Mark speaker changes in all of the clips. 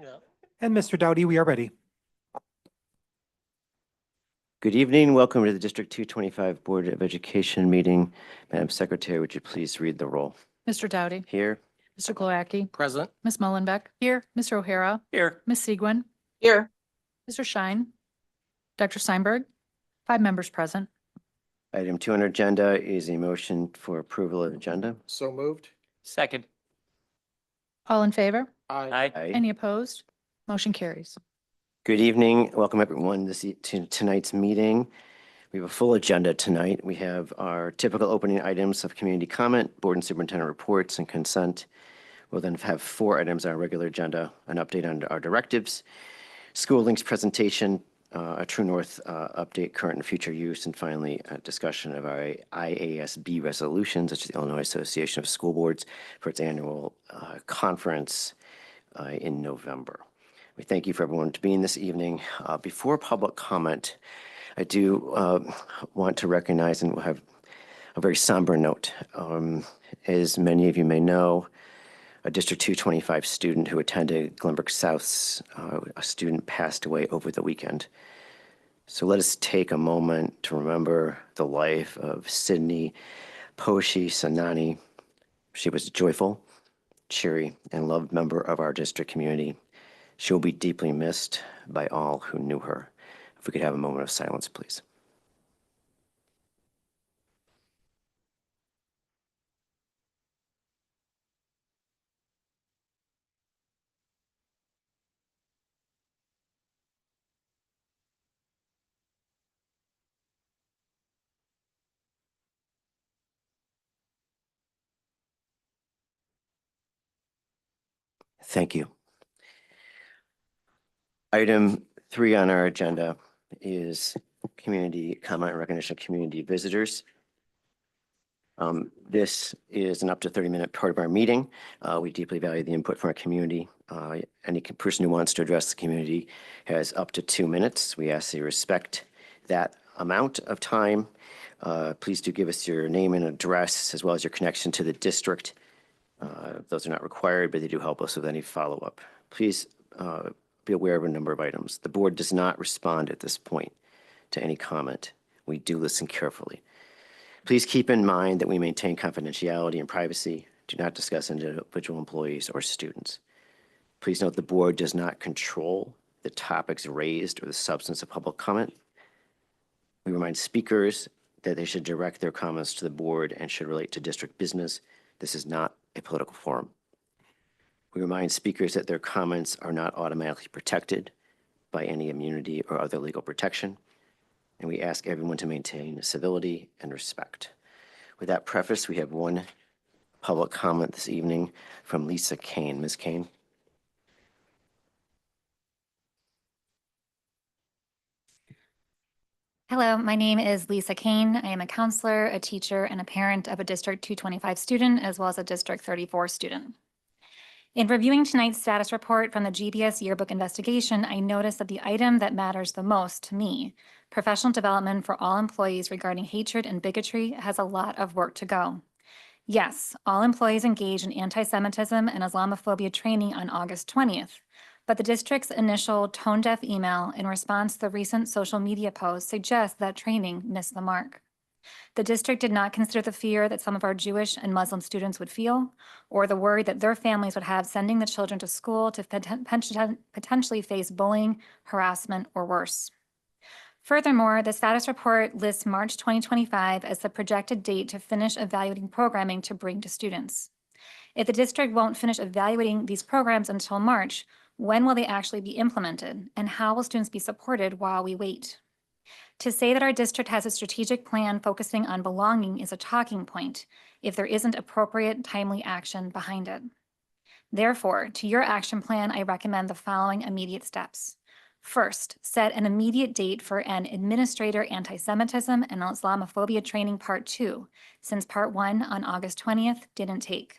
Speaker 1: Yeah.
Speaker 2: And Mr. Dowdy, we are ready.
Speaker 3: Good evening. Welcome to the District 225 Board of Education meeting. Madam Secretary, would you please read the roll?
Speaker 4: Mr. Dowdy,
Speaker 3: Here.
Speaker 4: Mr. Glowacki,
Speaker 1: Present.
Speaker 4: Ms. Mullenbeck. Here. Mr. O'Hara,
Speaker 1: Here.
Speaker 4: Ms. Segwin,
Speaker 5: Here.
Speaker 4: Mr. Schein, Dr. Steinberg, 5 members present.
Speaker 3: Item 2 on our agenda is a motion for approval of agenda.
Speaker 1: So moved. Second.
Speaker 4: All in favor?
Speaker 1: Aye.
Speaker 4: Any opposed? Motion carries.
Speaker 3: Good evening. Welcome everyone to tonight's meeting. We have a full agenda tonight. We have our typical opening items of community comment, board and superintendent reports, and consent. We'll then have 4 items on our regular agenda: an update on our directives, school links presentation, a True North update, current and future use, and finally a discussion of our IASB resolutions, which is the Illinois Association of School Boards, for its annual conference in November. We thank you for everyone to being this evening. Before public comment, I do want to recognize and have a very somber note. As many of you may know, a District 225 student who attended Glenbrook South's, a student passed away over the weekend. So let us take a moment to remember the life of Sydney Poshi Sanani. She was a joyful, cheery, and loved member of our district community. She will be deeply missed by all who knew her. If we could have a moment of silence, please. Thank you. Item 3 on our agenda is community comment and recognition of community visitors. This is an up to 30-minute part of our meeting. We deeply value the input from our community. Any person who wants to address the community has up to 2 minutes. We ask that you respect that amount of time. Please do give us your name and address as well as your connection to the district. Those are not required, but they do help us with any follow-up. Please be aware of a number of items. The board does not respond at this point to any comment. We do listen carefully. Please keep in mind that we maintain confidentiality and privacy, do not discuss individual employees or students. Please note the board does not control the topics raised or the substance of public comment. We remind speakers that they should direct their comments to the board and should relate to district business. This is not a political forum. We remind speakers that their comments are not automatically protected by any immunity or other legal protection. And we ask everyone to maintain civility and respect. With that preface, we have one public comment this evening from Lisa Kane. Ms. Kane.
Speaker 6: Hello, my name is Lisa Kane. I am a counselor, a teacher, and a parent of a District 225 student, as well as a District 34 student. In reviewing tonight's status report from the GBS yearbook investigation, I noticed that the item that matters the most to me, professional development for all employees regarding hatred and bigotry, has a lot of work to go. Yes, all employees engaged in anti-Semitism and Islamophobia training on August 20th, but the district's initial tone-deaf email in response to the recent social media post suggests that training missed the mark. The district did not consider the fear that some of our Jewish and Muslim students would feel, or the worry that their families would have sending the children to school to potentially face bullying, harassment, or worse. Furthermore, the status report lists March 2025 as the projected date to finish evaluating programming to bring to students. If the district won't finish evaluating these programs until March, when will they actually be implemented, and how will students be supported while we wait? To say that our district has a strategic plan focusing on belonging is a talking point if there isn't appropriate, timely action behind it. Therefore, to your action plan, I recommend the following immediate steps. First, set an immediate date for an Administrator Anti-Semitism and Islamophobia Training Part 2, since Part 1 on August 20th didn't take.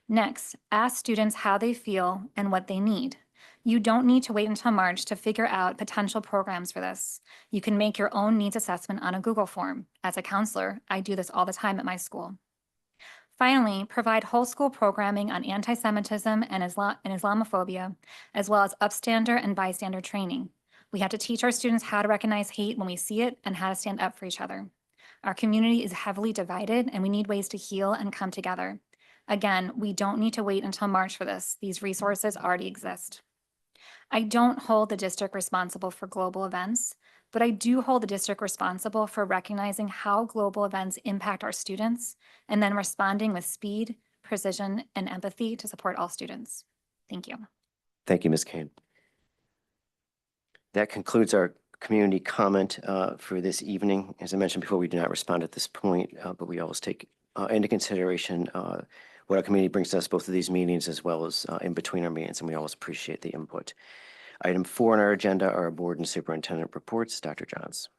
Speaker 6: Next, ask students how they feel and what they need. You don't need to wait until March to figure out potential programs for this. You can make your own needs assessment on a Google form. As a counselor, I do this all the time at my school. Finally, provide whole school programming on anti-Semitism and Islamophobia, as well as upstander and bystander training. We have to teach our students how to recognize hate when we see it and how to stand up for each other. Our community is heavily divided and we need ways to heal and come together. Again, we don't need to wait until March for this. These resources already exist. I don't hold the district responsible for global events, but I do hold the district responsible for recognizing how global events impact our students and then responding with speed, precision, and empathy to support all students. Thank you.
Speaker 3: Thank you, Ms. Kane. That concludes our community comment for this evening. As I mentioned before, we do not respond at this point, but we always take into consideration what our community brings to us, both of these meetings as well as in between our meetings, and we always appreciate the input. Item 4 on our agenda are our board and superintendent reports. Dr. Johns.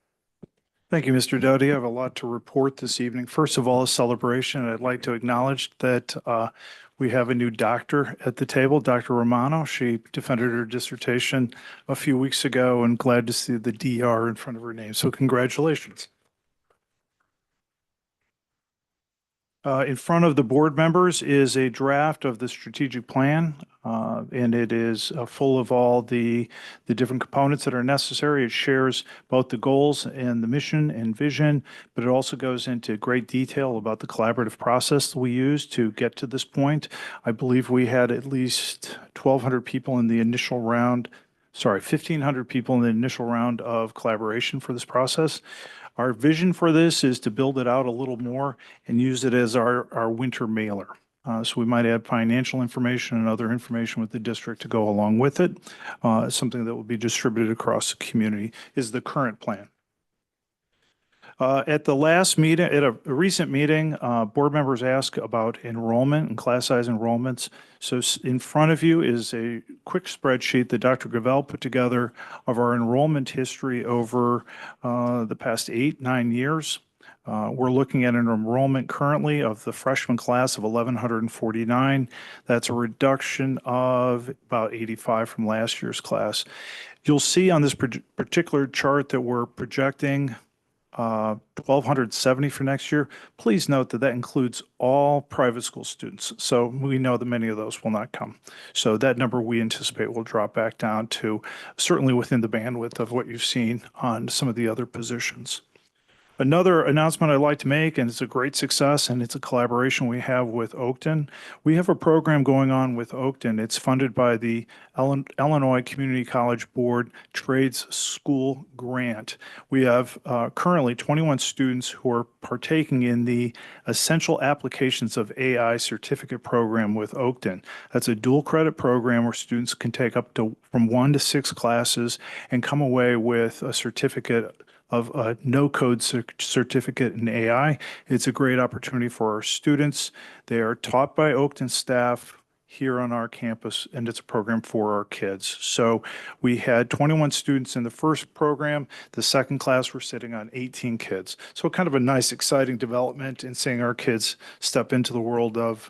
Speaker 5: Thank you, Mr. Doughty. I have a lot to report this evening. First of all, a celebration. I'd like to acknowledge that we have a new doctor at the table, Dr. Romano. She defended her dissertation a few weeks ago, and glad to see the DR in front of her name. So congratulations. In front of the board members is a draft of the strategic plan, and it is full of all the different components that are necessary. It shares both the goals and the mission and vision, but it also goes into great detail about the collaborative process that we use to get to this point. I believe we had at least 1,200 people in the initial round, 1,500 people in the initial round of collaboration for this process. Our vision for this is to build it out a little more and use it as our winter mailer. So we might add financial information and other information with the district to go along with it. Something that will be distributed across the community is the current plan. At the last meeting, at a recent meeting, board members asked about enrollment and class size enrollments. So in front of you is a quick spreadsheet that Dr. Gravel put together of our enrollment history over the past 8-9 years. We're looking at an enrollment currently of the freshman class of 1,149. That's a reduction of about 85 from last year's class. You'll see on this particular chart that we're projecting 1,270 for next year. Please note that that includes all private school students. So we know that many of those will not come. So that number we anticipate will drop back down to certainly within the bandwidth of what you've seen on some of the other positions. Another announcement I'd like to make, and it's a great success, and it's a collaboration we have with Oakton. We have a program going on with Oakton. It's funded by the Illinois Community College Board Trades School Grant. We have currently 21 students who are partaking in the Essential Applications of AI certificate program with Oakton. That's a dual credit program where students can take up to from 1 to 6 classes and come away with a certificate of a no-code certificate in AI. It's a great opportunity for our students. They are taught by Oakton staff here on our campus, and it's a program for our kids. So we had 21 students in the first program. The second class, we're sitting on 18 kids. So kind of a nice, exciting development in seeing our kids step into the world of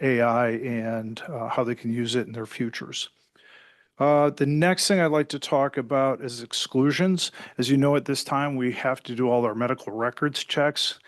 Speaker 5: AI and how they can use it in their futures. The next thing I'd like to talk about is exclusions. As you know, at this time, we have to do all our medical records checks.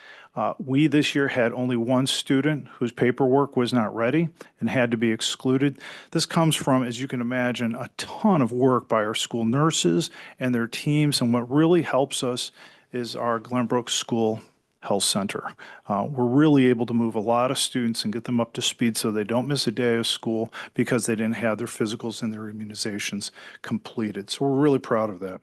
Speaker 5: We this year had only one student whose paperwork was not ready and had to be excluded. This comes from, as you can imagine, a ton of work by our school nurses and their teams. And what really helps us is our Glenbrook School Health Center. We're really able to move a lot of students and get them up to speed so they don't miss a day of school because they didn't have their physicals and their immunizations completed. So we're really proud of that.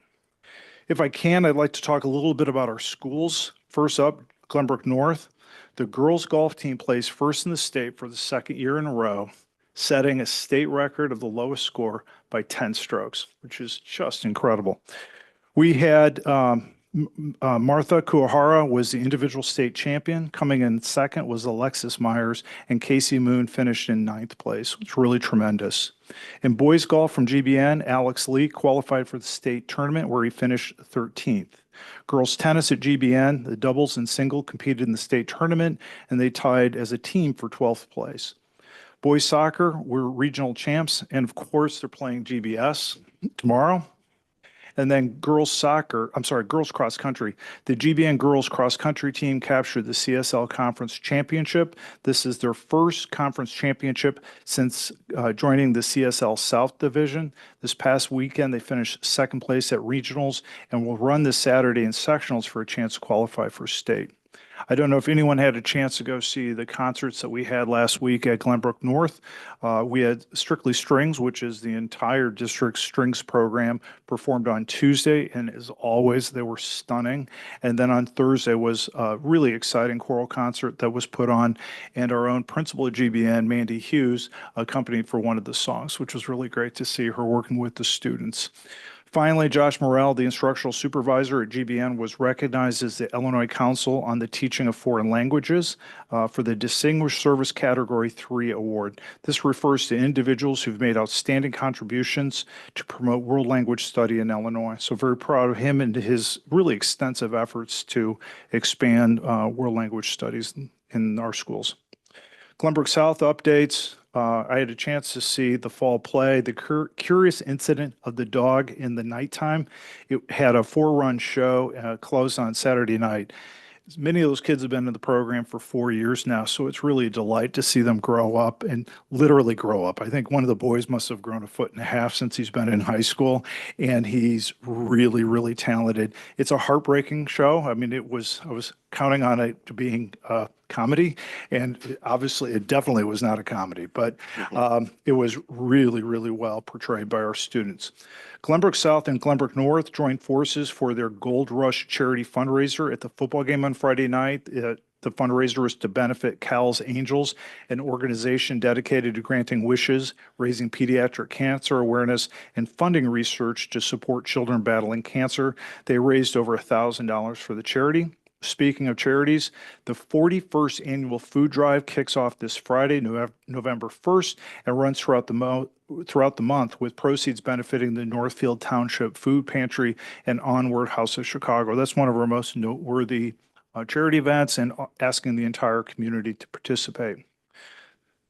Speaker 5: If I can, I'd like to talk a little bit about our schools. First up, Glenbrook North. The girls golf team placed first in the state for the second year in a row, setting a state record of the lowest score by 10 strokes, which is just incredible. We had Martha Kuahara was the individual state champion. Coming in second was Alexis Myers, and Casey Moon finished in 9th place, which is really tremendous. In boys golf from GBN, Alex Lee qualified for the state tournament where he finished 13th. Girls tennis at GBN, the doubles and single competed in the state tournament, and they tied as a team for 12th place. Boys soccer were regional champs, and of course, they're playing GBS tomorrow. And then girls cross country. The GBN girls cross country team captured the CSL Conference Championship. This is their first conference championship since joining the CSL South Division. This past weekend, they finished second place at regionals and will run this Saturday in sectionals for a chance to qualify for state. I don't know if anyone had a chance to go see the concerts that we had last week at Glenbrook North. We had Strictly Strings, which is the entire district strings program, performed on Tuesday, and as always, they were stunning. And then on Thursday was a really exciting choral concert that was put on, and our own principal at GBN, Mandy Hughes, accompanied for one of the songs, which was really great to see her working with the students. Finally, Josh Morrell, the instructional supervisor at GBN, was recognized as the Illinois Council on the Teaching of Foreign Languages for the Distinguished Service Category 3 award. This refers to individuals who've made outstanding contributions to promote world language study in Illinois. So very proud of him and his really extensive efforts to expand world language studies in our schools. Glenbrook South updates. I had a chance to see the fall play, the curious incident of the dog in the nighttime. It had a 4-run show, closed on Saturday night. Many of those kids have been in the program for 4 years now, so it's really a delight to see them grow up and literally grow up. I think one of the boys must have grown 1.5 feet since he's been in high school, and he's really, really talented. It's a heartbreaking show. I mean, I was counting on it to being a comedy, and obviously it definitely was not a comedy, but it was really, really well portrayed by our students. Glenbrook South and Glenbrook North joined forces for their Gold Rush charity fundraiser at the football game on Friday night. The fundraiser is to benefit Cal's Angels, an organization dedicated to granting wishes, raising pediatric cancer awareness, and funding research to support children battling cancer. They raised over $1,000 for the charity. Speaking of charities, the 41st annual food drive kicks off this Friday, November 1st, and runs throughout the month, with proceeds benefiting the Northfield Township Food Pantry and Onward House of Chicago. That's one of our most noteworthy charity events, and asking the entire community to participate.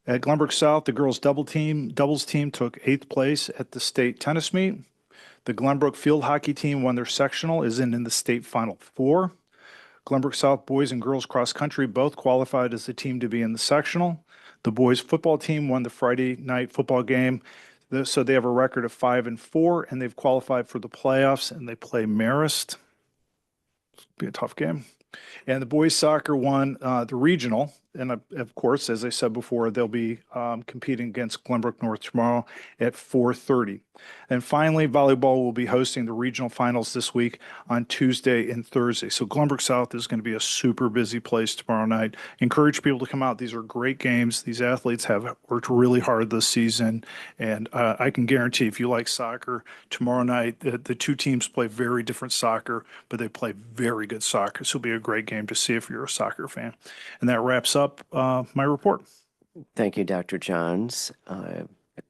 Speaker 5: At Glenbrook South, the girls doubles team took 8th place at the state tennis meet. The Glenbrook field hockey team won their sectional, is in the state Final Four. Glenbrook South boys and girls cross country both qualified as the team to be in the sectional. The boys football team won the Friday night football game, so they have a record of 5-4, and they've qualified for the playoffs, and they play Marist. It'll be a tough game. And the boys soccer won the regional. And of course, as I said before, they'll be competing against Glenbrook North tomorrow at 4:30. And finally, volleyball will be hosting the regional finals this week on Tuesday and Thursday. So Glenbrook South is going to be a super busy place tomorrow night. Encourage people to come out. These are great games. These athletes have worked really hard this season. And I can guarantee if you like soccer, tomorrow night, the two teams play very different soccer, but they play very good soccer. So it'll be a great game to see if you're a soccer fan. And that wraps up my report.
Speaker 3: Thank you, Dr. Johns.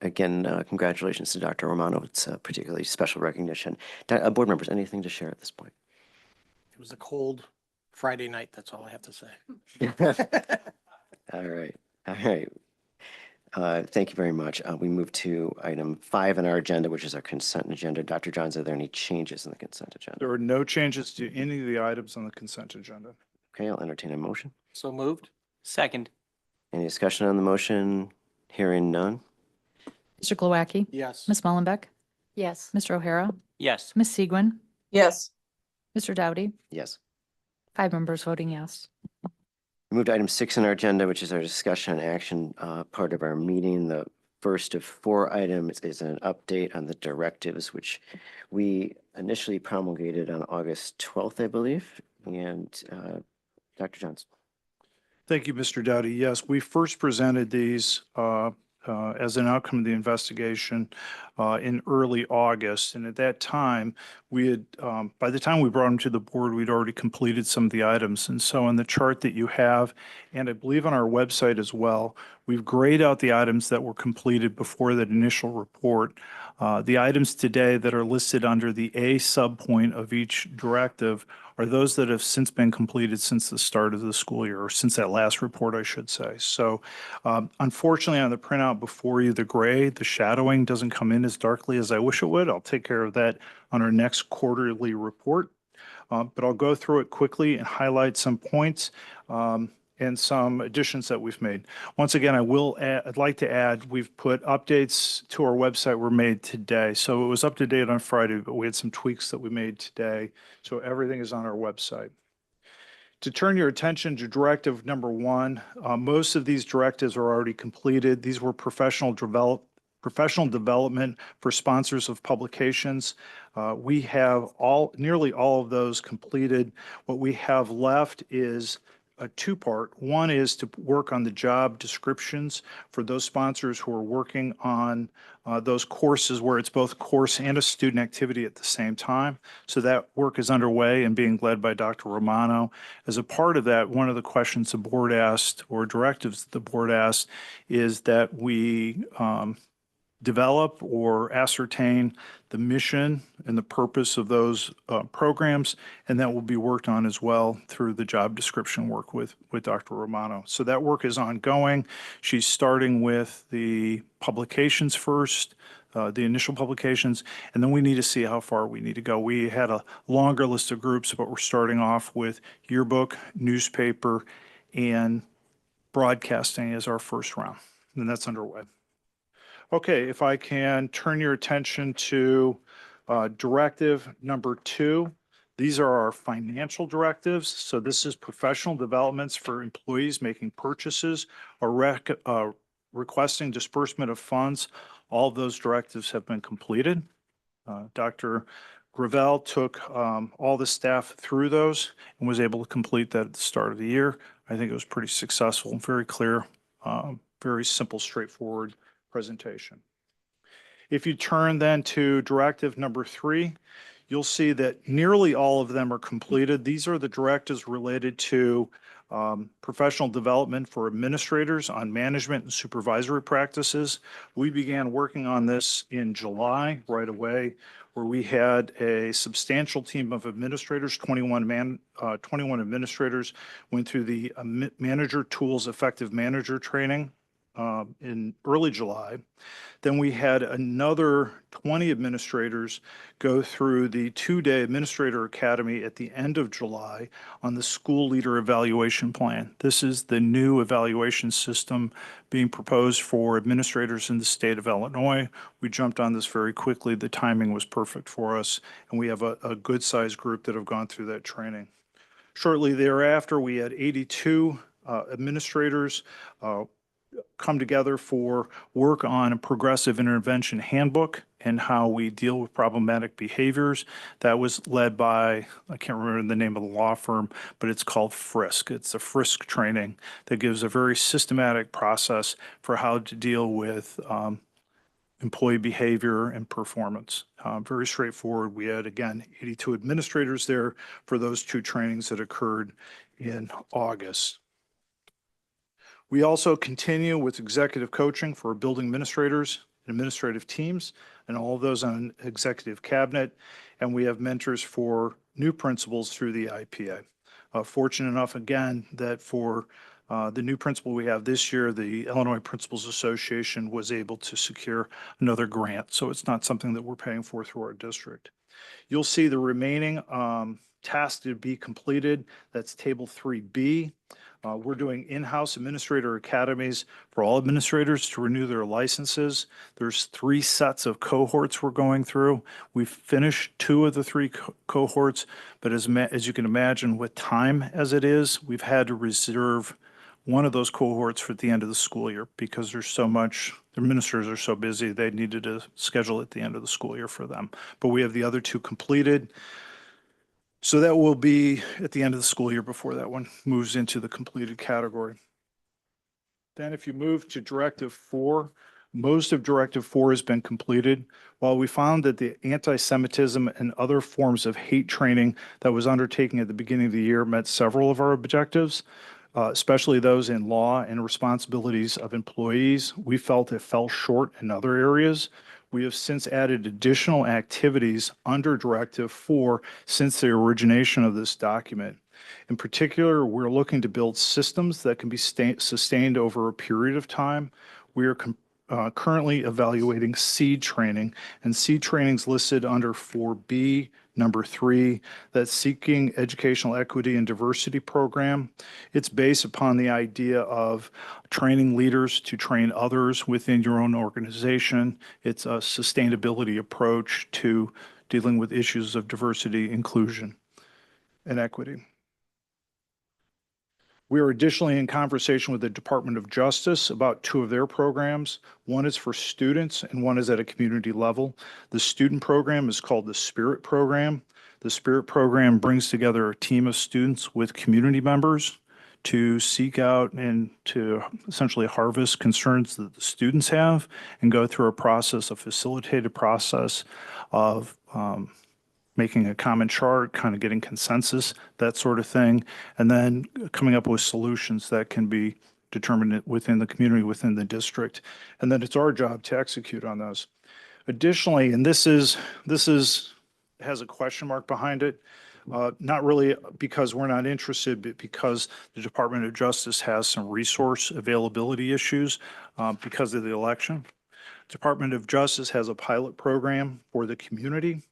Speaker 3: Again, congratulations to Dr. Romano. It's a particularly special recognition. Board members, anything to share at this point?
Speaker 1: It was a cold Friday night. That's all I have to say.
Speaker 3: All right. All right. Thank you very much. We move to item 5 on our agenda, which is our consent agenda. Dr. Johns, are there any changes in the consent agenda?
Speaker 5: There are no changes to any of the items on the consent agenda.
Speaker 3: Okay, I'll entertain a motion.
Speaker 1: So moved. Second.
Speaker 3: Any discussion on the motion? Hearing none.
Speaker 4: Mr. Glowacki,
Speaker 1: Yes.
Speaker 4: Ms. Mullenbeck,
Speaker 6: Yes.
Speaker 4: Mr. O'Hara,
Speaker 1: Yes.
Speaker 4: Ms. Segwin,
Speaker 7: yes,
Speaker 4: Mr. Dowdy,
Speaker 3: Yes.
Speaker 4: 5 members voting yes.
Speaker 3: We move to item 6 on our agenda, which is our discussion and action part of our meeting. The first of 4 items is an update on the directives, which we initially promulgated on August 12th, I believe. And Dr. Johns.
Speaker 5: Thank you, Mr. Dowdy. Yes, we first presented these as an outcome of the investigation in early August. And at that time, we had, by the time we brought them to the board, we'd already completed some of the items. And so on the chart that you have, and I believe on our website as well, we've grayed out the items that were completed before that initial report. The items today that are listed under the A subpoint of each directive are those that have since been completed since the start of the school year, or since that last report, I should say. So unfortunately, on the printout before you, the gray, the shadowing doesn't come in as darkly as I wish it would. I'll take care of that on our next quarterly report. But I'll go through it quickly and highlight some points and some additions that we've made. Once again, I'd like to add, we've put updates to our website were made today. So it was up to date on Friday, but we had some tweaks that we made today. So everything is on our website. To turn your attention to directive number 1, most of these directives are already completed. These were professional development for sponsors of publications. We have nearly all of those completed. What we have left is a two-part. One is to work on the job descriptions for those sponsors who are working on those courses where it's both course and a student activity at the same time. So that work is underway and being led by Dr. Romano. As a part of that, one of the questions the board asked, or directives the board asked, is that we develop or ascertain the mission and the purpose of those programs, and that will be worked on as well through the job description work with Dr. Romano. So that work is ongoing. She's starting with the publications first, the initial publications, and then we need to see how far we need to go. We had a longer list of groups, but we're starting off with yearbook, newspaper, and broadcasting as our first round, and that's underway. Okay, if I can turn your attention to directive number 2. These are our financial directives. So this is professional developments for employees making purchases or requesting disbursement of funds. All of those directives have been completed. Dr. Gravel took all the staff through those and was able to complete that at the start of the year. I think it was pretty successful and very clear, very simple, straightforward presentation. If you turn then to directive number 3, you'll see that nearly all of them are completed. These are the directives related to professional development for administrators on management and supervisory practices. We began working on this in July right away, where we had a substantial team of administrators, 21 administrators went through the Manager Tools Effective Manager training in early July. Then we had another 20 administrators go through the 2-day Administrator Academy at the end of July on the School Leader Evaluation Plan. This is the new evaluation system being proposed for administrators in the state of Illinois. We jumped on this very quickly. The timing was perfect for us, and we have a good-sized group that have gone through that training. Shortly thereafter, we had 82 administrators come together for work on a progressive intervention handbook and how we deal with problematic behaviors. That was led by, I can't remember the name of the law firm, but it's called FRISC. It's a FRISC training that gives a very systematic process for how to deal with employee behavior and performance. Very straightforward. We had, again, 82 administrators there for those 2 trainings that occurred in August. We also continue with executive coaching for building administrators and administrative teams, and all of those on executive cabinet. And we have mentors for new principals through the IPA. Fortunate enough, again, that for the new principal we have this year, the Illinois Principals Association was able to secure another grant. So it's not something that we're paying for through our district. You'll see the remaining tasks to be completed. That's table 3B. We're doing in-house administrator academies for all administrators to renew their licenses. There's 3 sets of cohorts we're going through. We've finished 2 of the 3 cohorts, but as you can imagine, with time as it is, we've had to reserve one of those cohorts for the end of the school year because there's so much, the administrators are so busy, they needed to schedule at the end of the school year for them. But we have the other 2 completed. So that will be at the end of the school year before that one moves into the completed category. Then if you move to Directive 4, most of Directive 4 has been completed. While we found that the anti-Semitism and other forms of hate training that was undertaken at the beginning of the year met several of our objectives, especially those in law and responsibilities of employees, we felt it fell short in other areas. We have since added additional activities under Directive 4 since the origination of this document. In particular, we're looking to build systems that can be sustained over a period of time. We are currently evaluating SEED training, and SEED training is listed under 4B, number 3, that's Seeking Educational Equity and Diversity Program. It's based upon the idea of training leaders to train others within your own organization. It's a sustainability approach to dealing with issues of diversity, inclusion, and equity. We are additionally in conversation with the Department of Justice about 2 of their programs. One is for students and one is at a community level. The student program is called the Spirit Program. The Spirit Program brings together a team of students with community members to seek out and to essentially harvest concerns that the students have and go through a process, a facilitated process of making a common chart, kind of getting consensus, that sort of thing, and then coming up with solutions that can be determined within the community, within the district. And then it's our job to execute on those. Additionally, and this has a question mark behind it, not really because we're not interested, but because the Department of Justice has some resource availability issues because of the election. Department of Justice has a pilot program for the community.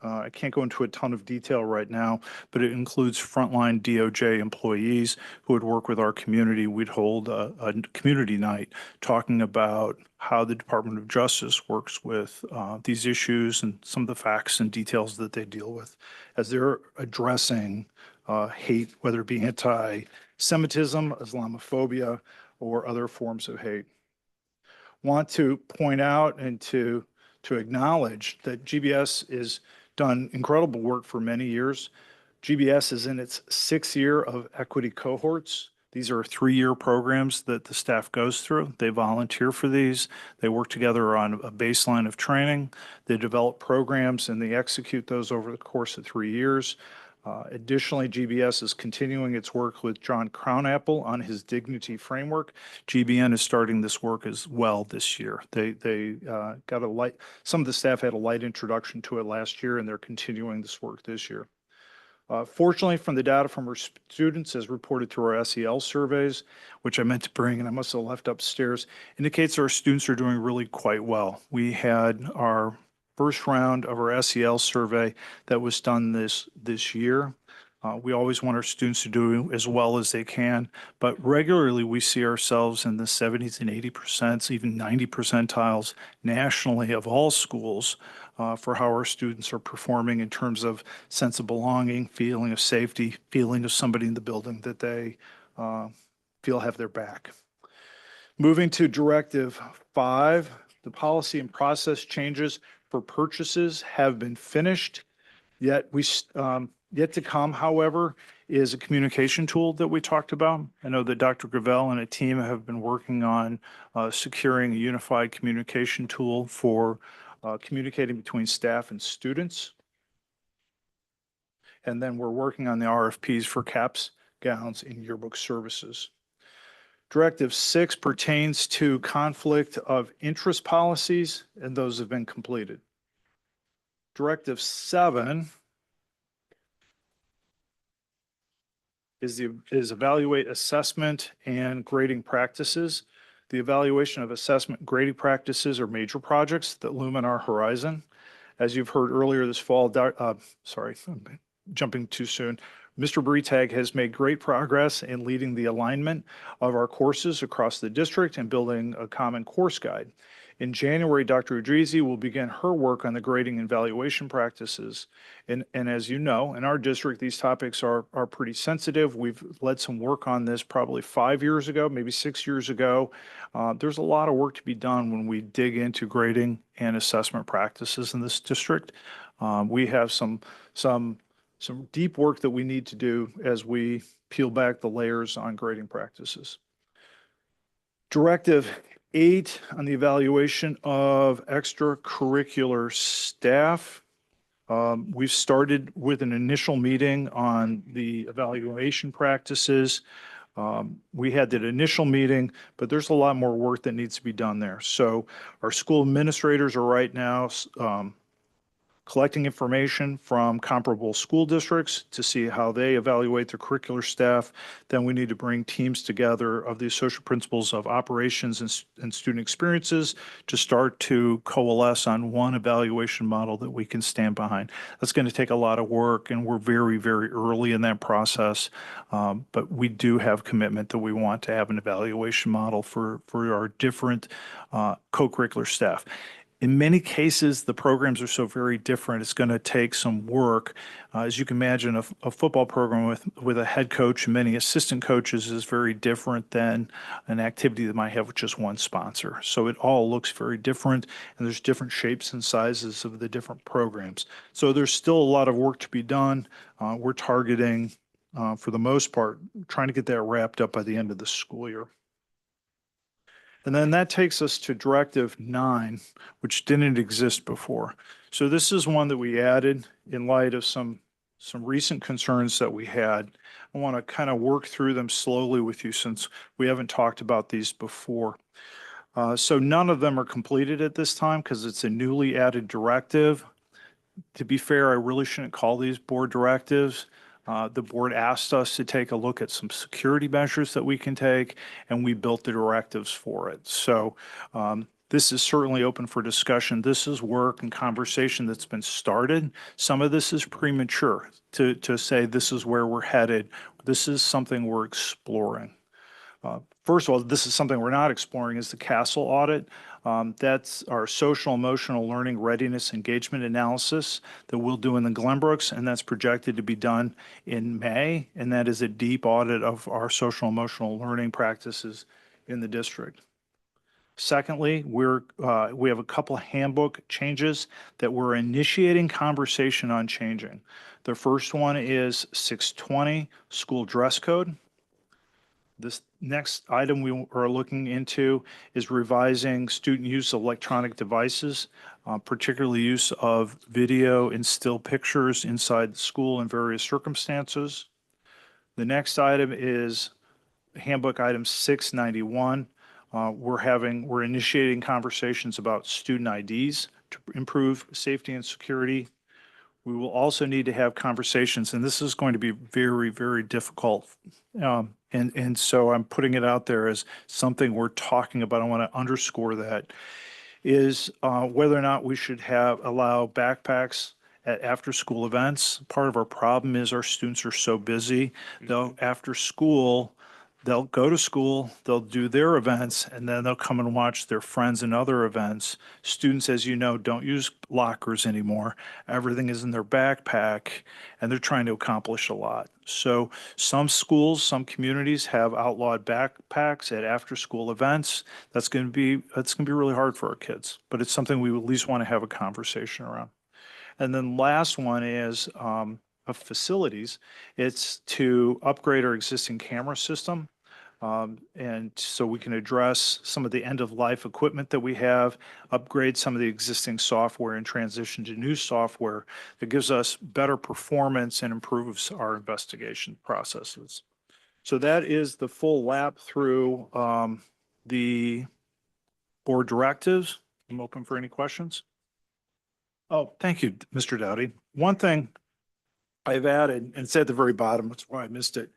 Speaker 5: I can't go into a ton of detail right now, but it includes frontline DOJ employees who would work with our community. We'd hold a community night talking about how the Department of Justice works with these issues and some of the facts and details that they deal with as they're addressing hate, whether it be anti-Semitism, Islamophobia, or other forms of hate. Want to point out and to acknowledge that GBS is done incredible work for many years. GBS is in its 6th year of equity cohorts. These are 3-year programs that the staff goes through. They volunteer for these. They work together on a baseline of training. They develop programs and they execute those over the course of 3 years. Additionally, GBS is continuing its work with John Crownapple on his Dignity Framework. GBN is starting this work as well this year. They got some of the staff had a light introduction to it last year, and they're continuing this work this year. Fortunately, from the data from our students as reported through our SEL surveys, which I meant to bring and I must have left upstairs, indicates our students are doing really quite well. We had our first round of our SEL survey that was done this year. We always want our students to do as well as they can, but regularly we see ourselves in the 70s and 80%, even 90 percentiles nationally of all schools for how our students are performing in terms of sense of belonging, feeling of safety, feeling of somebody in the building that they feel have their back. Moving to Directive 5, the policy and process changes for purchases have been finished, yet yet to come, however, is a communication tool that we talked about. I know that Dr. Gravel and a team have been working on securing a unified communication tool for communicating between staff and students. And then we're working on the RFPs for caps, gowns, and yearbook services. Directive 6 pertains to conflict of interest policies, and those have been completed. Directive 7 is evaluate assessment and grading practices. The evaluation of assessment and grading practices are major projects that loom on our horizon. As you've heard earlier this fall, sorry, I'm jumping too soon. Mr. Breitag has made great progress in leading the alignment of our courses across the district and building a common course guide. In January, Dr. Idrizi will begin her work on the grading and evaluation practices. And as you know, in our district, these topics are pretty sensitive. We've led some work on this probably 5 years ago, maybe 6 years ago. There's a lot of work to be done when we dig into grading and assessment practices in this district. We have some deep work that we need to do as we peel back the layers on grading practices. Directive 8 on the evaluation of extracurricular staff. We've started with an initial meeting on the evaluation practices. We had that initial meeting, but there's a lot more work that needs to be done there. So our school administrators are right now collecting information from comparable school districts to see how they evaluate their curricular staff. Then we need to bring teams together of the associate principals of operations and student experiences to start to coalesce on one evaluation model that we can stand behind. That's going to take a lot of work, and we're very, very early in that process. But we do have commitment that we want to have an evaluation model for our different co-curricular staff. In many cases, the programs are so very different, it's going to take some work. As you can imagine, a football program with a head coach and many assistant coaches is very different than an activity that might have just one sponsor. So it all looks very different, and there's different shapes and sizes of the different programs. So there's still a lot of work to be done. We're targeting, for the most part, trying to get that wrapped up by the end of the school year. And then that takes us to Directive 9, which didn't exist before. So this is one that we added in light of some recent concerns that we had. I want to kind of work through them slowly with you since we haven't talked about these before. So none of them are completed at this time because it's a newly added directive. To be fair, I really shouldn't call these board directives. The board asked us to take a look at some security measures that we can take, and we built the directives for it. So this is certainly open for discussion. This is work and conversation that's been started. Some of this is premature to say this is where we're headed. This is something we're exploring. First of all, this is something we're not exploring is the CASEL audit. That's our social emotional learning readiness engagement analysis that we'll do in the Glenbrooks, and that's projected to be done in May. And that is a deep audit of our social emotional learning practices in the district. Secondly, we have a couple handbook changes that we're initiating conversation on changing. The first one is 620 school dress code. This next item we are looking into is revising student use of electronic devices, particularly use of video and still pictures inside the school in various circumstances. The next item is handbook item 691. We're initiating conversations about student IDs to improve safety and security. We will also need to have conversations, and this is going to be very, very difficult. And so I'm putting it out there as something we're talking about. I want to underscore that is whether or not we should allow backpacks at after-school events. Part of our problem is our students are so busy. After school, they'll go to school, they'll do their events, and then they'll come and watch their friends and other events. Students, as you know, don't use lockers anymore. Everything is in their backpack, and they're trying to accomplish a lot. So some schools, some communities have outlawed backpacks at after-school events. That's going to be really hard for our kids, but it's something we at least want to have a conversation around. And then last one is of facilities. It's to upgrade our existing camera system. And so we can address some of the end-of-life equipment that we have, upgrade some of the existing software and transition to new software that gives us better performance and improves our investigation processes. So that is the full lap through the board directives. I'm open for any questions. Oh, thank you, Mr. Dowdy. One thing I've added, and it's at the very bottom, that's why I missed it,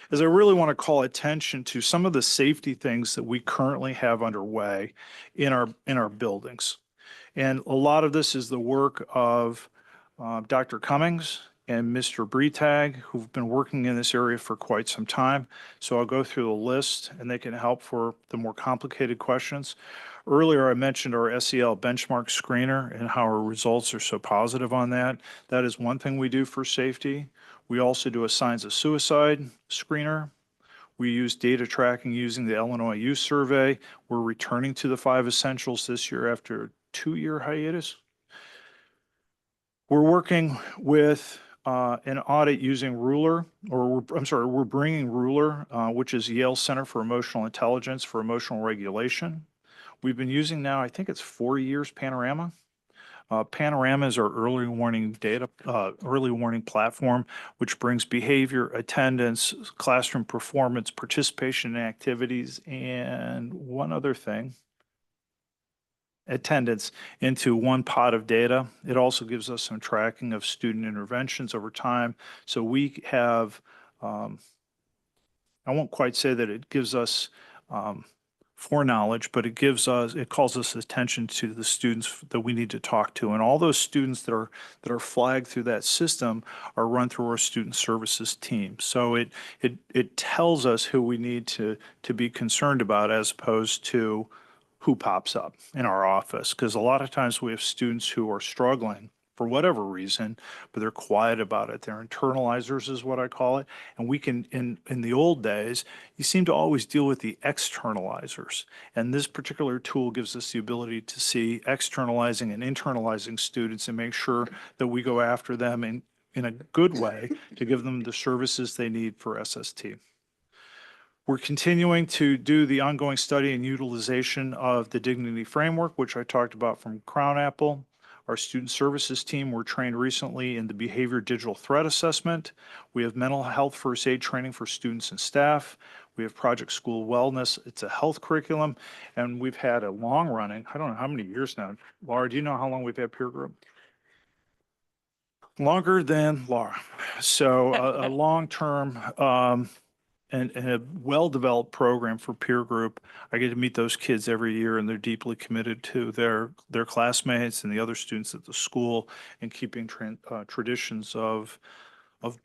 Speaker 5: is I really want to call attention to some of the safety things that we currently have underway in our buildings. And a lot of this is the work of Dr. Cummings and Mr. Breitag, who've been working in this area for quite some time. So I'll go through the list and they can help for the more complicated questions. Earlier, I mentioned our SEL benchmark screener and how our results are so positive on that. That is one thing we do for safety. We also do a signs of suicide screener. We use data tracking using the Illinois Youth Survey. We're returning to the 5 essentials this year after a 2-year hiatus. We're working with an audit using Ruler, we're bringing Ruler, which is Yale Center for Emotional Intelligence for Emotional Regulation. We've been using now, I think it's 4 years, Panorama. Panorama is our early warning platform, which brings behavior, attendance, classroom performance, participation in activities, and one other thing. attendance into one pot of data. It also gives us some tracking of student interventions over time. So we have, I won't quite say that it gives us foreknowledge, but it calls us attention to the students that we need to talk to. And all those students that are flagged through that system are run through our student services team. So it tells us who we need to be concerned about as opposed to who pops up in our office. Because a lot of times we have students who are struggling for whatever reason, but they're quiet about it. They're internalizers is what I call it. And we can, in the old days, you seem to always deal with the externalizers. And this particular tool gives us the ability to see externalizing and internalizing students and make sure that we go after them in a good way to give them the services they need for SST. We're continuing to do the ongoing study and utilization of the Dignity Framework, which I talked about from Crown Apple. Our student services team were trained recently in the behavior digital threat assessment. We have mental health first aid training for students and staff. We have Project School Wellness. It's a health curriculum. And we've had a long running, I don't know how many years now. Laura, do you know how long we've had peer group? Longer than Laura. So a long-term and a well-developed program for peer group. I get to meet those kids every year, and they're deeply committed to their classmates and the other students at the school and keeping traditions of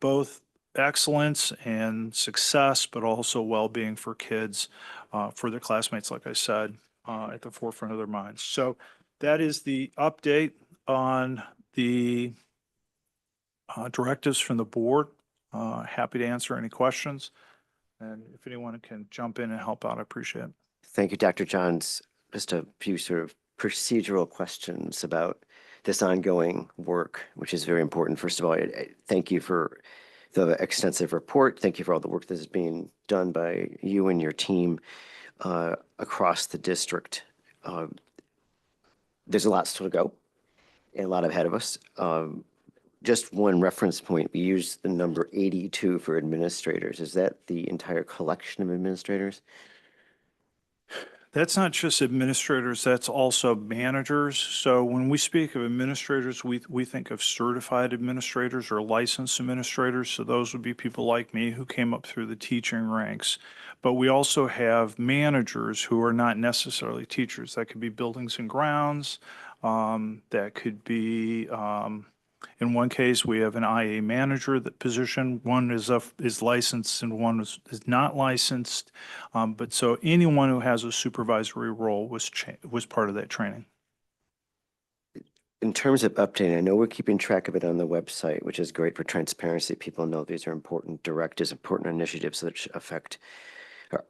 Speaker 5: both excellence and success, but also well-being for kids, for their classmates, like I said, at the forefront of their minds. So that is the update on the directives from the board. Happy to answer any questions. And if anyone can jump in and help out, I appreciate it.
Speaker 3: Thank you, Dr. Johns. Just a few sort of procedural questions about this ongoing work, which is very important. First of all, I thank you for the extensive report. Thank you for all the work that is being done by you and your team across the district. There's a lot still to go and a lot ahead of us. Just one reference point, we use the number 82 for administrators. Is that the entire collection of administrators?
Speaker 5: That's not just administrators, that's also managers. So when we speak of administrators, we think of certified administrators or licensed administrators. So those would be people like me who came up through the teaching ranks. But we also have managers who are not necessarily teachers. That could be buildings and grounds. That could be, in one case, we have an IA manager that position. One is licensed and one is not licensed. But so anyone who has a supervisory role was part of that training.
Speaker 3: In terms of updating, I know we're keeping track of it on the website, which is great for transparency. People know these are important directives, important initiatives that affect,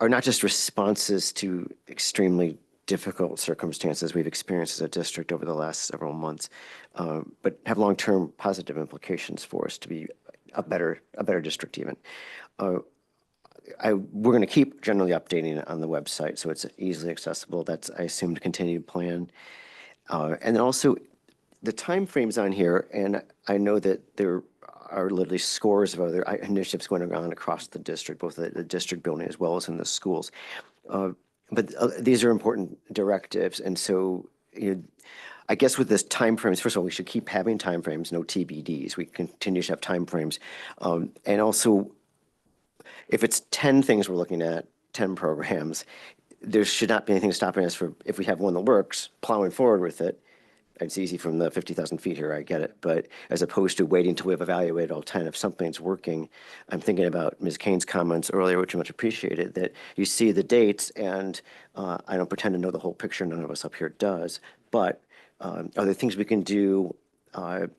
Speaker 3: are not just responses to extremely difficult circumstances we've experienced as a district over the last several months, but have long-term positive implications for us to be a better district even. We're going to keep generally updating it on the website so it's easily accessible. That's, I assume, the continued plan. And then also the timeframes on here, and I know that there are literally scores of other initiatives going on across the district, both the district building as well as in the schools. But these are important directives. And so, I guess with this timeframes, first of all, we should keep having timeframes, no TBDs. We continue to have timeframes. And also, if it's 10 things we're looking at, 10 programs, there should not be anything stopping us for, if we have one that works, plowing forward with it. It's easy from the 50,000 feet here, I get it. But as opposed to waiting until we've evaluated all 10, if something's working, I'm thinking about Ms. Kane's comments earlier, which I much appreciated, that you see the dates, and I don't pretend to know the whole picture, none of us up here does, but are there things we can do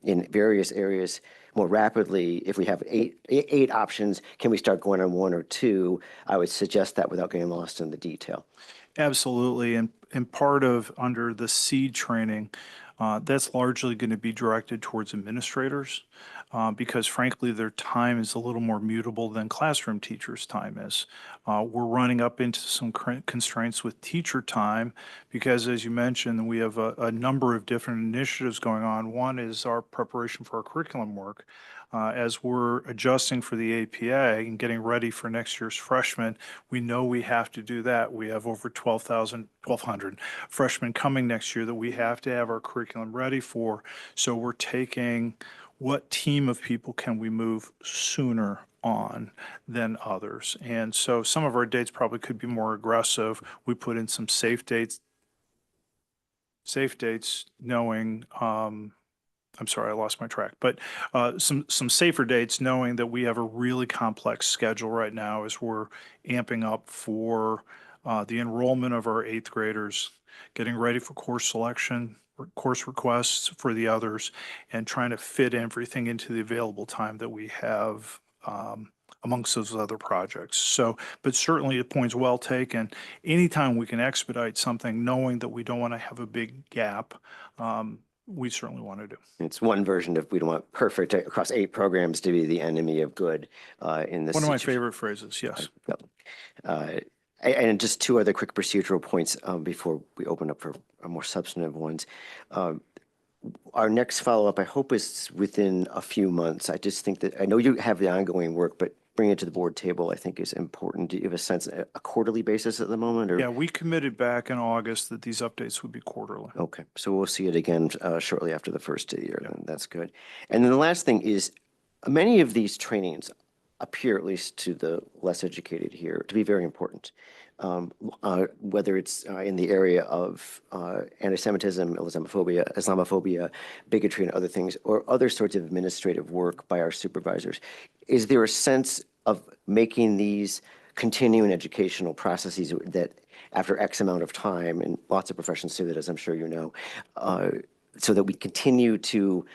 Speaker 3: in various areas more rapidly? If we have eight options, can we start going on one or two? I would suggest that without getting lost in the detail.
Speaker 5: Absolutely. And part of under the SEED training, That's largely going to be directed towards administrators because frankly, their time is a little more mutable than classroom teachers' time is. We're running up into some constraints with teacher time because, as you mentioned, we have a number of different initiatives going on. One is our preparation for our curriculum work. As we're adjusting for the APA and getting ready for next year's freshmen, we know we have to do that. We have over 1,200 freshmen coming next year that we have to have our curriculum ready for. So we're taking what team of people can we move sooner on than others. And so some of our dates probably could be more aggressive. We put in some safe dates knowing, I'm sorry, I lost my track, but some safer dates knowing that we have a really complex schedule right now as we're amping up for the enrollment of our 8th graders, getting ready for course selection, course requests for the others, and trying to fit everything into the available time that we have amongst those other projects. So, but certainly the point's well taken. Anytime we can expedite something, knowing that we don't want to have a big gap, we certainly want to do.
Speaker 3: It's one version of we don't want perfect across 8 programs to be the enemy of good in this.
Speaker 5: One of my
Speaker 3: situation.
Speaker 5: favorite phrases, yes.
Speaker 3: And just 2 other quick procedural points before we open up for more substantive ones. Our next follow-up, I hope, is within a few months. I just think that I know you have the ongoing work, but bringing it to the board table, I think, is important. Do you have a sense, a quarterly basis at the moment? Or?
Speaker 5: Yeah, we committed back in August that these updates would be quarterly.
Speaker 3: Okay, so we'll see it again shortly after the first of the year. Then that's good. And then the last thing is, many of these trainings appear, at least to the less educated here, to be very important. Whether it's in the area of anti-Semitism, Islamophobia, bigotry, and other things, or other sorts of administrative work by our supervisors. Is there a sense of making these continuing educational processes that after X amount of time, and lots of professions do that, as I'm sure you know, so that we continue to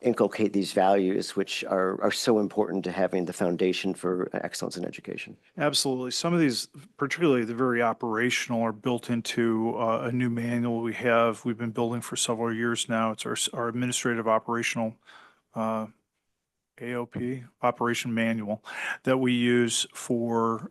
Speaker 3: inculcate these values, which are so important to having the foundation for excellence in education?
Speaker 5: Absolutely. Some of these, particularly the very operational, are built into a new manual we've been building for several years now. It's our administrative operational AOP, operation manual, that we use for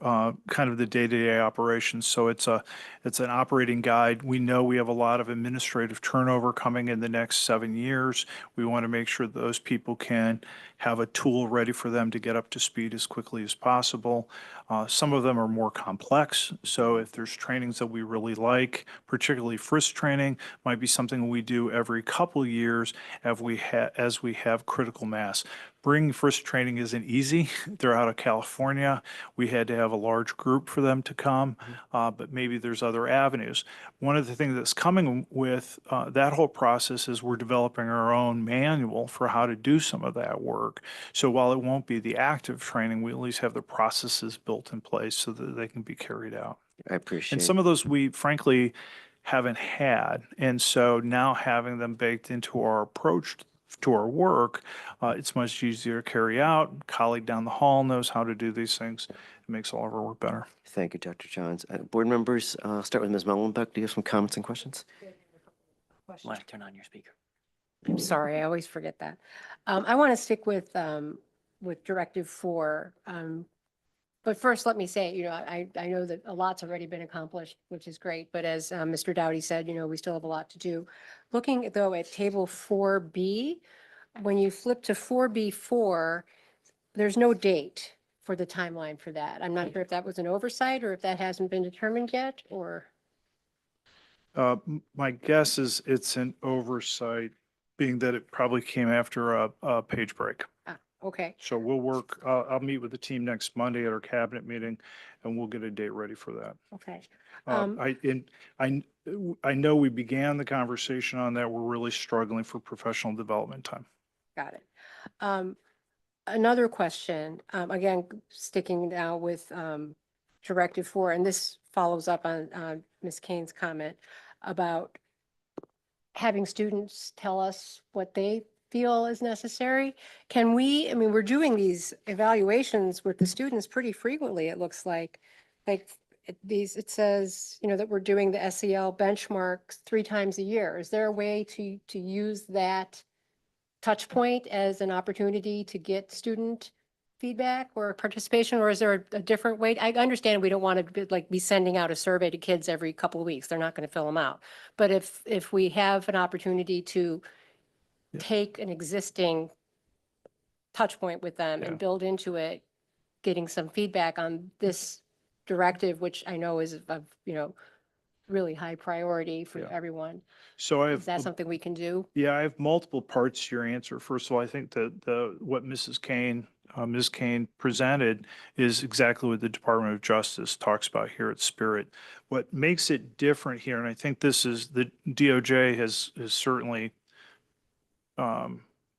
Speaker 5: kind of the day-to-day operations. So it's an operating guide. We know we have a lot of administrative turnover coming in the next 7 years. We want to make sure that those people can have a tool ready for them to get up to speed as quickly as possible. Some of them are more complex. So if there's trainings that we really like, particularly FRISC training, might be something we do every couple years as we have critical mass. Bringing FRISC training isn't easy. They're out of California. We had to have a large group for them to come, but maybe there's other avenues. One of the things that's coming with that whole process is we're developing our own manual for how to do some of that work. So while it won't be the active training, we at least have the processes built in place so that they can be carried out.
Speaker 3: I appreciate
Speaker 5: And some of those we frankly haven't had. And so now having them baked into our approach to our work, it's much easier to carry out. A colleague down the hall knows how to do these things. It makes all of our work better.
Speaker 3: Thank you, Dr. Johns. Board members, start with Ms. Mullenbeck. Do you have some comments and questions?
Speaker 1: Why don't you turn on your speaker?
Speaker 7: I'm sorry, I always forget that. I want to stick with Directive 4. But first, let me say, I know that a lot's already been accomplished, which is great. But as Mr. Dowdy said, we still have a lot to do. Looking, though, at Table 4B, when you flip to 4B4, there's no date for the timeline for that. I'm not sure if that was an oversight or if that hasn't been determined yet, or.
Speaker 5: My guess is it's an oversight, being that it probably came after a page break.
Speaker 7: Okay.
Speaker 5: So we'll work, I'll meet with the team next Monday at our cabinet meeting, and we'll get a date ready for that.
Speaker 7: Okay.
Speaker 5: I know we began the conversation on that. We're really struggling for professional development time.
Speaker 7: Got it. Another question, again, sticking now with Directive 4, and this follows up on Ms. Kane's comment about having students tell us what they feel is necessary. Can we, we're doing these evaluations with the students pretty frequently, it looks like it says, that we're doing the SEL benchmarks 3 times a year. Is there a way to use that touch point as an opportunity to get student feedback or participation, or is there a different way? I understand we don't want to be sending out a survey to kids every couple of weeks. They're not going to fill them out. But if we have an opportunity to take an existing touch point with them and build into it, getting some feedback on this directive, which I know is of, really high priority for everyone.
Speaker 5: So I
Speaker 7: Is that
Speaker 5: have,
Speaker 7: something we can do?
Speaker 5: yeah, I have multiple parts to your answer. First of all, I think that what Ms. Kane presented is exactly what the Department of Justice talks about here at Spirit. What makes it different here, and I think this is, the DOJ has certainly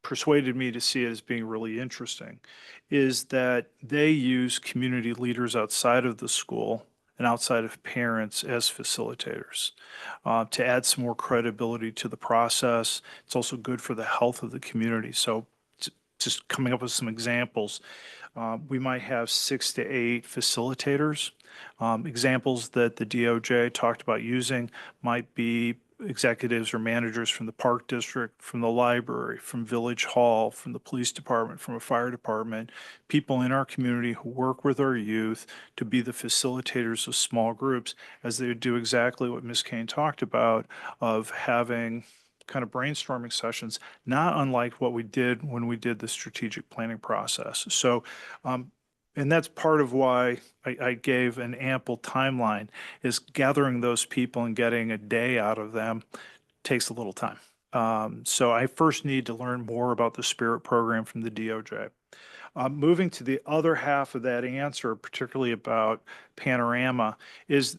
Speaker 5: persuaded me to see it as being really interesting, is that they use community leaders outside of the school and outside of parents as facilitators to add some more credibility to the process. It's also good for the health of the community. So just coming up with some examples, we might have 6 to 8 facilitators. Examples that the DOJ talked about using might be executives or managers from the park district, from the library, from Village Hall, from the police department, from a fire department, people in our community who work with our youth to be the facilitators of small groups, as they do exactly what Ms. Kane talked about, of having kind of brainstorming sessions, not unlike what we did when we did the strategic planning process. So, and that's part of why I gave an ample timeline, is gathering those people and getting a day out of them takes a little time. So I first need to learn more about the Spirit program from the DOJ. Moving to the other half of that answer, particularly about Panorama, is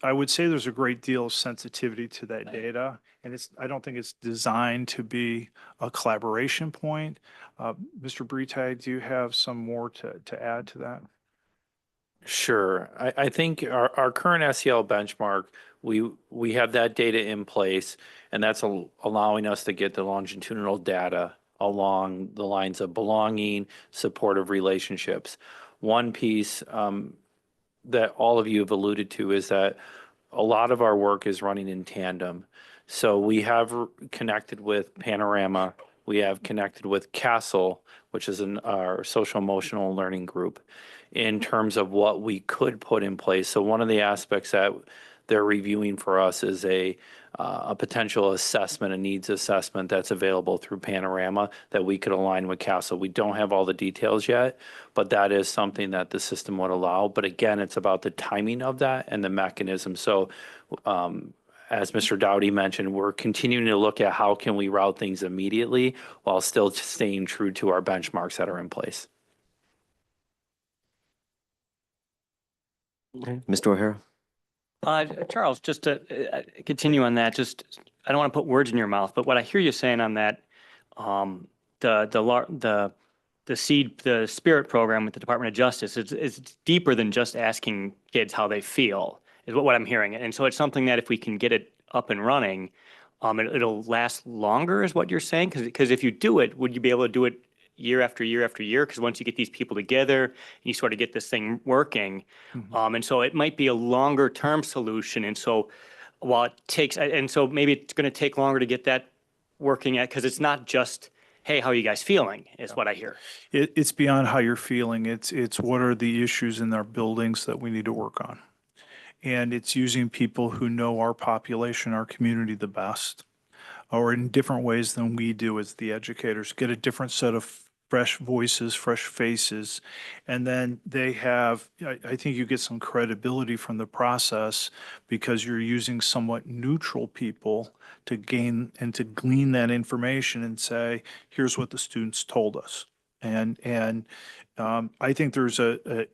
Speaker 5: I would say there's a great deal of sensitivity to that data. And I don't think it's designed to be a collaboration point. Mr. Bretai, do you have some more to add to that?
Speaker 8: Sure. I think our current SEL benchmark, we have that data in place, and that's allowing us to get the longitudinal data along the lines of belonging, supportive relationships. One piece that all of you have alluded to is that a lot of our work is running in tandem. So we have connected with Panorama, we have connected with CASTLE, which is our social emotional learning group, in terms of what we could put in place. So one of the aspects that they're reviewing for us is a potential assessment, a needs assessment that's available through Panorama that we could align with CASTLE. We don't have all the details yet, but that is something that the system would allow. But again, it's about the timing of that and the mechanism. So as Mr. Dowdy mentioned, we're continuing to look at how can we route things immediately while still staying true to our benchmarks that are in place.
Speaker 3: Mr. O'Hara?
Speaker 9: Charles, just to continue on that, I don't want to put words in your mouth, but what I hear you saying on that, the Spirit program with the Department of Justice is deeper than just asking kids how they feel, is what I'm hearing. And so it's something that if we can get it up and running, it'll last longer, is what you're saying? Because if you do it, would you be able to do it year after year after year? Because once you get these people together, you sort of get this thing working. And so it might be a longer term solution. And so while it takes, and so maybe it's going to take longer to get that working at, because it's not just, hey, how are you guys feeling, is what I hear.
Speaker 5: It's beyond how you're feeling. It's what are the issues in our buildings that we need to work on. And it's using people who know our population, our community the best, or in different ways than we do as the educators, get a different set of fresh voices, fresh faces. And then they have, I think you get some credibility from the process because you're using somewhat neutral people to gain and to glean that information and say, here's what the students told us. And I think there's a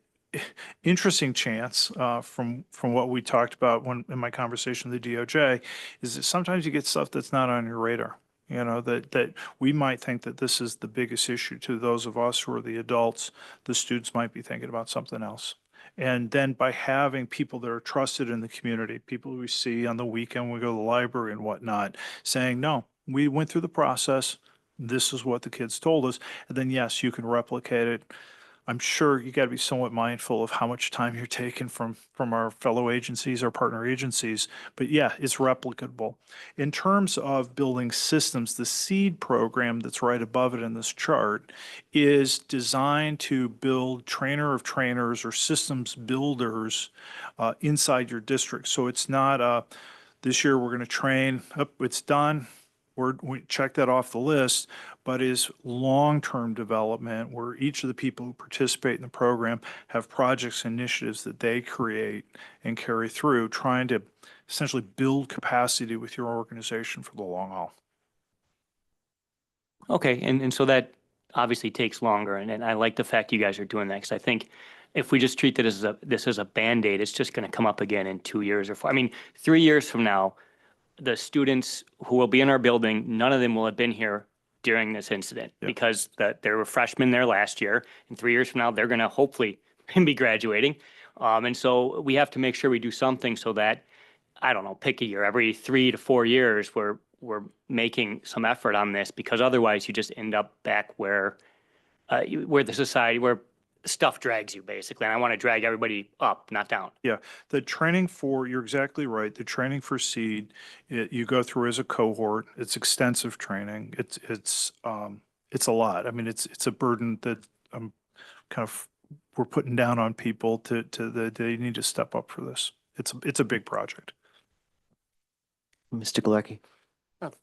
Speaker 5: interesting chance from what we talked about in my conversation with the DOJ, is that sometimes you get stuff that's not on your radar. That we might think that this is the biggest issue to those of us who are the adults. The students might be thinking about something else. And then by having people that are trusted in the community, people we see on the weekend when we go to the library and whatnot, saying, no, we went through the process. This is what the kids told us. And then, yes, you can replicate it I'm sure you got to be somewhat mindful of how much time you're taking from our fellow agencies, our partner agencies. But yeah, it's replicable. In terms of building systems, the SEED program that's right above it in this chart is designed to build trainer of trainers or systems builders inside your district. So it's not this year we're going to train, it's done. We check that off the list, but is long-term development where each of the people who participate in the program have projects, initiatives that they create and carry through, trying to essentially build capacity with your organization for the long haul.
Speaker 9: Okay, and so that obviously takes longer, and I like the fact you guys are doing that, because I think if we just treat this as a Band-Aid, it's just going to come up again in 2 years or 4. I mean, 3 years from now, the students who will be in our building, none of them will have been here during this incident
Speaker 5: Yep.
Speaker 9: because there were freshmen there last year. And 3 years from now, they're going to hopefully be graduating. And so we have to make sure we do something so that, I don't know, pick a year, every 3 to 4 years, we're making some effort on this, because otherwise you just end up back where the society, where stuff drags you basically. And I want to drag everybody up, not down.
Speaker 5: The training you're exactly right. The training for SEED, you go through as a cohort. It's extensive training. It's a lot. I mean, it's a burden that we're putting down on people that they need to step up for this. It's a big project.
Speaker 3: Mr. Galecki?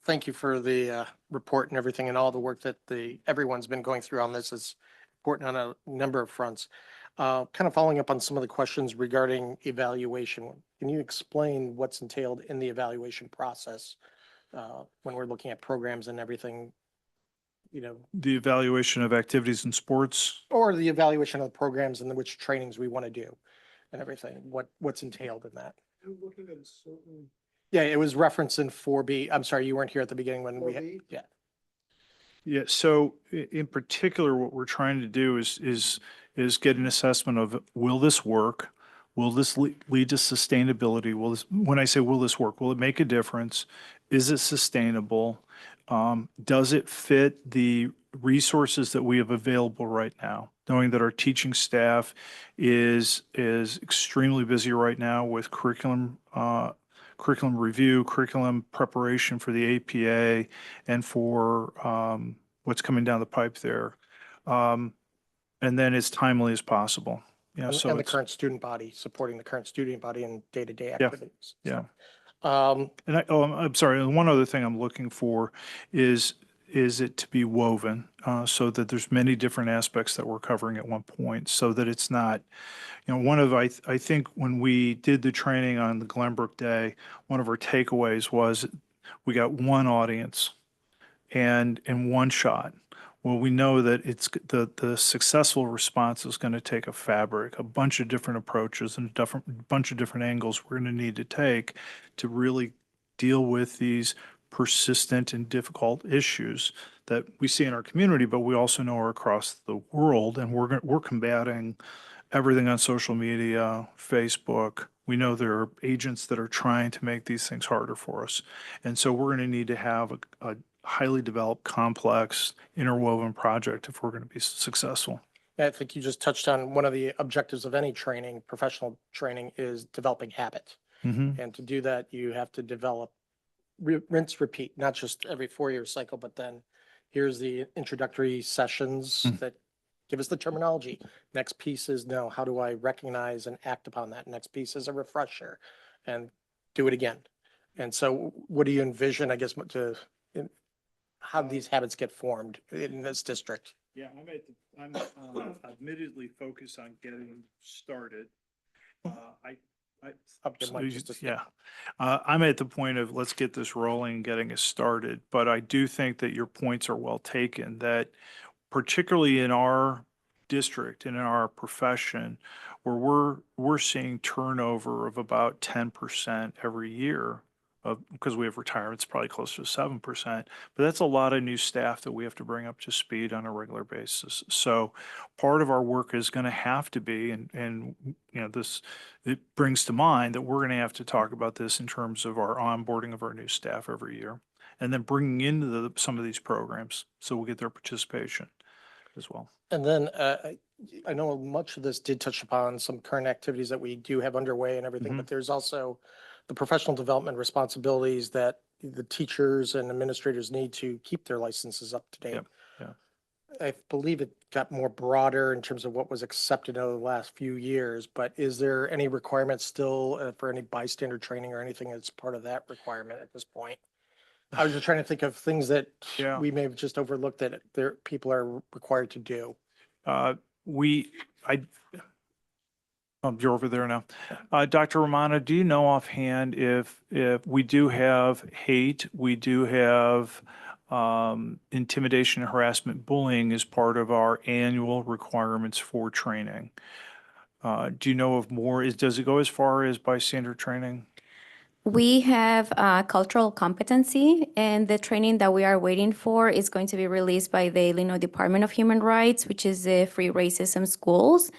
Speaker 1: Thank you for the report and everything and all the work that everyone's been going through on this. Is important on a number of fronts. Kind of following up on some of the questions regarding evaluation. Can you explain what's entailed in the evaluation process when we're looking at programs and everything,
Speaker 5: The evaluation of activities in sports.
Speaker 1: or the evaluation of the programs and which trainings we want to do and everything, what's entailed in that? Yeah, it was referenced in 4B. I'm sorry, you weren't here at the beginning when we had, yeah.
Speaker 5: Yeah, so in particular, what we're trying to do is get an assessment of, will this work? Will this lead to sustainability? When I say will this work, will it make a difference? Is it sustainable? Does it fit the resources that we have available right now? Knowing that our teaching staff is extremely busy right now with curriculum review, curriculum preparation for the APA, and for what's coming down the pipe there. And then as timely as possible.
Speaker 1: And the current student body, supporting the current student body in day-to-day
Speaker 5: Yeah,
Speaker 1: activities.
Speaker 5: yeah.
Speaker 1: Um,
Speaker 5: I'm sorry, and one other thing I'm looking for is it to be woven so that there's many different aspects that we're covering at one point, so that it's not, I think when we did the training on the Glenbrook Day, one of our takeaways was we got one audience and in one shot. Well, we know that it's the successful response is going to take a fabric, a bunch of different approaches and a bunch of different angles we're going to need to take to really deal with these persistent and difficult issues that we see in our community, but we also know are across the world. And we're combating everything on social media, Facebook. We know there are agents that are trying to make these things harder for us. And so we're going to need to have a highly developed, complex, interwoven project if we're going to be successful.
Speaker 1: I think you just touched on one of the objectives of any training, professional training, is developing habit.
Speaker 5: Mm-hmm.
Speaker 1: And to do that, you have to develop rinse, repeat, not just every 4-year cycle, but then here's the introductory sessions that give us the terminology. Next piece is, no, how do I recognize and act upon that? Next piece is a refresher and do it again. And so what do you envision, I guess, how these habits get formed in this district?
Speaker 5: Yeah, I'm admittedly focused on getting started. I'm at the point of let's get this rolling and getting it started. But I do think that your points are well taken, that particularly in our district and in our profession, where we're seeing turnover of about 10% every year, because we have retirements probably closer to 7%, but that's a lot of new staff that we have to bring up to speed on a regular basis. So part of our work is going to have to be, and it brings to mind that we're going to have to talk about this in terms of our onboarding of our new staff every year, and then bringing into some of these programs so we'll get their participation. as well.
Speaker 1: And then I know much of this did touch upon some current activities that we do have underway and everything, but there's also the professional development responsibilities that the teachers and administrators need to keep their licenses up to date.
Speaker 5: Yep, yeah.
Speaker 1: I believe it got more broader in terms of what was accepted over the last few years, but is there any requirement still for any bystander training or anything that's part of that requirement at this point? I was just trying to think of things that
Speaker 5: Yeah.
Speaker 1: we may have just overlooked that people are required to do.
Speaker 5: You're over there now. Dr. Romano, do you know offhand if we do have hate, we do have intimidation, harassment, bullying as part of our annual requirements for training? Do you know of more? Does it go as far as bystander training?
Speaker 10: We have cultural competency, and the training that we are waiting for is going to be released by the Illinois Department of Human Rights, which is the Free Racism Schools.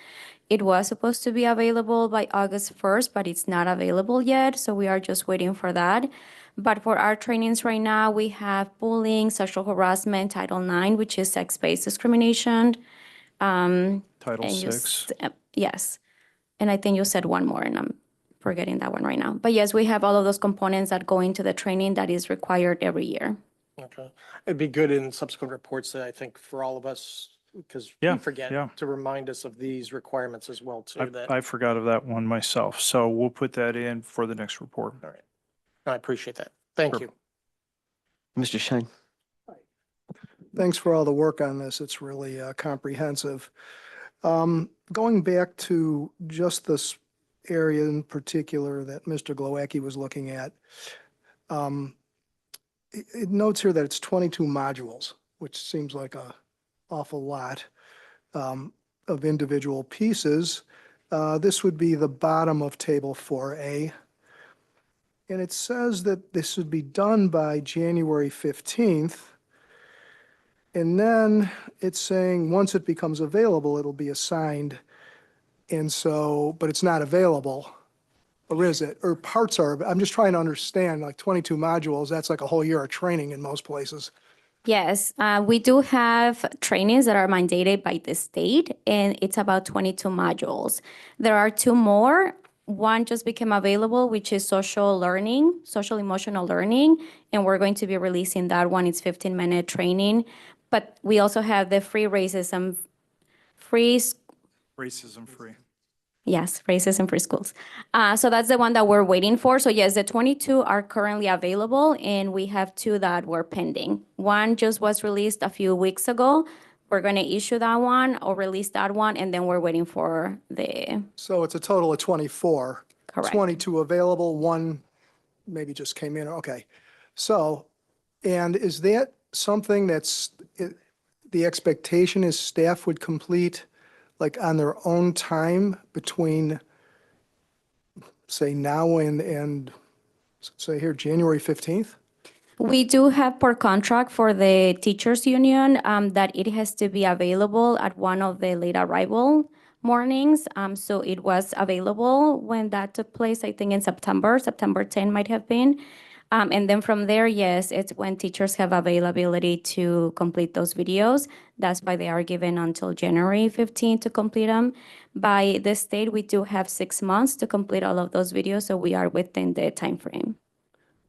Speaker 10: It was supposed to be available by August 1st, but it's not available yet, so we are just waiting for that. But for our trainings right now, we have bullying, sexual harassment, Title IX, which is sex-based discrimination.
Speaker 5: Title
Speaker 10: And you
Speaker 5: VI.
Speaker 10: yes. And I think you said one more, and I'm forgetting that one right now. But yes, we have all of those components that go into the training that is required every year.
Speaker 1: Okay. It'd be good in subsequent reports that I think for all of us, because
Speaker 5: Yeah,
Speaker 1: we forget
Speaker 5: yeah.
Speaker 1: to remind us of these requirements as well too, that,
Speaker 5: I forgot of that one myself, so we'll put that in for the next report.
Speaker 1: all right. I appreciate that. Thank
Speaker 5: Sure.
Speaker 1: you.
Speaker 3: Mr. Shine.
Speaker 11: Thanks for all the work on this. It's really comprehensive. Going back to just this area in particular that Mr. Glowacki was looking at, it notes here that it's 22 modules, which seems like a awful lot of individual pieces. This would be the bottom of Table 4A. And it says that this would be done by January 15th. And then it's saying, once it becomes available, it'll be assigned. And so, but it's not available, or is it? Or parts are, I'm just trying to understand, like 22 modules, that's like a whole year of training in most places.
Speaker 10: Yes, we do have trainings that are mandated by the state, and it's about 22 modules. There are two more. One just became available, which is social learning, social emotional learning, and we're going to be releasing that one. It's 15-minute training. But we also have the racism free. Yes, racism free schools. So that's the one that we're waiting for. So yes, the 22 are currently available, and we have two that were pending. One just was released a few weeks ago. We're going to issue that one or release that one, and then we're waiting for the,
Speaker 11: So it's a total of 24.
Speaker 10: Correct.
Speaker 11: 22 available, one maybe just came in. Okay. So, and is that something that's, the expectation is staff would complete like on their own time between, say, now and say here, January 15th?
Speaker 10: we do have per contract for the teachers union that it has to be available at one of the late arrival mornings. So it was available when that took place, I think in September 10 might have been. And then from there, yes, it's when teachers have availability to complete those videos. That's why they are given until January 15 to complete them. By the state, we do have 6 months to complete all of those videos, so we are within the time frame.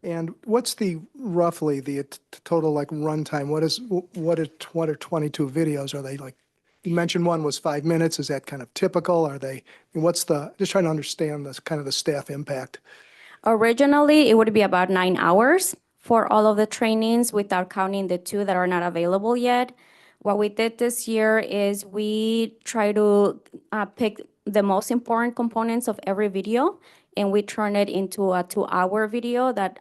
Speaker 11: And what's roughly the total like runtime? What are 22 videos? Are they like, you mentioned one was 5 minutes. Is that kind of typical? Are they, just trying to understand this kind of the staff impact.
Speaker 10: Originally, it would be about 9 hours for all of the trainings without counting the 2 that are not available yet. What we did this year is we try to pick the most important components of every video, and we turn it into a 2-hour video that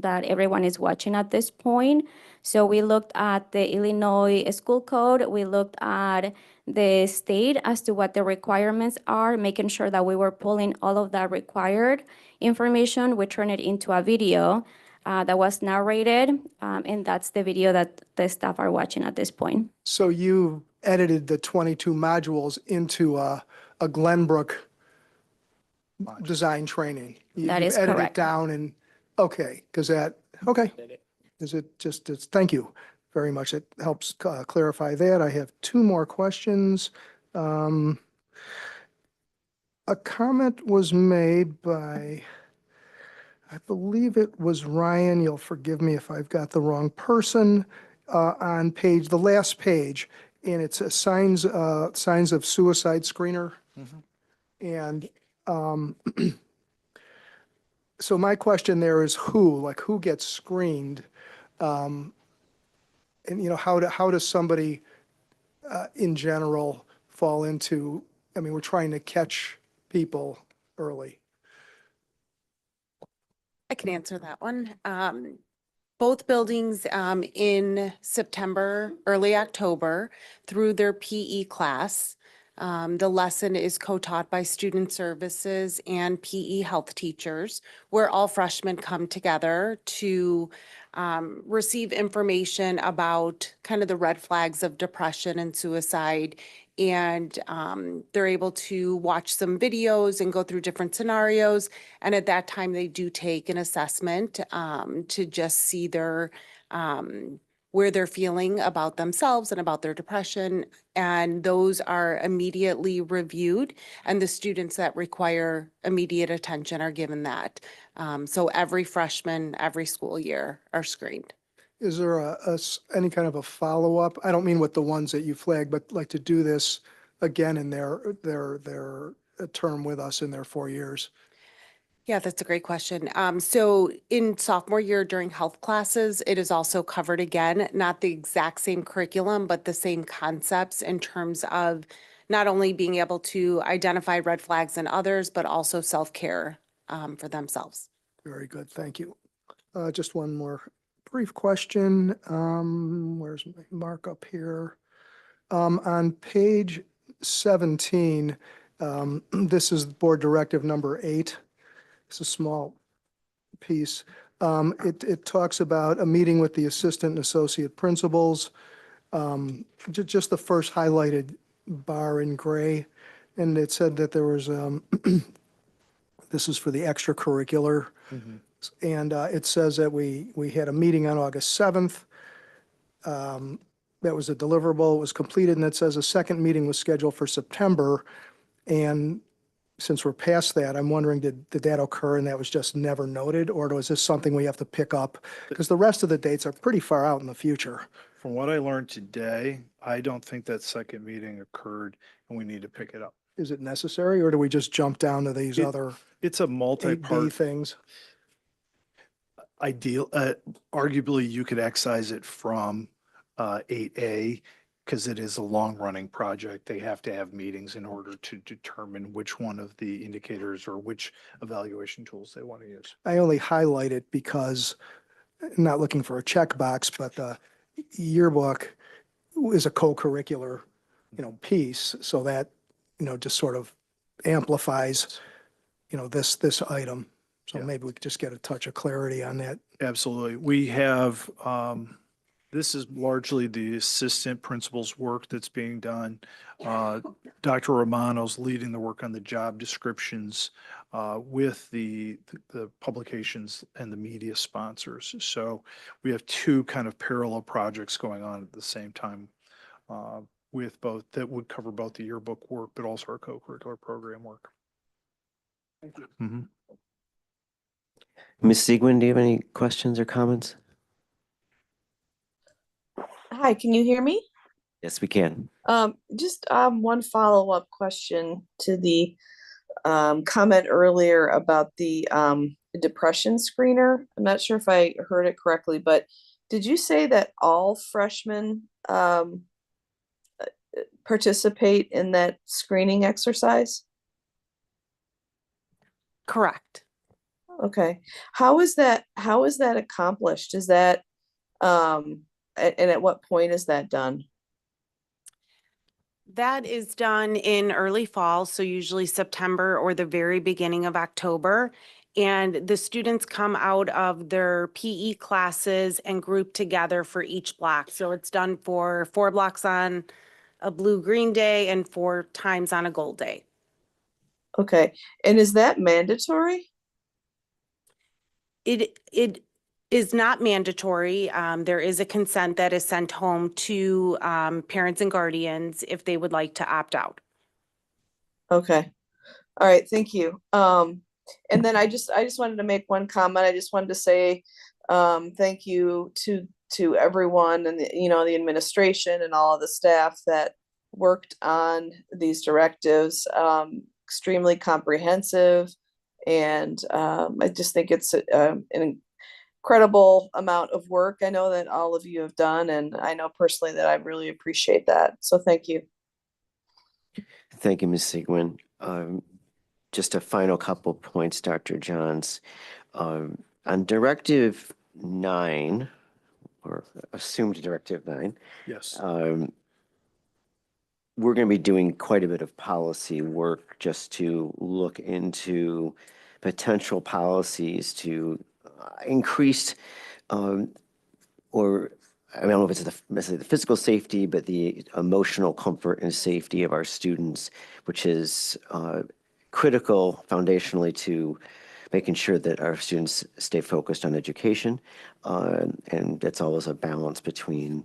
Speaker 10: everyone is watching at this point. So we looked at the Illinois school code, we looked at the state as to what the requirements are, making sure that we were pulling all of that required information. We turn it into a video that was narrated, and that's the video that the staff are watching at this point.
Speaker 11: So you edited the 22 modules into a Glenbrook design training.
Speaker 10: That
Speaker 11: You
Speaker 10: is
Speaker 11: edited it
Speaker 10: correct.
Speaker 11: down and, okay, because that, okay. Is it just, thank you very much. It helps clarify that. I have two more questions. A comment was made by, I believe it was Ryan, you'll forgive me if I've got the wrong person, on the last page, and it's a signs of suicide screener. And so my question there is who gets screened? And, how does somebody in general fall into, I mean, we're trying to catch people early.
Speaker 12: I can answer that one. Both buildings in September, early October, through their PE class. The lesson is co-taught by student services and PE health teachers, where all freshmen come together to receive information about kind of the red flags of depression and suicide. And they're able to watch some videos and go through different scenarios. And at that time, they do take an assessment to just see their where they're feeling about themselves and about their depression. And those are immediately reviewed, and the students that require immediate attention are given that. So every freshman, every school year are screened.
Speaker 11: Is there any kind of a follow-up? I don't mean with the ones that you flagged, but like to do this again in their term with us in their 4 years?
Speaker 12: Yeah, that's a great question. So in sophomore year during health classes, it is also covered again, not the exact same curriculum, but the same concepts in terms of not only being able to identify red flags in others, but also self-care for themselves.
Speaker 11: Very good, thank you. Just one more brief question. Where's my markup here? On page 17, this is board directive number 8. It's a small piece. It talks about a meeting with the assistant and associate principals. Just the first highlighted bar in gray. And it said that there was, this is for the extracurricular. And it says that we had a meeting on August 7th. That was a deliverable, it was completed, and it says a second meeting was scheduled for September. And since we're past that, I'm wondering, did that occur and that was just never noted? Or was this something we have to pick up? Because the rest of the dates are pretty far out in the future.
Speaker 5: From what I learned today, I don't think that second meeting occurred and we need to pick it up.
Speaker 11: Is it necessary, or do we just jump down to these other
Speaker 5: It's a
Speaker 11: 8B
Speaker 5: multi-part
Speaker 11: things?
Speaker 5: arguably you could excise it from 8A because it is a long-running project. They have to have meetings in order to determine which one of the indicators or which evaluation tools they want to use.
Speaker 11: I only highlight it because, I'm not looking for a checkbox, but the yearbook is a co-curricular, piece. So that, just sort of amplifies, this item. So
Speaker 5: Yeah.
Speaker 11: maybe we could just get a touch of clarity on that.
Speaker 5: Absolutely. We have, this is largely the assistant principal's work that's being done. Dr. Romano's leading the work on the job descriptions with the publications and the media sponsors. So we have two kind of parallel projects going on at the same time with both, that would cover both the yearbook work, but also our co-curricular program work. Thank you. Mm-hmm.
Speaker 3: Ms. Siegwin, do you have any questions or comments?
Speaker 13: Hi, can you hear me?
Speaker 3: Yes, we can.
Speaker 13: Just one follow-up question to the comment earlier about the depression screener. I'm not sure if I heard it correctly, but did you say that all freshmen participate in that screening exercise?
Speaker 12: Correct.
Speaker 13: Okay. How is that accomplished? Is that and at what point is that done?
Speaker 12: That is done in early fall, so usually September or the very beginning of October. And the students come out of their PE classes and group together for each block. So it's done for 4 blocks on a blue-green day and 4 times on a gold day.
Speaker 13: Okay. And is that mandatory?
Speaker 12: It is not mandatory. There is a consent that is sent home to parents and guardians if they would like to opt out.
Speaker 13: Okay. All right, thank you. And then I just wanted to make one comment. I just wanted to say thank you to everyone and the administration and all of the staff that worked on these directives. Extremely comprehensive, and I just think it's an incredible amount of work I know that all of you have done, and I know personally that I really appreciate that. So thank you.
Speaker 3: Thank you, Ms. Sigmund. Just a final couple points, Dr. Johns. On Directive 9, or assumed Directive 9,
Speaker 5: Yes.
Speaker 3: we're going to be doing quite a bit of policy work just to look into potential policies to increase or I don't know if it's necessarily the physical safety, but the emotional comfort and safety of our students, which is critical foundationally to making sure that our students stay focused on education. And that's always a balance between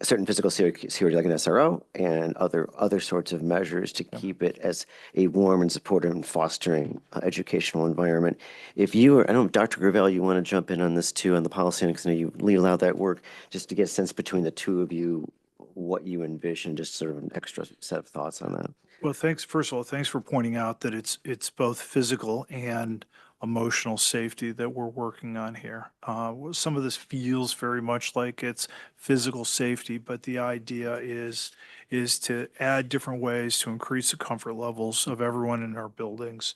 Speaker 3: a certain physical security like an SRO and other sorts of measures to keep it as a warm and supportive and fostering educational environment. If you, I don't know, Dr. Gravel, you want to jump in on this too, on the policy, because I know you lead a lot of that work, just to get a sense between the two of you, what you envision, just sort of an extra set of thoughts on that.
Speaker 5: Well, thanks. First of all, thanks for pointing out that it's both physical and emotional safety that we're working on here. Some of this feels very much like it's physical safety, but the idea is to add different ways to increase the comfort levels of everyone in our buildings,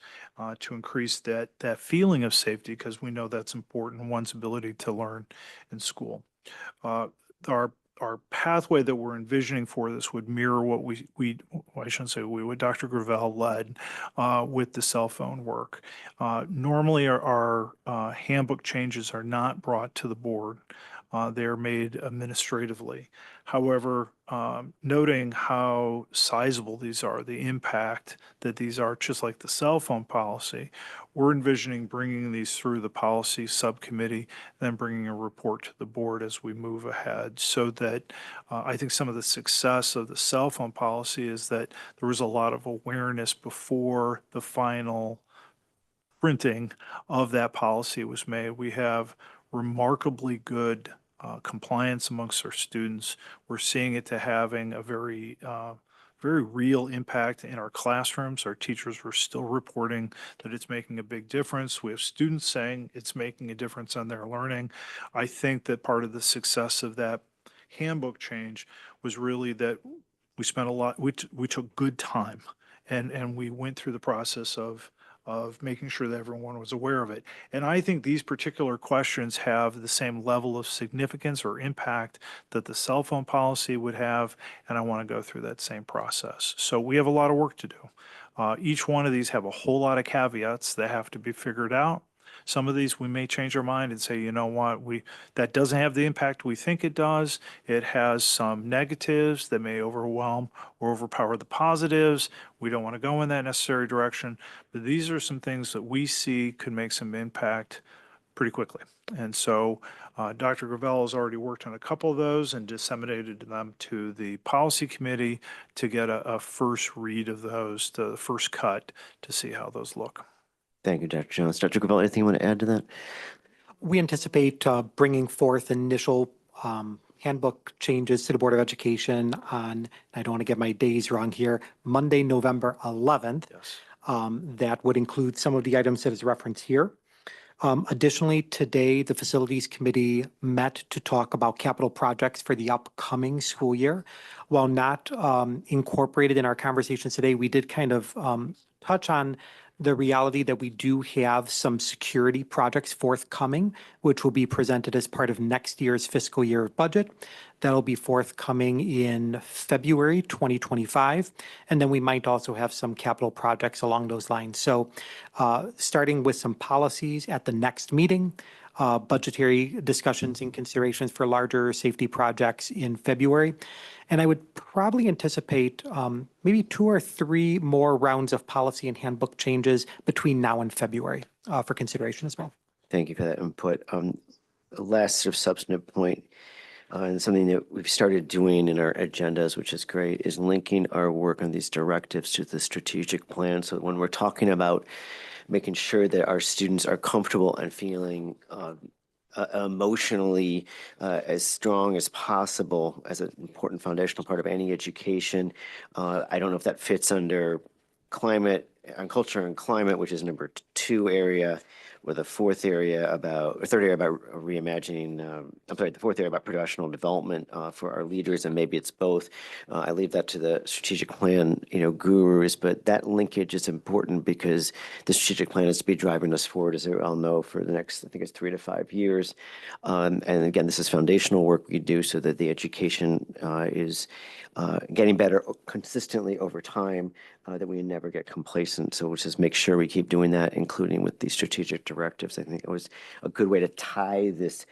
Speaker 5: to increase that feeling of safety, because we know that's important, one's ability to learn in school. Our pathway that we're envisioning for this would mirror what I shouldn't say what Dr. Gravel led with the cell phone work. Normally our handbook changes are not brought to the board. They're made administratively. However, noting how sizable these are, the impact that these are, just like the cell phone policy, we're envisioning bringing these through the policy subcommittee, then bringing a report to the board as we move ahead, so that I think some of the success of the cell phone policy is that there was a lot of awareness before the final printing of that policy was made. We have remarkably good compliance amongst our students. We're seeing it to having a very real impact in our classrooms. Our teachers were still reporting that it's making a big difference. We have students saying it's making a difference on their learning. I think that part of the success of that handbook change was really that we spent a lot, we took good time and we went through the process of making sure that everyone was aware of it. And I think these particular questions have the same level of significance or impact that the cell phone policy would have, and I want to go through that same process. So we have a lot of work to do. Each one of these have a whole lot of caveats that have to be figured out. Some of these we may change our mind and say, you know what, that doesn't have the impact we think it does. It has some negatives that may overwhelm or overpower the positives. We don't want to go in that necessary direction. But these are some things that we see could make some impact pretty quickly. And so Dr. Gravel has already worked on a couple of those and disseminated them to the policy committee to get a first read of those, the first cut, to see how those look.
Speaker 3: Thank you, Dr. Jones. Dr. Gravel, anything you want to add to that?
Speaker 2: We anticipate bringing forth initial handbook changes to the Board of Education on, I don't want to get my days wrong here, Monday, November 11th.
Speaker 5: Yes.
Speaker 2: That would include some of the items that is referenced here. Additionally, today, the Facilities Committee met to talk about capital projects for the upcoming school year. While not incorporated in our conversations today, we did kind of touch on the reality that we do have some security projects forthcoming, which will be presented as part of next year's fiscal year budget. That'll be forthcoming in February 2025. And then we might also have some capital projects along those lines. So starting with some policies at the next meeting, budgetary discussions and considerations for larger safety projects in February. And I would probably anticipate maybe 2 or 3 more rounds of policy and handbook changes between now and February for consideration as well.
Speaker 3: Thank you for that input. Last sort of substantive point, and something that we've started doing in our agendas, which is great, is linking our work on these directives to the strategic plan. So when we're talking about making sure that our students are comfortable and feeling emotionally as strong as possible as an important foundational part of any education. I don't know if that fits under climate and culture and climate, which is number 2 area, or the third area about reimagining, the fourth area about professional development for our leaders, and maybe it's both. I leave that to the strategic plan, gurus, but that linkage is important because the strategic plan is to be driving us forward, as we all know, for the next, I think it's 3 to 5 years. And again, this is foundational work we do so that the education is getting better consistently over time, that we never get complacent. So we'll just make sure we keep doing that, including with the strategic directives. I think it was a good way to tie this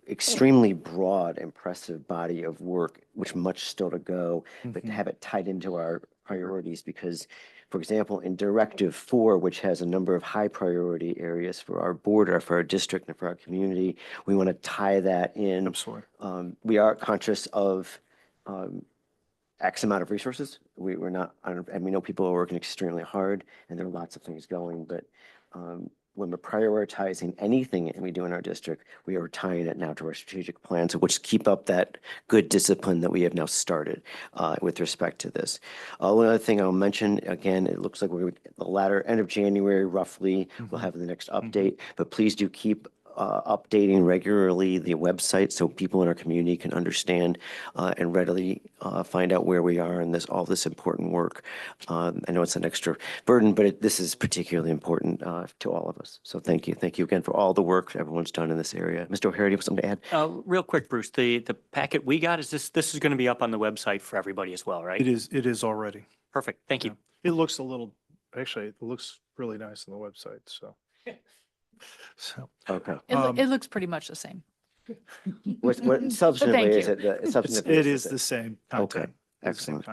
Speaker 3: extremely broad, impressive body of work, which much still to go, but to have it tied into our priorities. Because, for example, in Directive 4, which has a number of high priority areas for our board, or for our district, and for our community, we want to tie that in.
Speaker 5: Absolutely.
Speaker 3: We are conscious of X amount of resources. We're not, and we know people are working extremely hard, and there are lots of things going, but when we're prioritizing anything we do in our district, we are tying it now to our strategic plan, so which keep up that good discipline that we have now started with respect to this. One other thing I'll mention, again, it looks like we're at the latter end of January, roughly, we'll have the next update, but please do keep updating regularly the website so people in our community can understand and readily find out where we are in all this important work. I know it's an extra burden, but this is particularly important to all of us. So thank you. Thank you again for all the work everyone's done in this area. Mr. O'Hara, do you have something to add?
Speaker 9: Real quick, Bruce, the packet we got, this is going to be up on the website for everybody as well, right?
Speaker 5: It is already.
Speaker 9: Perfect. Thank you.
Speaker 5: It looks actually, it looks really nice on the website, so. So,
Speaker 3: Okay.
Speaker 4: It looks pretty much the same.
Speaker 3: What substantively is it?
Speaker 5: it is the same content.
Speaker 3: Okay. Excellent.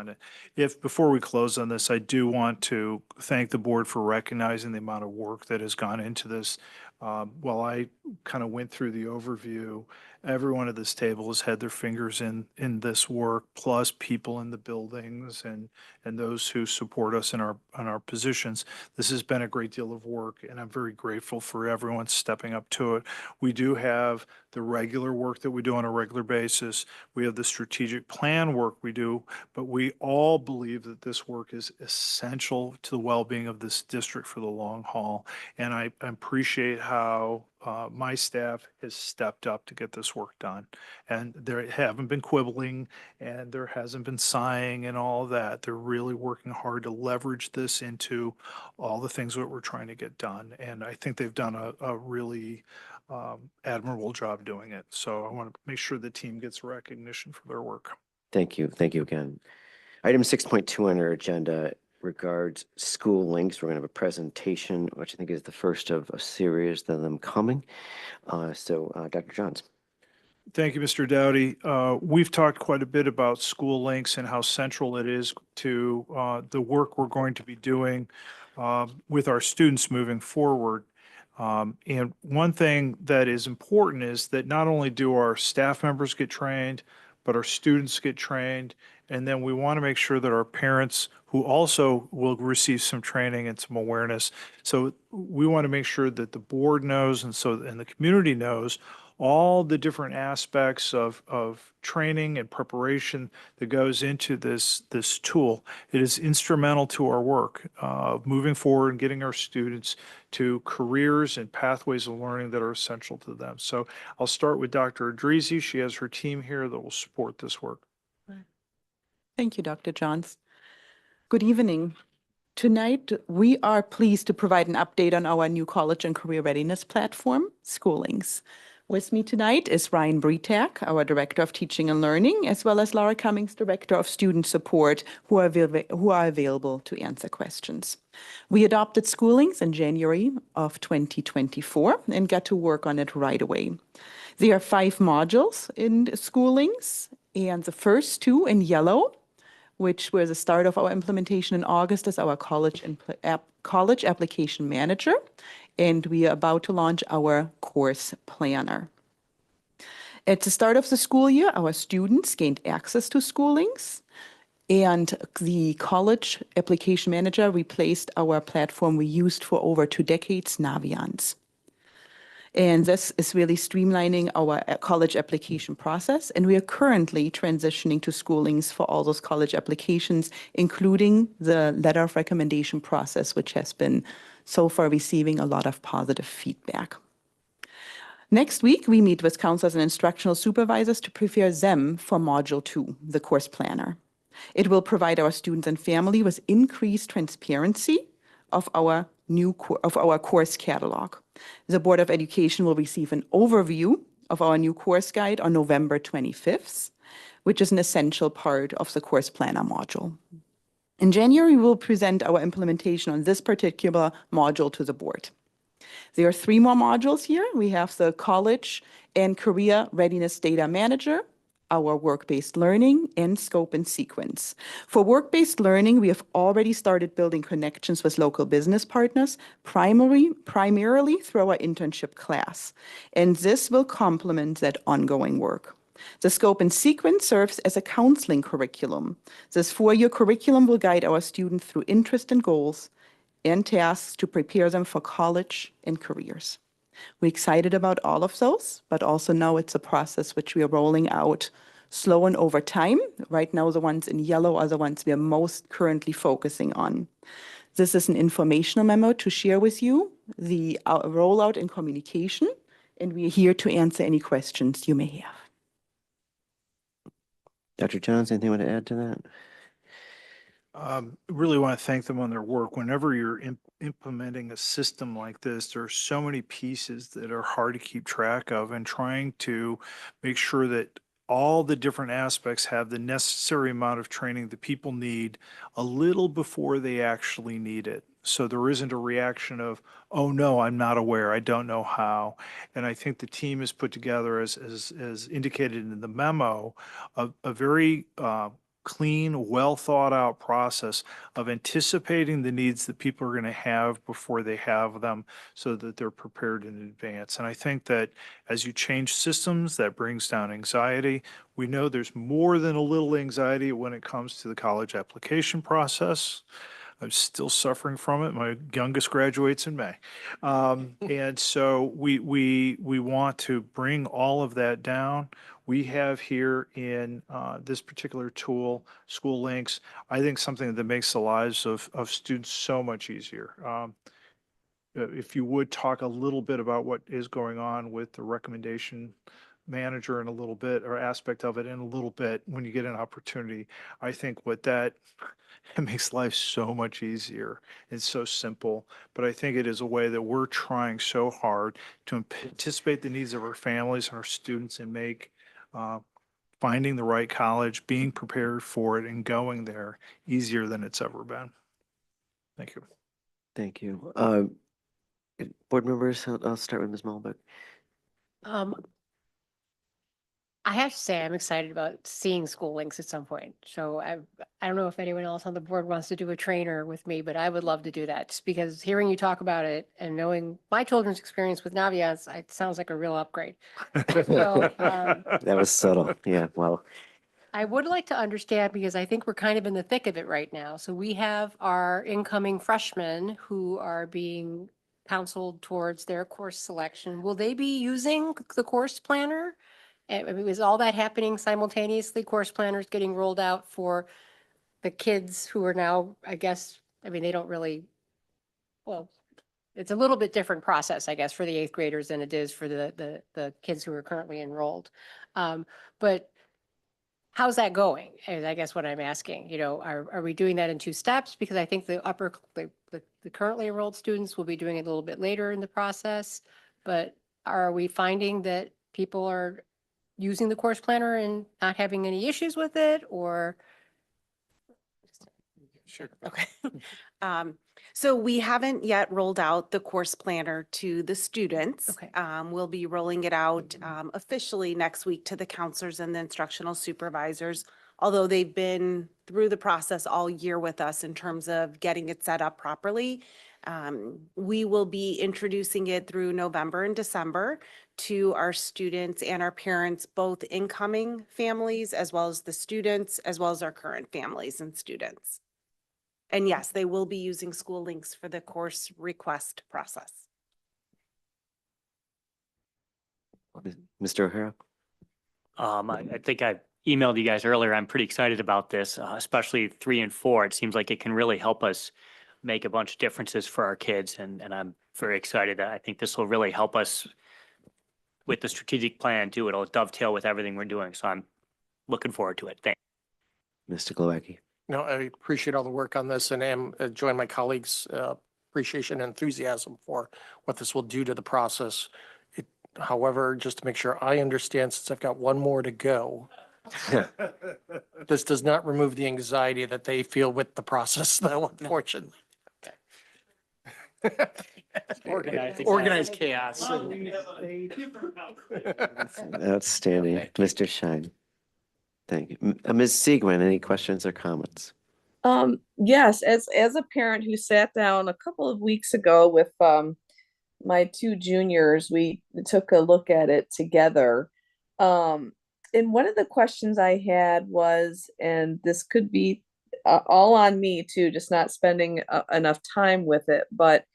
Speaker 5: Before we close on this, I do want to thank the board for recognizing the amount of work that has gone into this. While I kind of went through the overview, everyone at this table has had their fingers in this work, plus people in the buildings and those who support us in our positions. This has been a great deal of work, and I'm very grateful for everyone stepping up to it. We do have the regular work that we do on a regular basis. We have the strategic plan work we do, but we all believe that this work is essential to the well-being of this district for the long haul. And I appreciate how my staff has stepped up to get this work done. And there haven't been quibbling, and there hasn't been sighing and all of that. They're really working hard to leverage this into all the things that we're trying to get done. And I think they've done a really admirable job doing it. So I want to make sure the team gets recognition for their work.
Speaker 3: Thank you. Thank you again. Item 6.2 on our agenda regards school links. We're going to have a presentation, which I think is the first of a series of them coming. Dr. Johns.
Speaker 5: Thank you, Mr. Dowdy. We've talked quite a bit about school links and how central it is to the work we're going to be doing with our students moving forward. And one thing that is important is that not only do our staff members get trained, but our students get trained. And then we want to make sure that our parents, who also will receive some training and some awareness. So we want to make sure that the board knows and the community knows all the different aspects of training and preparation that goes into this tool. It is instrumental to our work of moving forward and getting our students to careers and pathways of learning that are essential to them. So I'll start with Dr. Adrizi. She has her team here that will support this work.
Speaker 14: Thank you, Dr. Johns. Good evening. Tonight, we are pleased to provide an update on our new college and career readiness platform, Schoolings. With me tonight is Ryan Britak, our Director of Teaching and Learning, as well as Laura Cummings, Director of Student Support, who are available to answer questions. We adopted Schoolings in January of 2024 and got to work on it right away. There are 5 modules in Schoolings, and the first 2 in yellow, which were the start of our implementation in August, is our college application manager, and we are about to launch our course planner. At the start of the school year, our students gained access to Schoolings, and the college application manager replaced our platform we used for over 2 decades, Naviance. And this is really streamlining our college application process. And we are currently transitioning to Schoolings for all those college applications, including the letter of recommendation process, which has been so far receiving a lot of positive feedback. Next week, we meet with counselors and instructional supervisors to prepare them for Module 2, the course planner. It will provide our students and family with increased transparency of our course catalog. The Board of Education will receive an overview of our new course guide on November 25th, which is an essential part of the course planner module. In January, we will present our implementation on this particular module to the board. There are 3 more modules here. We have the College and Career Readiness Data Manager, our work-based learning, and scope and sequence. For work-based learning, we have already started building connections with local business partners, primarily through our internship class. And this will complement that ongoing work. The scope and sequence serves as a counseling curriculum. This 4-year curriculum will guide our students through interest and goals and tasks to prepare them for college and careers. We're excited about all of those, but also know it's a process which we are rolling out slow and over time. Right now, the ones in yellow are the ones we are most currently focusing on. This is an informational memo to share with you the rollout and communication, and we are here to answer any questions you may have.
Speaker 3: Dr. Johns, anything you want to add to that?
Speaker 5: Really want to thank them on their work. Whenever you're implementing a system like this, there are so many pieces that are hard to keep track of, and trying to make sure that all the different aspects have the necessary amount of training that people need a little before they actually need it. So there isn't a reaction of, oh no, I'm not aware, I don't know how. And I think the team has put together, as indicated in the memo, a very clean, well thought out process of anticipating the needs that people are going to have before they have them, so that they're prepared in advance. And I think that as you change systems, that brings down anxiety. We know there's more than a little anxiety when it comes to the college application process. I'm still suffering from it. My youngest graduates in May. And so we want to bring all of that down. We have here in this particular tool, Schoolings, I think something that makes the lives of students so much easier. If you would talk a little bit about what is going on with the recommendation manager in a little bit, or aspect of it in a little bit, when you get an opportunity, I think what that it makes life so much easier. It's so simple, but I think it is a way that we're trying so hard to anticipate the needs of our families and our students, and make finding the right college, being prepared for it, and going there easier than it's ever been. Thank you.
Speaker 3: Thank you. Board members, I'll start with Ms. Malbeck.
Speaker 7: I have to say, I'm excited about seeing Schoolings at some point. So I don't know if anyone else on the board wants to do a trainer with me, but I would love to do that, just because hearing you talk about it and knowing my children's experience with Naviance, it sounds like a real upgrade. So,
Speaker 3: That was subtle. Yeah, well,
Speaker 7: I would like to understand, because I think we're kind of in the thick of it right now. So we have our incoming freshmen who are being counseled towards their course selection. Will they be using the course planner? And I mean, is all that happening simultaneously? Course planners getting rolled out for the kids who are now, I guess, I mean, they don't really, well, it's a little bit different process, I guess, for the 8th graders than it is for the kids who are currently enrolled. But how's that going? Is I guess what I'm asking, you know, are we doing that in 2 steps? Because I think the currently enrolled students will be doing it a little bit later in the process, but are we finding that people are using the course planner and not having any issues with it, or?
Speaker 1: Sure.
Speaker 12: Okay. So we haven't yet rolled out the course planner to the students.
Speaker 7: Okay.
Speaker 12: We'll be rolling it out officially next week to the counselors and the instructional supervisors, although they've been through the process all year with us in terms of getting it set up properly. We will be introducing it through November and December to our students and our parents, both incoming families as well as the students, as well as our current families and students. And yes, they will be using School Links for the course request process.
Speaker 3: Mr. O'Hara?
Speaker 9: I think I emailed you guys earlier. I'm pretty excited about this, especially 3 and 4. It seems like it can really help us make a bunch of differences for our kids. And I'm very excited. I think this will really help us with the strategic plan too. It'll dovetail with everything we're doing. So I'm looking forward to it. Thanks.
Speaker 3: Mr. Glowacki?
Speaker 1: No, I appreciate all the work on this and am join my colleagues' appreciation and enthusiasm for what this will do to the process. However, just to make sure I understand, since I've got one more to go, this does not remove the anxiety that they feel with the process, though, unfortunately. Organized chaos.
Speaker 3: Outstanding. Mr. Shine? Thank you. Ms. Siegman, any questions or comments?
Speaker 13: Yes, as a parent who sat down a couple of weeks ago with my 2 juniors, we took a look at it together. And one of the questions I had was, and this could be all on me too, just not spending enough time with it, but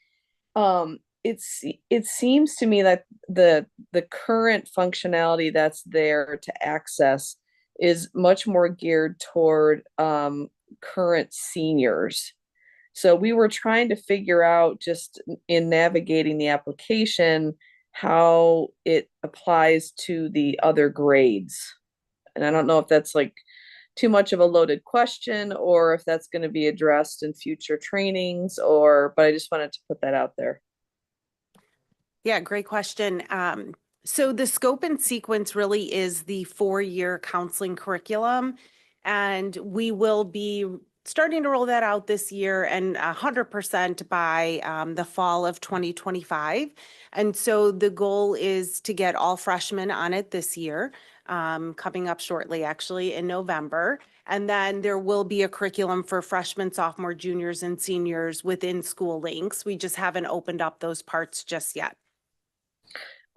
Speaker 13: it seems to me that the current functionality that's there to access is much more geared toward current seniors. So we were trying to figure out, just in navigating the application, how it applies to the other grades. And I don't know if that's like too much of a loaded question, or if that's going to be addressed in future trainings, but I just wanted to put that out there.
Speaker 12: Yeah, great question. So the scope and sequence really is the 4-year counseling curriculum, and we will be starting to roll that out this year and 100% by the fall of 2025. And so the goal is to get all freshmen on it this year, coming up shortly, actually, in November. And then there will be a curriculum for freshmen, sophomore, juniors, and seniors within School Links. We just haven't opened up those parts just yet.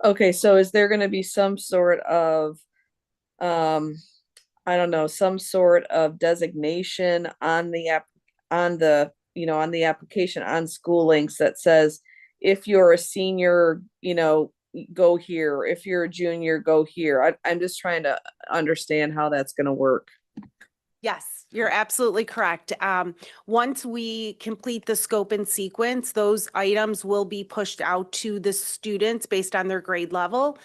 Speaker 13: Okay, so is there going to be some sort of, I don't know, some sort of designation on the application on School Links that says, if you're a senior, go here. If you're a junior, go here. I'm just trying to understand how that's going to work.
Speaker 12: Yes, you're absolutely correct. Once we complete the scope and sequence, those items will be pushed out to the students based on their grade level.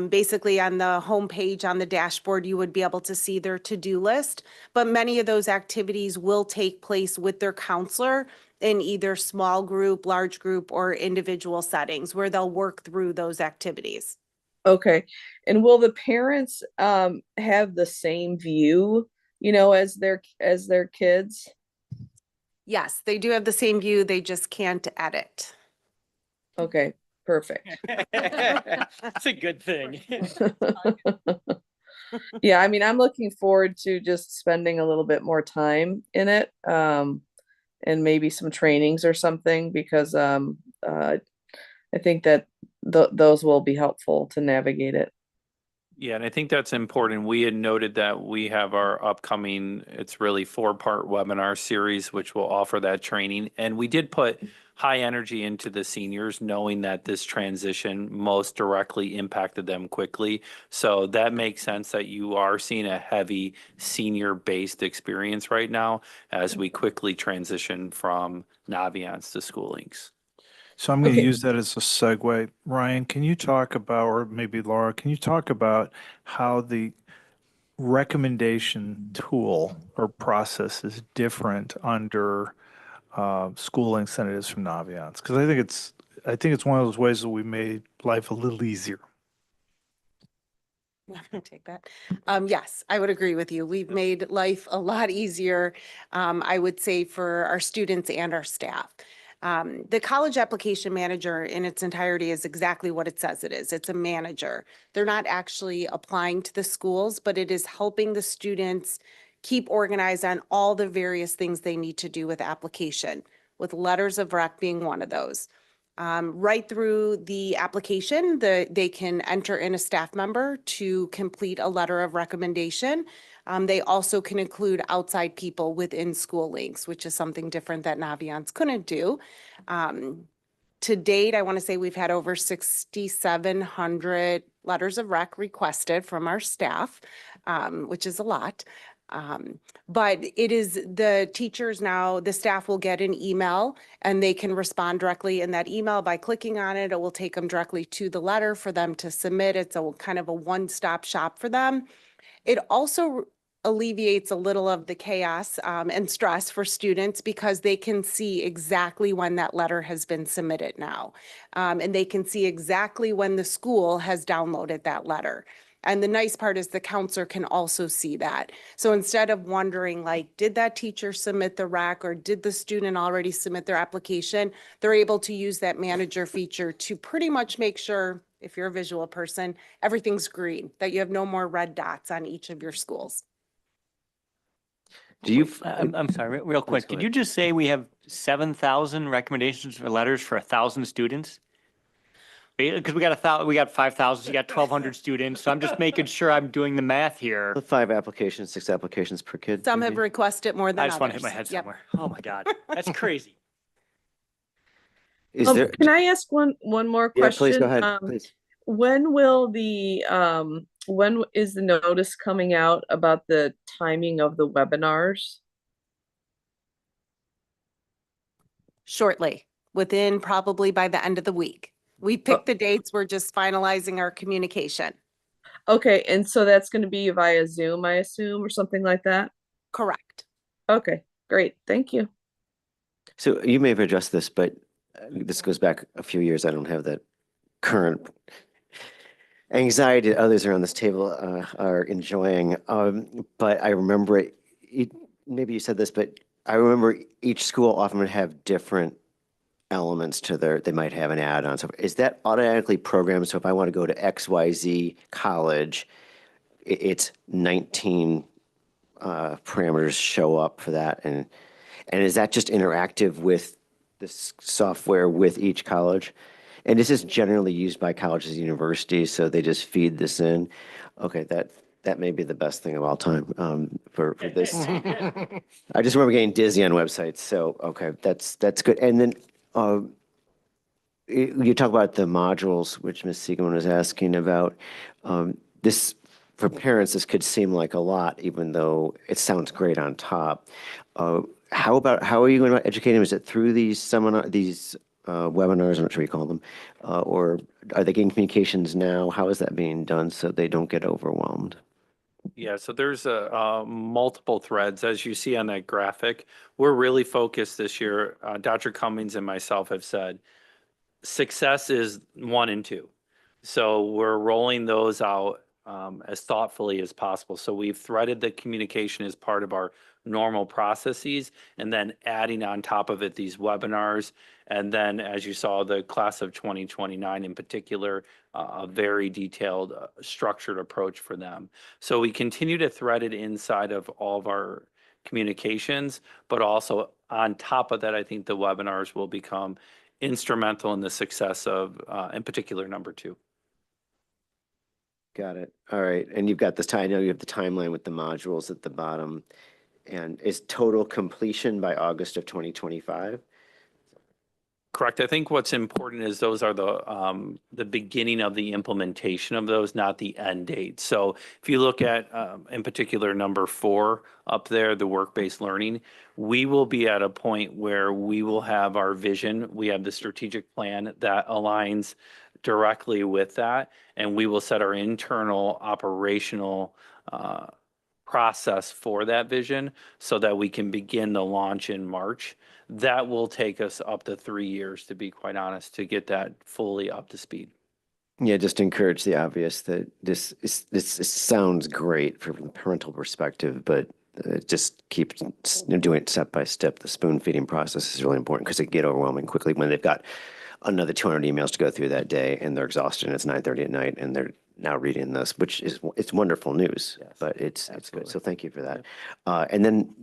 Speaker 12: Basically, on the homepage on the dashboard, you would be able to see their to-do list. But many of those activities will take place with their counselor in either small group, large group, or individual settings where they'll work through those activities.
Speaker 13: Okay. And will the parents have the same view, as their kids?
Speaker 12: Yes, they do have the same view. They just can't edit.
Speaker 13: Okay, perfect.
Speaker 9: That's a good thing.
Speaker 13: Yeah, I mean, I'm looking forward to just spending a little bit more time in it, and maybe some trainings or something, because I think that those will be helpful to navigate it.
Speaker 8: Yeah, and I think that's important. We had noted that we have our upcoming, it's really 4-part webinar series, which will offer that training. And we did put high energy into the seniors, knowing that this transition most directly impacted them quickly. So that makes sense that you are seeing a heavy senior-based experience right now as we quickly transition from Naviance to School Links.
Speaker 5: So I'm going to
Speaker 13: Okay.
Speaker 5: use that as a segue. Ryan, can you talk about, or maybe Laura, can you talk about how the recommendation tool or process is different under School Links than it is from Naviance? Because I think it's one of those ways that we made life a little easier.
Speaker 12: I'm going to take that. Yes, I would agree with you. We've made life a lot easier, I would say, for our students and our staff. The college application manager in its entirety is exactly what it says it is. It's a manager. They're not actually applying to the schools, but it is helping the students keep organized on all the various things they need to do with application. with letters of rec being one of those. Right through the application, they can enter in a staff member to complete a letter of recommendation. They also can include outside people within School Links, which is something different that Naviance couldn't do. To date, I want to say we've had over 6,700 letters of rec requested from our staff, which is a lot. But it is the teachers now, the staff will get an email and they can respond directly in that email by clicking on it. It will take them directly to the letter for them to submit. It's a kind of a one-stop shop for them. It also alleviates a little of the chaos and stress for students because they can see exactly when that letter has been submitted now. And they can see exactly when the school has downloaded that letter. And the nice part is the counselor can also see that. So instead of wondering like, did that teacher submit the rec or did the student already submit their application, they're able to use that manager feature to pretty much make sure, if you're a visual person, everything's green, that you have no more red dots on each of your schools.
Speaker 3: Do you?
Speaker 9: I'm sorry, real
Speaker 3: Please
Speaker 9: quick.
Speaker 3: go
Speaker 9: Did you just say we have 7,000 recommendations for letters for 1,000 students? Because we got 5,000, so you got 1,200 students. So I'm just making sure I'm doing the math here.
Speaker 3: 5 applications, 6 applications per kid.
Speaker 12: Some have
Speaker 3: maybe?
Speaker 12: requested more than
Speaker 9: I
Speaker 12: others.
Speaker 9: just want to hit my head
Speaker 12: Yep.
Speaker 9: somewhere. Oh my God, that's crazy.
Speaker 3: Is there?
Speaker 13: Can I ask one more
Speaker 3: Yeah,
Speaker 13: question?
Speaker 3: please go ahead. Please.
Speaker 13: When will when is the notice coming out about the timing of the webinars?
Speaker 12: Shortly, within probably by the end of the week. We picked the dates. We're just finalizing our communication.
Speaker 13: Okay, and so that's going to be via Zoom, I assume, or something like that?
Speaker 12: Correct.
Speaker 13: Okay, great. Thank you.
Speaker 3: So you may have addressed this, but this goes back a few years. I don't have that current anxiety that others around this table are enjoying. But I remember maybe you said this, but I remember each school often would have different elements to they might have an add-on. So is that automatically programmed? So if I want to go to XYZ college, it's 19 parameters show up for that. And is that just interactive with this software with each college? And this is generally used by colleges and universities, so they just feed this in. Okay, that may be the best thing of all time for this. I just remember getting dizzy on websites. So okay, that's good. And then you talk about the modules, which Ms. Siegelman was asking about. This for parents, this could seem like a lot, even though it sounds great on top. How are you going to educate them? Is it through these webinars, I'm not sure you call them, or are they getting communications now? How is that being done so they don't get overwhelmed?
Speaker 8: Yeah, so there's multiple threads. As you see on that graphic, we're really focused this year. Dr. Cummings and myself have said success is 1 and 2. So we're rolling those out as thoughtfully as possible. So we've threaded the communication as part of our normal processes and then adding on top of it these webinars. And then as you saw, the class of 2029 in particular, a very detailed structured approach for them. So we continue to thread it inside of all of our communications, but also on top of that, I think the webinars will become instrumental in the success of, in particular, number 2.
Speaker 3: Got it. All right. And you've got this time. I know you have the timeline with the modules at the bottom. And is total completion by August of 2025?
Speaker 8: Correct. I think what's important is those are the beginning of the implementation of those, not the end date. So if you look at, in particular, number 4 up there, the work-based learning, we will be at a point where we will have our vision. We have the strategic plan that aligns directly with that, and we will set our internal operational process for that vision so that we can begin the launch in March. That will take us up to 3 years, to be quite honest, to get that fully up to speed.
Speaker 3: Yeah, just to encourage the obvious that this sounds great from a parental perspective, but just keep doing it step by step. The spoon feeding process is really important because it can get overwhelming quickly when they've got another 200 emails to go through that day and they're exhausted and it's 9:30 at night and they're now reading this, which is, it's wonderful news, yes, but it's good. So thank you for that. And then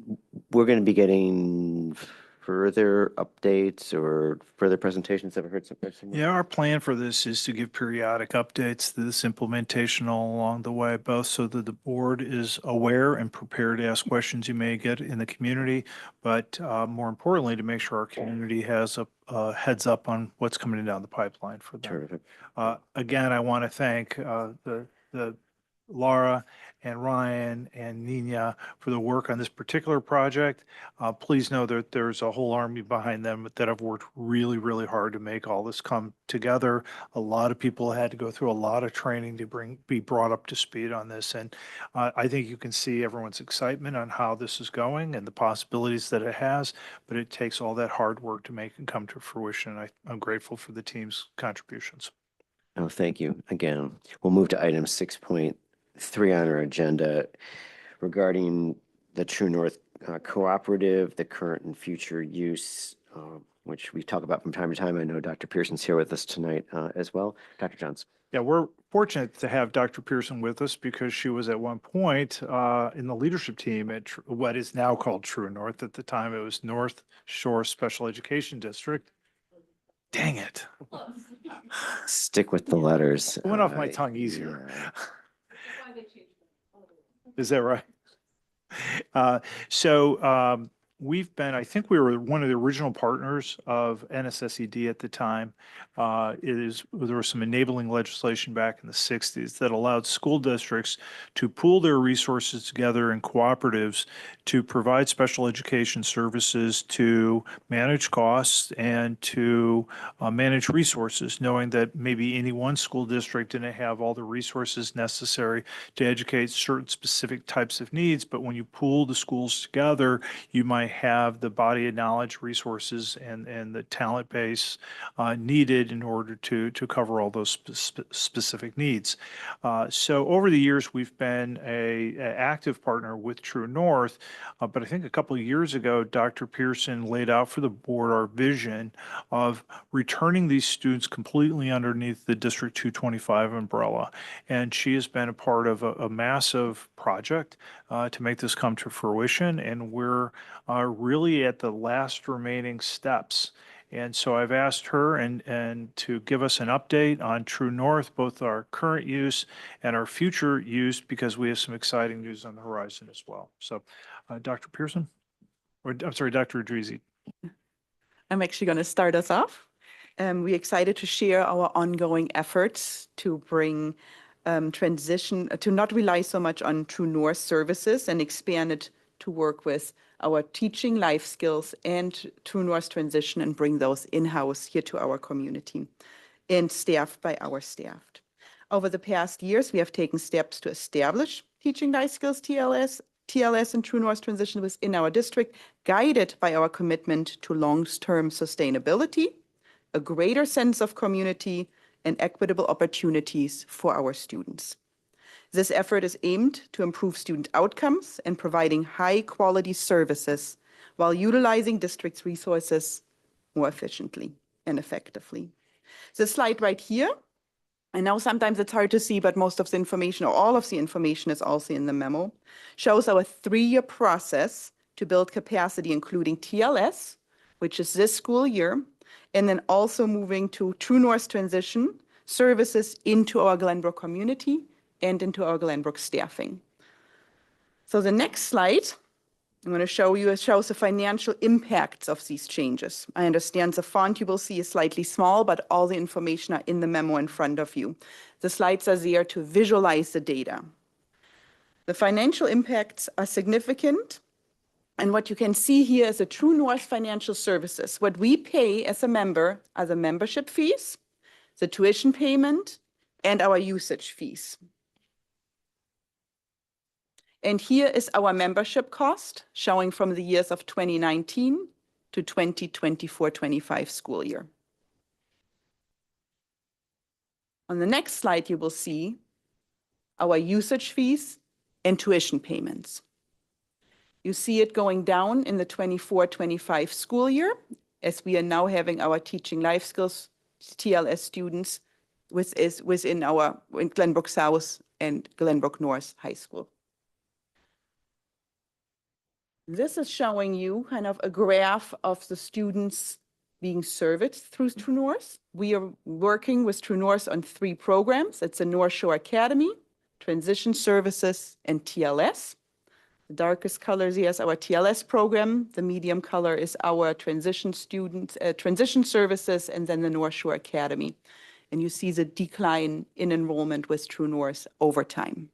Speaker 3: we're going to be getting further updates or further presentations? Ever heard something?
Speaker 5: Yeah, our plan for this is to give periodic updates to this implementation all along the way, both so that the board is aware and prepared to ask questions you may get in the community, but more importantly, to make sure our community has a heads up on what's coming down the pipeline for them.
Speaker 3: Terrific.
Speaker 5: Again, I want to thank the Laura and Ryan and Nina for the work on this particular project. Please know that there's a whole army behind them that have worked really, really hard to make all this come together. A lot of people had to go through a lot of training to be brought up to speed on this. And I think you can see everyone's excitement on how this is going and the possibilities that it has, but it takes all that hard work to make it come to fruition. I'm grateful for the team's contributions.
Speaker 3: Oh, thank you. Again, we'll move to item 6.3 on our agenda regarding the True North Cooperative, the current and future use, which we talk about from time to time. I know Dr. Pearson's here with us tonight as well. Dr. Johns.
Speaker 5: Yeah, we're fortunate to have Dr. Pearson with us because she was at one point in the leadership team at what is now called True North. At the time, it was North Shore Special Education District. Dang it.
Speaker 3: Stick with the letters.
Speaker 5: It went off my tongue easier. Is that right? We've been, I think we were one of the original partners of NSSED at the time. There was some enabling legislation back in the 60s that allowed school districts to pool their resources together in cooperatives to provide special education services, to manage costs and to manage resources, knowing that maybe any one school district didn't have all the resources necessary to educate certain specific types of needs. But when you pool the schools together, you might have the body of knowledge, resources, and the talent base needed in order to cover all those specific needs. So over the years, we've been an active partner with True North, but I think a couple of years ago, Dr. Pearson laid out for the board our vision of returning these students completely underneath the District 225 umbrella. And she has been a part of a massive project to make this come to fruition, and we're really at the last remaining steps. And so I've asked her and to give us an update on True North, both our current use and our future use, because we have some exciting news on the horizon as well. So Dr. Pearson, or I'm sorry, Dr. Idrizi.
Speaker 14: I'm actually going to start us off. We're excited to share our ongoing efforts to bring transition, to not rely so much on True North services and expand it to work with our teaching life skills and True North transition and bring those in-house here to our community and staffed by our staff. Over the past years, we have taken steps to establish teaching life skills TLS and True North transition within our district, guided by our commitment to long-term sustainability, a greater sense of community, and equitable opportunities for our students. This effort is aimed to improve student outcomes and providing high-quality services while utilizing district's resources more efficiently and effectively. The slide right here, I know sometimes it's hard to see, but most of the information or all of the information is also in the memo, shows our 3-year process to build capacity, including TLS, which is this school year, and then also moving to True North transition services into our Glenbrook community and into our Glenbrook staffing. So the next slide, I'm going to show you, it shows the financial impacts of these changes. I understand the font you will see is slightly small, but all the information are in the memo in front of you. The slides are there to visualize the data. The financial impacts are significant. And what you can see here is the True North financial services. What we pay as a member are the membership fees, the tuition payment, and our usage fees. And here is our membership cost showing from the years of 2019 to 2024-25 school year. On the next slide, you will see our usage fees and tuition payments. You see it going down in the 24-25 school year as we are now having our teaching life skills TLS students within our Glenbrook South and Glenbrook North High School. This is showing you kind of a graph of the students being serviced through True North. We are working with True North on 3 programs. It's the North Shore Academy, Transition Services, and TLS. The darkest color here is our TLS program. The medium color is our transition services, and then the North Shore Academy. And you see the decline in enrollment with True North over time.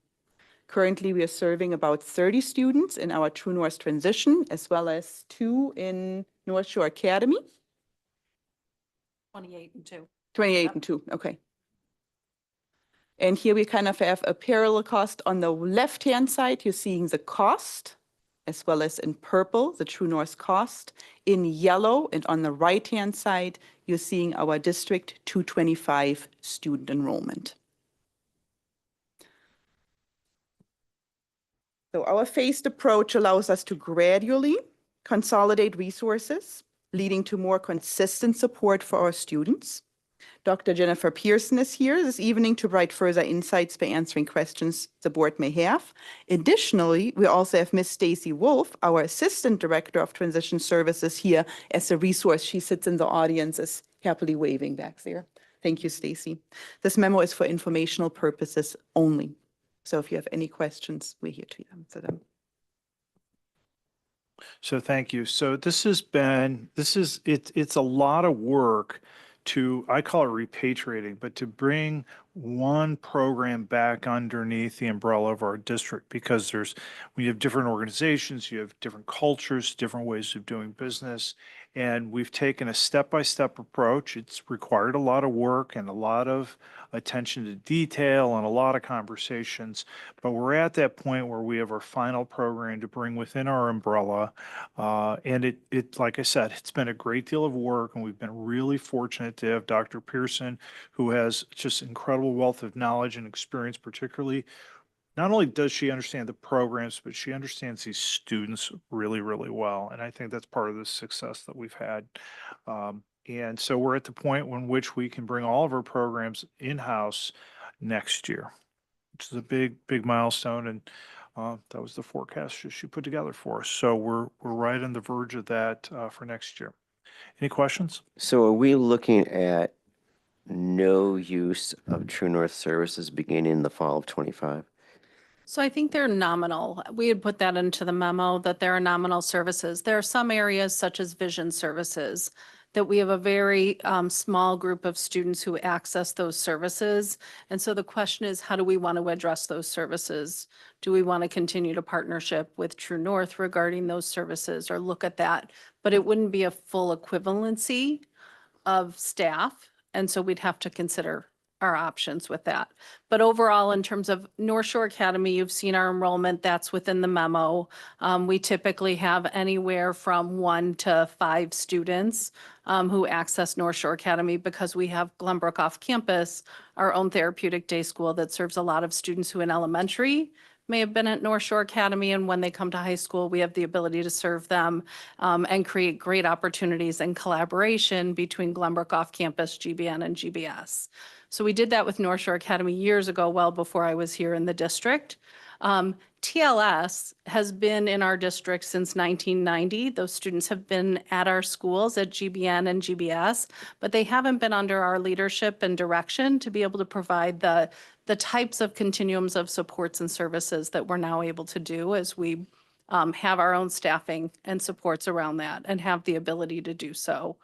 Speaker 14: Currently, we are serving about 30 students in our True North Transition, as well as 2 in North Shore Academy.
Speaker 4: 28 and 2.
Speaker 14: 28 and 2, okay. And here we kind of have a parallel cost. On the left-hand side, you're seeing the cost, as well as in purple, the True North cost. In yellow, and on the right-hand side, you're seeing our District 225 student enrollment. So our phased approach allows us to gradually consolidate resources, leading to more consistent support for our students. Dr. Jennifer Pearson is here this evening to provide further insights by answering questions the board may have. Additionally, we also have Ms. Stacy Wolf, our Assistant Director of Transition Services, here as a resource. She sits in the audience, is happily waving back there. Thank you, Stacy. This memo is for informational purposes only. So if you have any questions, we're here to answer them.
Speaker 5: So thank you. So it's a lot of work to, I call it repatriating, but to bring one program back underneath the umbrella of our district, because when you have different organizations, you have different cultures, different ways of doing business. And we've taken a step-by-step approach. It's required a lot of work and a lot of attention to detail and a lot of conversations. But we're at that point where we have our final program to bring within our umbrella. And it, like I said, it's been a great deal of work, and we've been really fortunate to have Dr. Pearson, who has just incredible wealth of knowledge and experience, particularly. Not only does she understand the programs, but she understands these students really, really well. And I think that's part of the success that we've had. And so we're at the point in which we can bring all of our programs in-house next year, which is a big, big milestone. And that was the forecast she put together for us. So we're right on the verge of that for next year. Any questions?
Speaker 3: So are we looking at no use of True North services beginning in the fall of 25?
Speaker 15: So I think they're nominal. We had put that into the memo that there are nominal services. There are some areas such as vision services that we have a very small group of students who access those services. And so the question is, how do we want to address those services? Do we want to continue to partnership with True North regarding those services or look at that? But it wouldn't be a full equivalency of staff. And so we'd have to consider our options with that. But overall, in terms of North Shore Academy, you've seen our enrollment, that's within the memo. We typically have anywhere from 1 to 5 students who access North Shore Academy because we have Glenbrook off campus, our own therapeutic day school that serves a lot of students who in elementary may have been at North Shore Academy, and when they come to high school, we have the ability to serve them and create great opportunities and collaboration between Glenbrook off campus, GBN, and GBS. So we did that with North Shore Academy years ago, well before I was here in the district. TLS has been in our district since 1990. Those students have been at our schools at GBN and GBS, but they haven't been under our leadership and direction to be able to provide the types of continuums of supports and services that we're now able to do as we have our own staffing and supports around that and have the ability to do so.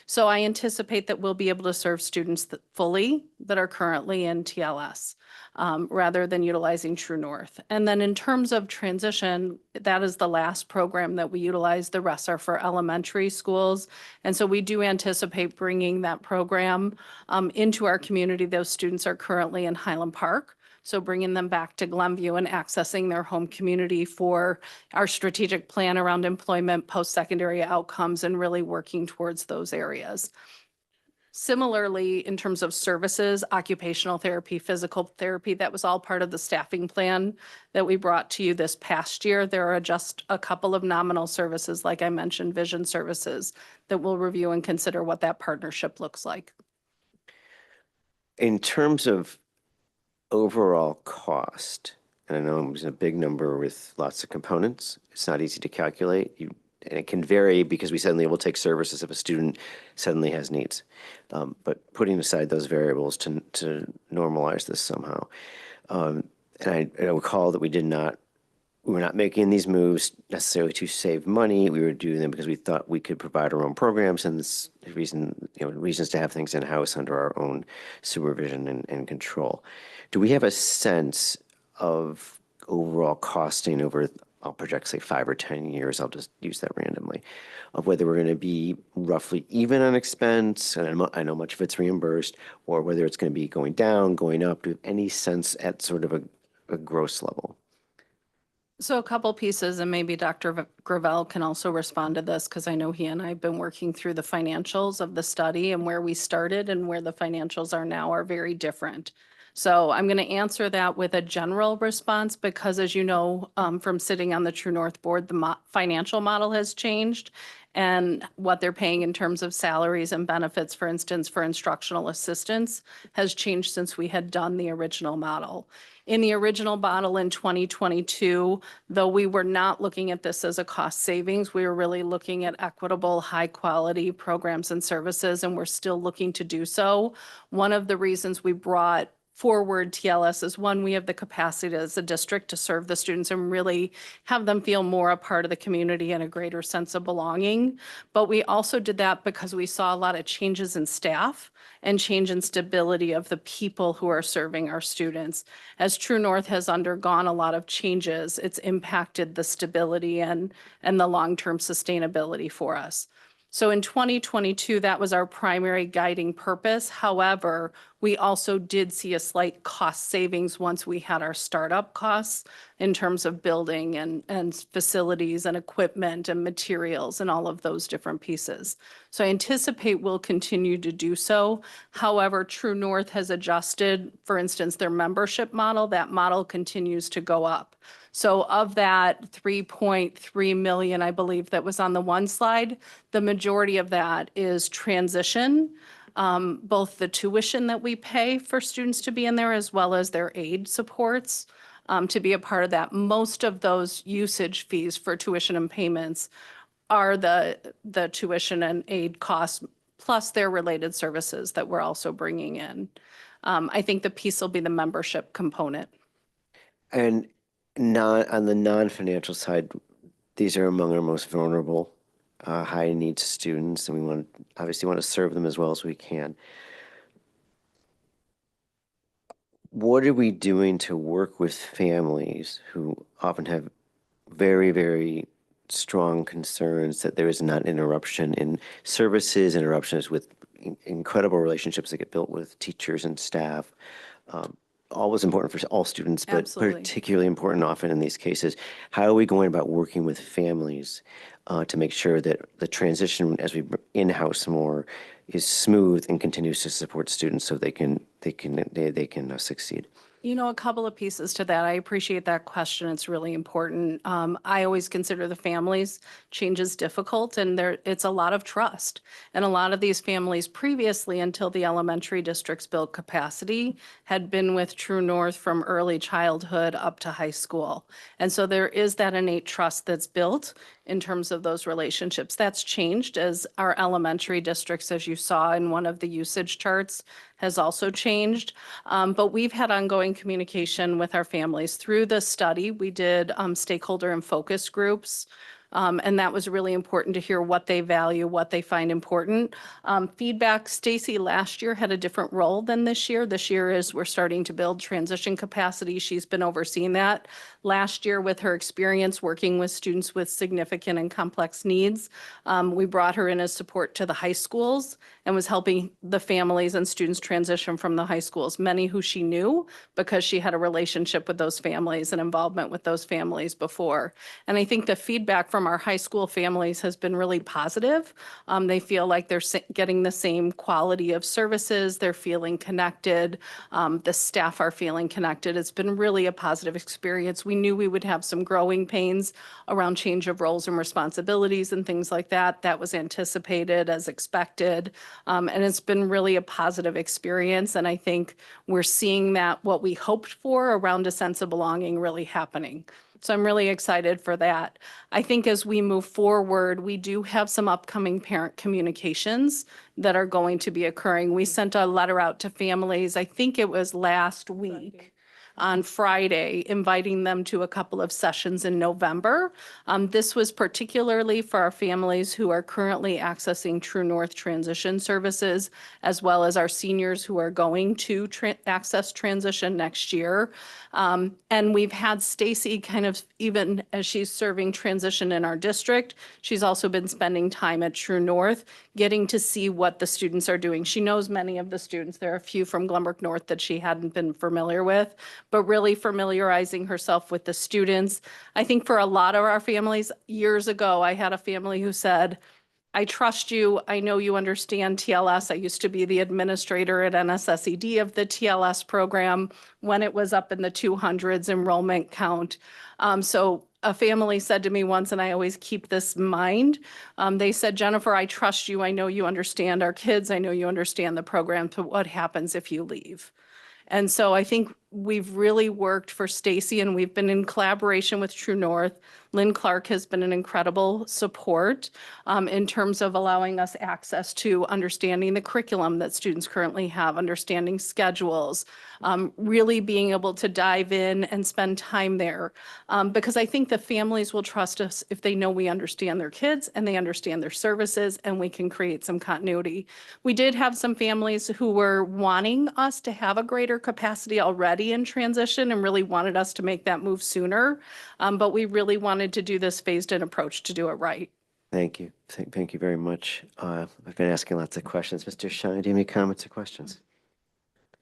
Speaker 15: So I anticipate that we'll be able to serve students fully that are currently in TLS rather than utilizing True North. And then in terms of transition, that is the last program that we utilize. The rest are for elementary schools. And so we do anticipate bringing that program into our community. Those students are currently in Highland Park. So bringing them back to Glenview and accessing their home community for our strategic plan around employment, post-secondary outcomes, and really working towards those areas. Similarly, in terms of services, occupational therapy, physical therapy, that was all part of the staffing plan that we brought to you this past year. There are just a couple of nominal services, like I mentioned, vision services, that we'll review and consider what that partnership looks like.
Speaker 3: In terms of overall cost, And I know I'm using a big number with lots of components. It's not easy to calculate. And it can vary because we suddenly will take services if a student suddenly has needs. But putting aside those variables to normalize this somehow. And I recall that we were not making these moves necessarily to save money. We were doing them because we thought we could provide our own programs, and this reasons to have things in-house under our own supervision and control. Do we have a sense of overall costing over, I'll project say 5 or 10 years, I'll just use that randomly, of whether we're going to be roughly even on expense, and I know much of it's reimbursed, or whether it's going to be going down, going up? Do you have any sense at sort of a gross level?
Speaker 15: So a couple pieces, and maybe Dr. Gravel can also respond to this, because I know he and I have been working through the financials of the study, and where we started and where the financials are now are very different. So I'm going to answer that with a general response because, as you know, from sitting on the True North board, the financial model has changed, and what they're paying in terms of salaries and benefits, for instance, for instructional assistants, has changed since we had done the original model. In the original model in 2022, though we were not looking at this as a cost savings, we were really looking at equitable, high-quality programs and services, and we're still looking to do so. One of the reasons we brought forward TLS is, one, we have the capacity as a district to serve the students and really have them feel more a part of the community and a greater sense of belonging. But we also did that because we saw a lot of changes in staff and change in stability of the people who are serving our students. As True North has undergone a lot of changes, it's impacted the stability and the long-term sustainability for us. So in 2022, that was our primary guiding purpose. However, we also did see a slight cost savings once we had our startup costs in terms of building and facilities and equipment and materials and all of those different pieces. So I anticipate we'll continue to do so. However, True North has adjusted, for instance, their membership model. That model continues to go up. So of that 3.3 million, I believe that was on the one slide, the majority of that is transition, both the tuition that we pay for students to be in there as well as their aid supports to be a part of that. Most of those usage fees for tuition and payments are the tuition and aid costs plus their related services that we're also bringing in. I think the piece will be the membership component.
Speaker 3: And on the non-financial side, these are among our most vulnerable, high needs students, and we obviously want to serve them as well as we can. What are we doing to work with families who often have very, very strong concerns that there is not interruption in services, interruptions with incredible relationships that get built with teachers and staff? Always important for all students, but
Speaker 15: Absolutely.
Speaker 3: particularly important often in these cases. How are we going about working with families to make sure that the transition as we in-house more is smooth and continues to support students so they can succeed?
Speaker 15: You know, a couple of pieces to that. I appreciate that question. It's really important. I always consider the families change is difficult, and it's a lot of trust. And a lot of these families previously, until the elementary districts built capacity, had been with True North from early childhood up to high school. And so there is that innate trust that's built in terms of those relationships. That's changed as our elementary districts, as you saw in one of the usage charts, has also changed. But we've had ongoing communication with our families. Through the study, we did stakeholder and focus groups. And that was really important to hear what they value, what they find important. Feedback, Stacy last year had a different role than this year. This year is we're starting to build transition capacity. She's been overseeing that. Last year, with her experience working with students with significant and complex needs, we brought her in as support to the high schools and was helping the families and students transition from the high schools, many who she knew because she had a relationship with those families and involvement with those families before. And I think the feedback from from our high school families has been really positive. They feel like they're getting the same quality of services. They're feeling connected. The staff are feeling connected. It's been really a positive experience. We knew we would have some growing pains around change of roles and responsibilities and things like that. That was anticipated as expected. And it's been really a positive experience. And I think we're seeing that what we hoped for around a sense of belonging really happening. So I'm really excited for that. I think as we move forward, we do have some upcoming parent communications that are going to be occurring. We sent a letter out to families, I think it was last week, on Friday, inviting them to a couple of sessions in November. This was particularly for our families who are currently accessing True North transition services, as well as our seniors who are going to access transition next year. And we've had Stacy kind of, even as she's serving transition in our district, she's also been spending time at True North, getting to see what the students are doing. She knows many of the students. There are a few from Glenbrook North that she hadn't been familiar with, but really familiarizing herself with the students. I think for a lot of our families, years ago, I had a family who said, I trust you. I know you understand TLS. I used to be the administrator at NSSED of the TLS program when it was up in the 200s enrollment count. So a family said to me once, and I always keep this in mind, they said, Jennifer, I trust you. I know you understand our kids. I know you understand the program, but what happens if you leave? And so I think we've really worked for Stacy, and we've been in collaboration with True North. Lynn Clark has been an incredible support in terms of allowing us access to understanding the curriculum that students currently have, understanding schedules, really being able to dive in and spend time there. Because I think the families will trust us if they know we understand their kids and they understand their services, and we can create some continuity. We did have some families who were wanting us to have a greater capacity already in transition and really wanted us to make that move sooner. But we really wanted to do this phased in approach to do it right.
Speaker 3: Thank you. Thank you very much. I've been asking lots of questions. Mr. Shine, do you have any comments or questions?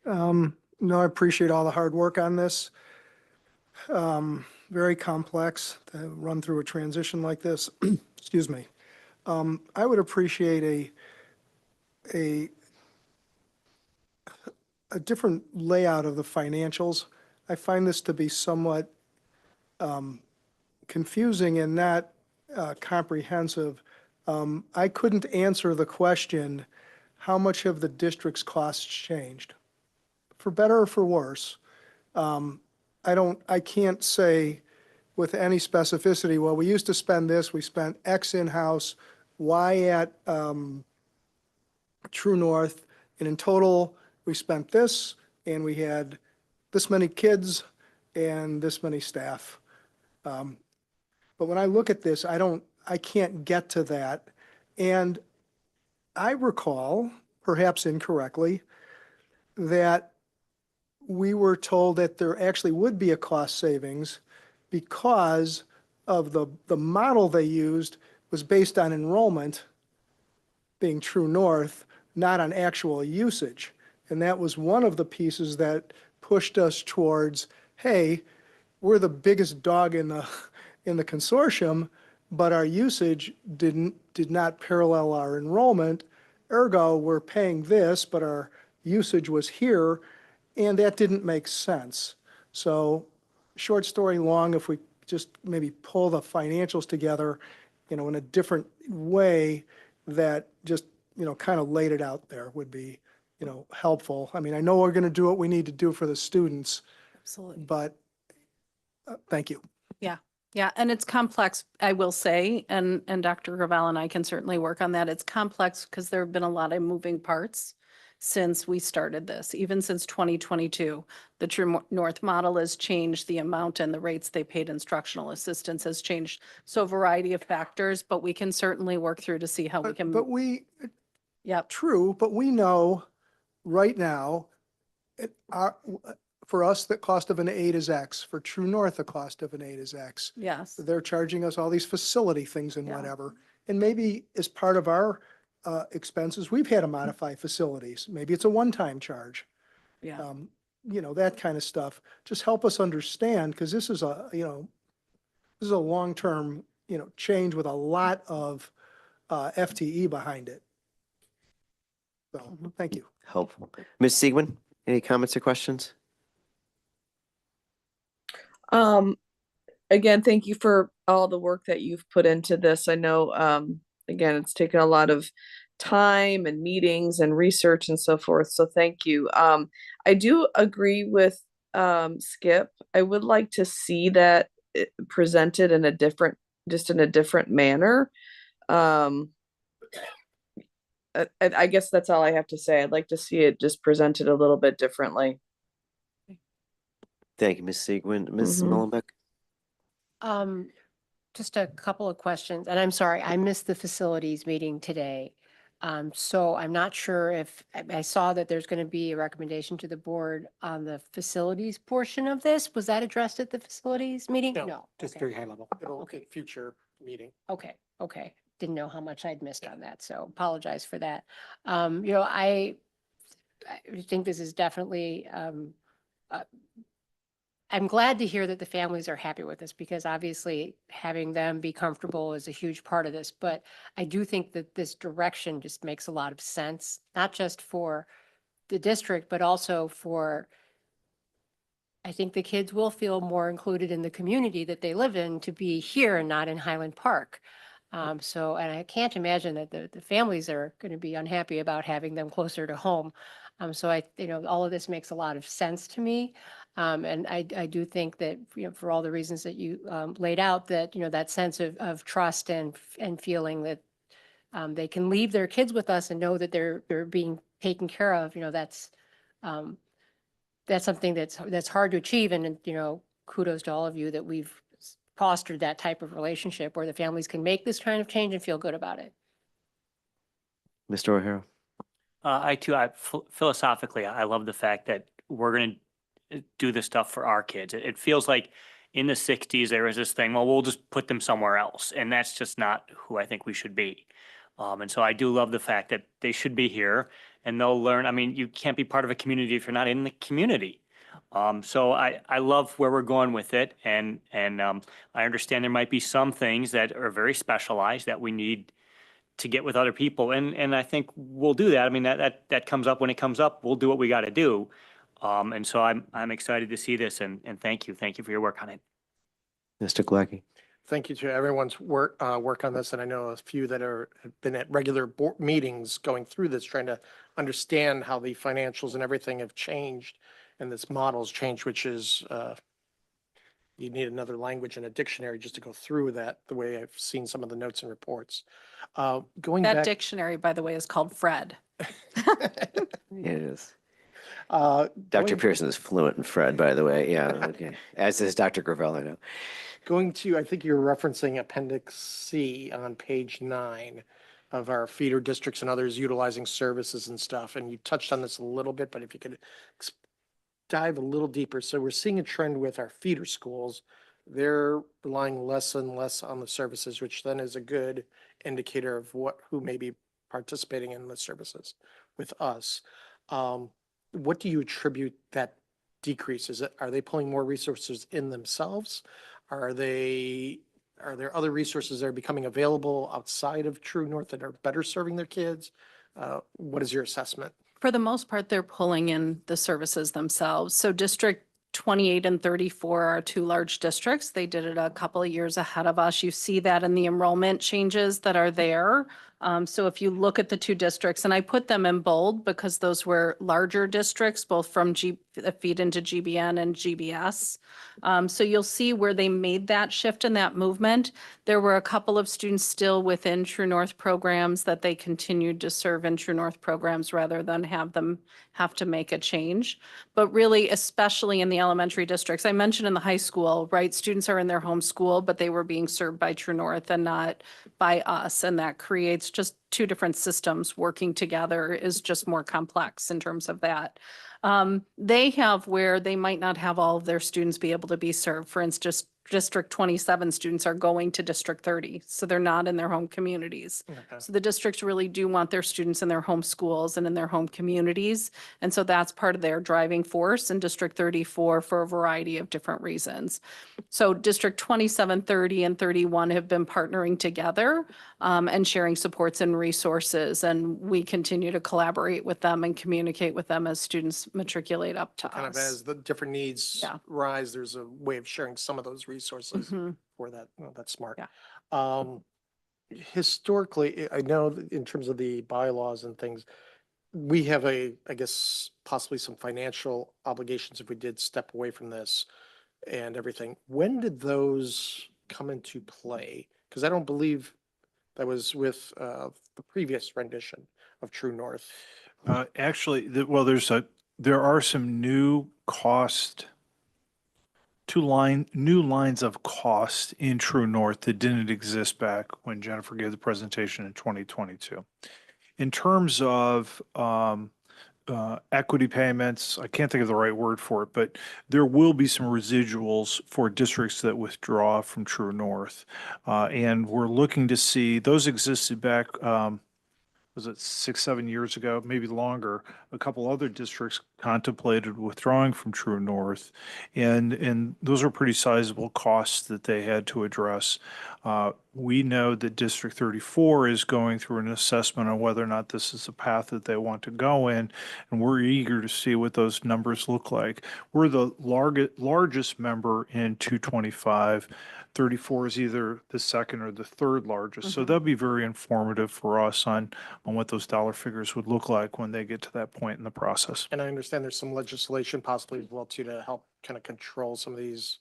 Speaker 11: No, I appreciate all the hard work on this. Very complex to run through a transition like this. Excuse me. I would appreciate a different layout of the financials. I find this to be somewhat confusing and not comprehensive. I couldn't answer the question, how much have the district's costs changed? For better or for worse? I can't say with any specificity, well, we used to spend this, we spent X in-house, Y at True North, and in total, we spent this, and we had this many kids and this many staff. But when I look at this, I can't get to that. And I recall, perhaps incorrectly, that we were told that there actually would be a cost savings because of the model they used was based on enrollment being True North, not on actual usage. And that was one of the pieces that pushed us towards, hey, we're the biggest dog in the consortium, but our usage did not parallel our enrollment. Ergo, we're paying this, but our usage was here, and that didn't make sense. So, short story long, if we just maybe pull the financials together, in a different way that just, kind of laid it out there would be, helpful. I mean, I know we're going to do what we need to do for the students,
Speaker 15: Absolutely.
Speaker 11: but thank you.
Speaker 15: Yeah, and it's complex, I will say, and Dr. Gravel and I can certainly work on that. It's complex because there have been a lot of moving parts since we started this, even since 2022. The True North model has changed, the amount and the rates they paid instructional assistants has changed. So a variety of factors, but we can certainly work through to see how we can.
Speaker 11: True, but we know right now, for us, the cost of an aide is X. For True North, the cost of an aide is X.
Speaker 15: Yes.
Speaker 11: They're charging us all these facility things and
Speaker 15: Yeah.
Speaker 11: whatever. And maybe as part of our expenses, we've had to modify facilities. Maybe it's a one-time charge.
Speaker 15: Yeah.
Speaker 11: That kind of stuff. Just help us understand, because this is a long-term change with a lot of FTE behind it. So, thank you.
Speaker 3: Helpful. Ms. Siegman, any comments or questions?
Speaker 13: Again, thank you for all the work that you've put into this. I know, again, it's taken a lot of time and meetings and research and so forth. So thank you. I do agree with Skip. I would like to see that presented in a different manner. I guess that's all I have to say. I'd like to see it just presented a little bit differently.
Speaker 3: Thank you, Ms. Siegman. Ms. Mullenbeck?
Speaker 7: Just a couple of questions, and I'm sorry, I missed the facilities meeting today. So I'm not sure if, I saw that there's going to be a recommendation to the board on the facilities portion of this. Was that addressed at the facilities meeting?
Speaker 1: No,
Speaker 2: Just
Speaker 7: Okay.
Speaker 2: very high level.
Speaker 1: It'll future meeting.
Speaker 7: Okay. Didn't know how much I'd missed on that, so apologize for that. I think this is definitely, I'm glad to hear that the families are happy with this, because obviously having them be comfortable is a huge part of this. But I do think that this direction just makes a lot of sense, not just for the district, but also for, I think the kids will feel more included in the community that they live in to be here and not in Highland Park. And I can't imagine that the families are going to be unhappy about having them closer to home. All of this makes a lot of sense to me. And I do think that, for all the reasons that you laid out, that, that sense of trust and feeling that they can leave their kids with us and know that they're being taken care of, that's something that's hard to achieve. And, kudos to all of you that we've fostered that type of relationship where the families can make this kind of change and feel good about it.
Speaker 3: Mr. O'Hara?
Speaker 9: I too, philosophically, I love the fact that we're going to do this stuff for our kids. It feels like in the 60s, there was this thing, well, we'll just put them somewhere else. And that's just not who I think we should be. And so I do love the fact that they should be here and they'll learn. I mean, you can't be part of a community if you're not in the community. So I love where we're going with it. And I understand there might be some things that are very specialized that we need to get with other people. And I think we'll do that. I mean, that comes up when it comes up. We'll do what we got to do. And so I'm excited to see this and thank you. Thank you for your work on it.
Speaker 3: Mr. Galecki?
Speaker 1: Thank you to everyone's work on this. And I know a few that have been at regular board meetings going through this, trying to understand how the financials and everything have changed and this model's changed, which is, you need another language and a dictionary just to go through that, the way I've seen some of the notes and reports. Going
Speaker 15: That
Speaker 1: back.
Speaker 15: dictionary, by the way, is called Fred.
Speaker 3: It is.
Speaker 1: Dr.
Speaker 3: Dr. Pearson is fluent in Fred, by the way. Yeah, okay. As is Dr. Gravel, I know.
Speaker 1: Going to, I think you're referencing Appendix C on page 9 of our feeder districts and others utilizing services and stuff. And you touched on this a little bit, but if you could dive a little deeper. So we're seeing a trend with our feeder schools. They're relying less and less on the services, which then is a good indicator of who may be participating in the services with us. What do you attribute that decrease? Are they pulling more resources in themselves? Are there other resources that are becoming available outside of True North that are better serving their kids? What is your assessment?
Speaker 15: For the most part, they're pulling in the services themselves. So District 28 and 34 are two large districts. They did it a couple of years ahead of us. You see that in the enrollment changes that are there. So if you look at the two districts, and I put them in bold because those were larger districts, both from feed into GBN and GBS. So you'll see where they made that shift in that movement. There were a couple of students still within True North programs that they continued to serve in True North programs rather than have them have to make a change. But really, especially in the elementary districts, I mentioned in the high school, right? Students are in their home school, but they were being served by True North and not by us. And that creates just two different systems working together is just more complex in terms of that. They have where they might not have all of their students be able to be served. For instance, District 27 students are going to District 30, so they're not in their home communities.
Speaker 1: Okay.
Speaker 15: So the districts really do want their students in their home schools and in their home communities. And so that's part of their driving force in District 34 for a variety of different reasons. So District 27, 30, and 31 have been partnering together and sharing supports and resources. And we continue to collaborate with them and communicate with them as students matriculate up to
Speaker 1: Kind of
Speaker 15: us.
Speaker 1: as the different needs
Speaker 15: Yeah.
Speaker 1: rise, there's a way of sharing some of those resources
Speaker 15: Mhm.
Speaker 1: for that. Well, that's smart.
Speaker 15: Yeah.
Speaker 1: Historically, I know that in terms of the bylaws and things, we have I guess, possibly some financial obligations if we did step away from this and everything. When did those come into play? Because I don't believe that was with the previous rendition of True North.
Speaker 5: Actually, there are some new new lines of cost in True North that didn't exist back when Jennifer gave the presentation in 2022. In terms of equity payments, I can't think of the right word for it, but there will be some residuals for districts that withdraw from True North. And we're looking to see, those existed back, was it 6, 7 years ago, maybe longer? A couple other districts contemplated withdrawing from True North, and those are pretty sizable costs that they had to address. We know that District 34 is going through an assessment on whether or not this is a path that they want to go in, and we're eager to see what those numbers look like. We're the largest member in 225. 34 is either the second or the third largest. So that'll be very informative for us on what those dollar figures would look like when they get to that point in the process.
Speaker 1: And I understand there's some legislation possibly as well too to help kind of control some of these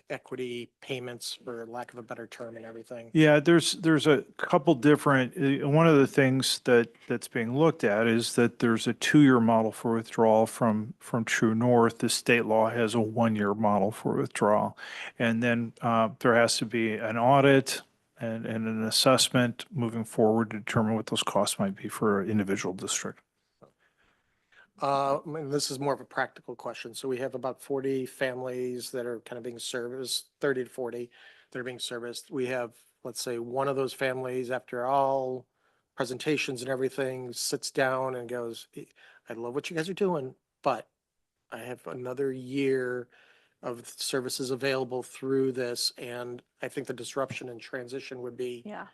Speaker 1: equity payments, for lack of a better term, and everything.
Speaker 5: Yeah, there's a couple different, one of the things that's being looked at is that there's a 2-year model for withdrawal from True North. The state law has a 1-year model for withdrawal. And then there has to be an audit and an assessment moving forward to determine what those costs might be for an individual district.
Speaker 1: This is more of a practical question. So we have about 40 families that are kind of being serviced, 30 to 40 that are being serviced. We have, let's say, one of those families, after all presentations and everything, sits down and goes, I love what you guys are doing, but I have another year of services available through this. And I think the disruption and transition would be,
Speaker 15: Yeah.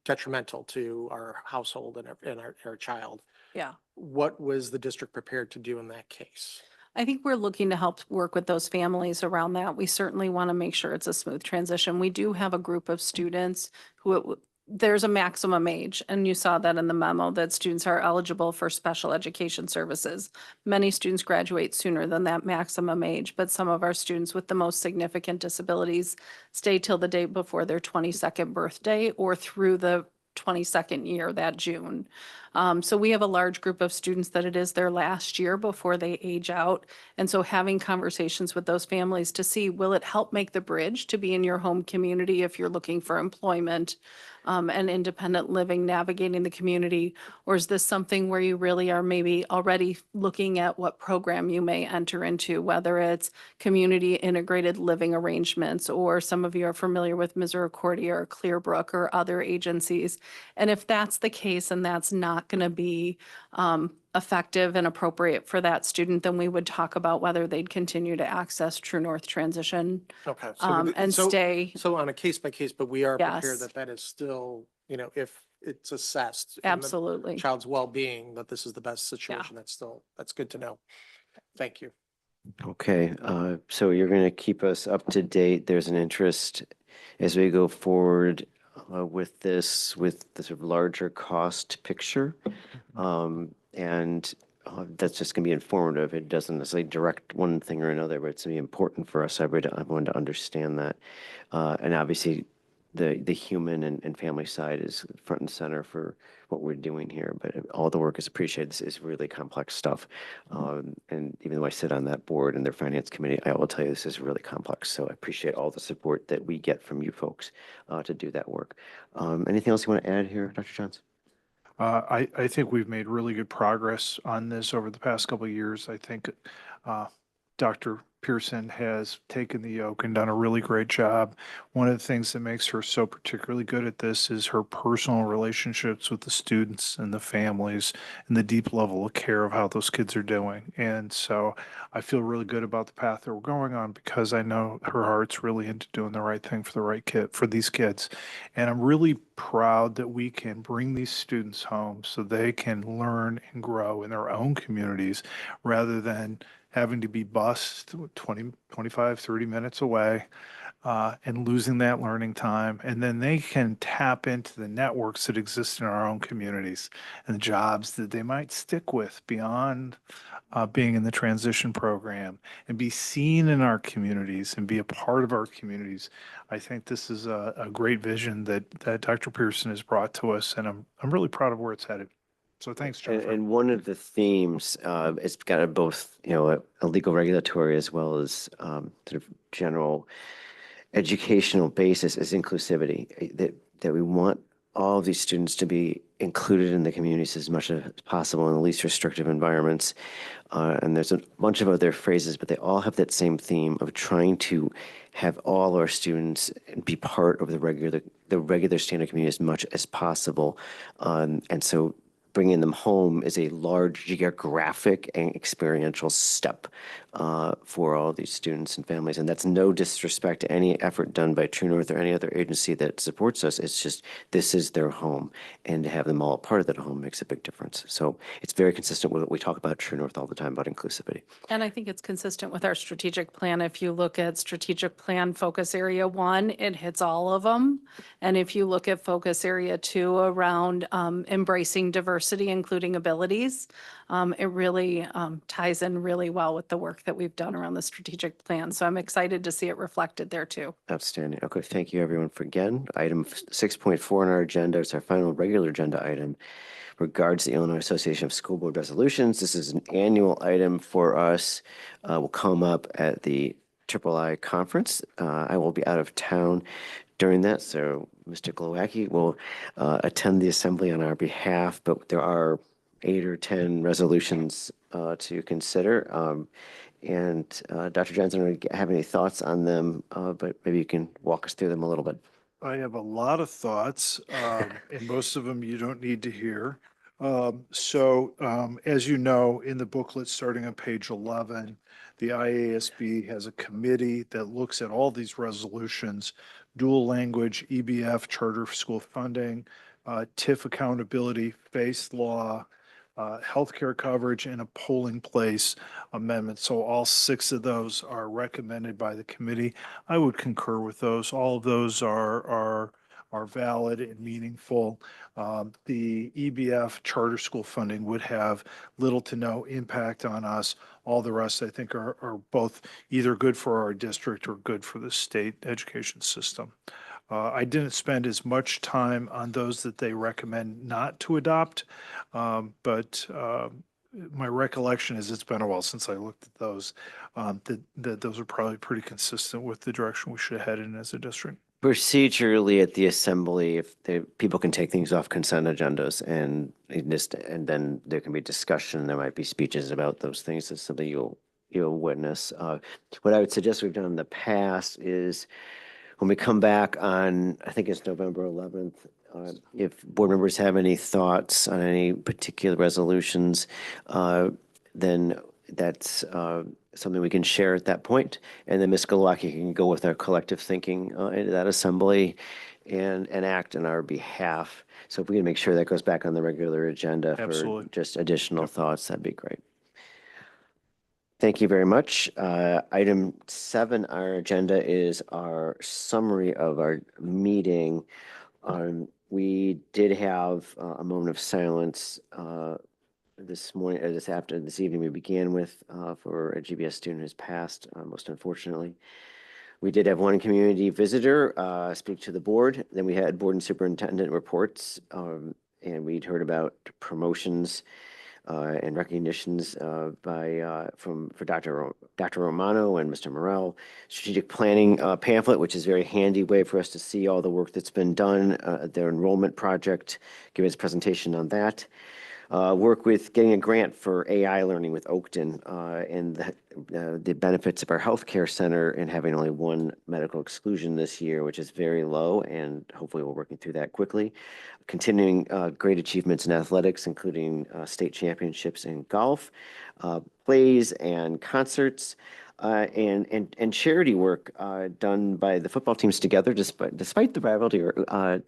Speaker 1: Detrimental to our household and our child.
Speaker 15: Yeah.
Speaker 1: What was the district prepared to do in that case?
Speaker 15: I think we're looking to help work with those families around that. We certainly want to make sure it's a smooth transition. We do have a group of students who there's a maximum age, and you saw that in the memo, that students are eligible for special education services. Many students graduate sooner than that maximum age, but some of our students with the most significant disabilities stay till the day before their 22nd birthday or through the 22nd year, that June. So we have a large group of students that it is their last year before they age out. And so having conversations with those families to see, will it help make the bridge to be in your home community if you're looking for employment and independent living, navigating the community? Or is this something where you really are maybe already looking at what program you may enter into, whether it's community integrated living arrangements, or some of you are familiar with Misericordia or Clearbrook or other agencies. And if that's the case and that's not going to be effective and appropriate for that student, then we would talk about whether they'd continue to access True North Transition
Speaker 1: Okay.
Speaker 15: and stay.
Speaker 1: So on a case by case, but we are prepared
Speaker 15: Yes.
Speaker 1: that is still, if it's assessed. in the
Speaker 15: Absolutely.
Speaker 1: Child's well-being, that this is the best situation. That's good to know. Thank you.
Speaker 3: Okay, so you're going to keep us up to date. There's an interest as we go forward with the sort of larger cost picture. And that's just going to be informative. It doesn't necessarily direct one thing or another, but it's going to be important for us, everyone, to understand that. And obviously, the human and family side is front and center for what we're doing here, but all the work is appreciated. This is really complex stuff. And even though I sit on that board and their finance committee, I will tell you this is really complex. So I appreciate all the support that we get from you folks to do that work. Anything else you want to add here, Dr. Johns?
Speaker 5: I think we've made really good progress on this over the past couple of years. I think Dr. Pearson has taken the yoke and done a really great job. One of the things that makes her so particularly good at this is her personal relationships with the students and the families and the deep level of care of how those kids are doing. And so I feel really good about the path that we're going on because I know her heart's really into doing the right thing for the right kid, for these kids. And I'm really proud that we can bring these students home so they can learn and grow in their own communities rather than having to be bused 20, 25, 30 minutes away and losing that learning time. And then they can tap into the networks that exist in our own communities and the jobs that they might stick with beyond being in the transition program and be seen in our communities and be a part of our communities. I think this is a great vision that Dr. Pearson has brought to us, and I'm really proud of where it's headed. So thanks, Jennifer.
Speaker 3: And one of the themes, it's got a both, a legal regulatory as well as sort of general educational basis is inclusivity, that we want all of these students to be included in the communities as much as possible in the least restrictive environments. And there's a bunch of other phrases, but they all have that same theme of trying to have all our students be part of the regular standard community as much as possible. And so bringing them home is a large geographic and experiential step for all these students and families. And that's no disrespect to any effort done by True North or any other agency that supports us. It's just, this is their home, and to have them all a part of that home makes a big difference. So it's very consistent with what we talk about True North all the time about inclusivity.
Speaker 15: And I think it's consistent with our strategic plan. If you look at strategic plan focus area 1, it hits all of them. And if you look at focus area 2 around embracing diversity, including abilities, it really ties in really well with the work that we've done around the strategic plan. So I'm excited to see it reflected there too.
Speaker 3: Outstanding. Okay, thank you everyone for again. Item 6.4 on our agenda is our final regular agenda item. Regards the Illinois Association of School Board Resolutions. This is an annual item for us. Will come up at the III conference. I will be out of town during that, so Mr. Glowacki will attend the assembly on our behalf, but there are 8 or 10 resolutions to consider. And Dr. Johnson, I don't have any thoughts on them, but maybe you can walk us through them a little bit.
Speaker 5: I have a lot of thoughts, and most of them you don't need to hear. As you know, in the booklet starting on page 11, the IASB has a committee that looks at all these resolutions: dual language, EBF, charter school funding, TIF accountability, FACE law, healthcare coverage, and a polling place amendment. So all 6 of those are recommended by the committee. I would concur with those. All of those are valid and meaningful. The EBF charter school funding would have little to no impact on us. All the rest, I think, are both either good for our district or good for the state education system. I didn't spend as much time on those that they recommend not to adopt, but my recollection is it's been a while since I looked at those, that those are probably pretty consistent with the direction we should head in as a district.
Speaker 3: Procedurally at the assembly, if people can take things off consent agendas and then there can be discussion, there might be speeches about those things. That's something you'll witness. What I would suggest we've done in the past is when we come back on, I think it's November 11th, if board members have any thoughts on any particular resolutions, then that's something we can share at that point. And then Ms. Glowacki can go with our collective thinking into that assembly and act on our behalf. So if we can make sure that goes back on the regular agenda for just additional thoughts, that'd be great. Thank you very much. Item 7 on our agenda is our summary of our meeting. We did have a moment of silence this morning, or this evening. We began with for a GBS student who's passed, most unfortunately. We did have one community visitor speak to the board. Then we had board and superintendent reports, and we'd heard about promotions and recognitions for Dr. Romano and Mr. Morel. Strategic planning pamphlet, which is a very handy way for us to see all the work that's been done. Their enrollment project, give us a presentation on that. Work with getting a grant for AI learning with Oakton, and the benefits of our healthcare center and having only one medical exclusion this year, which is very low, and hopefully we're working through that quickly. Continuing great achievements in athletics, including state championships in golf, plays and concerts, and charity work done by the football teams together, despite the rivalry.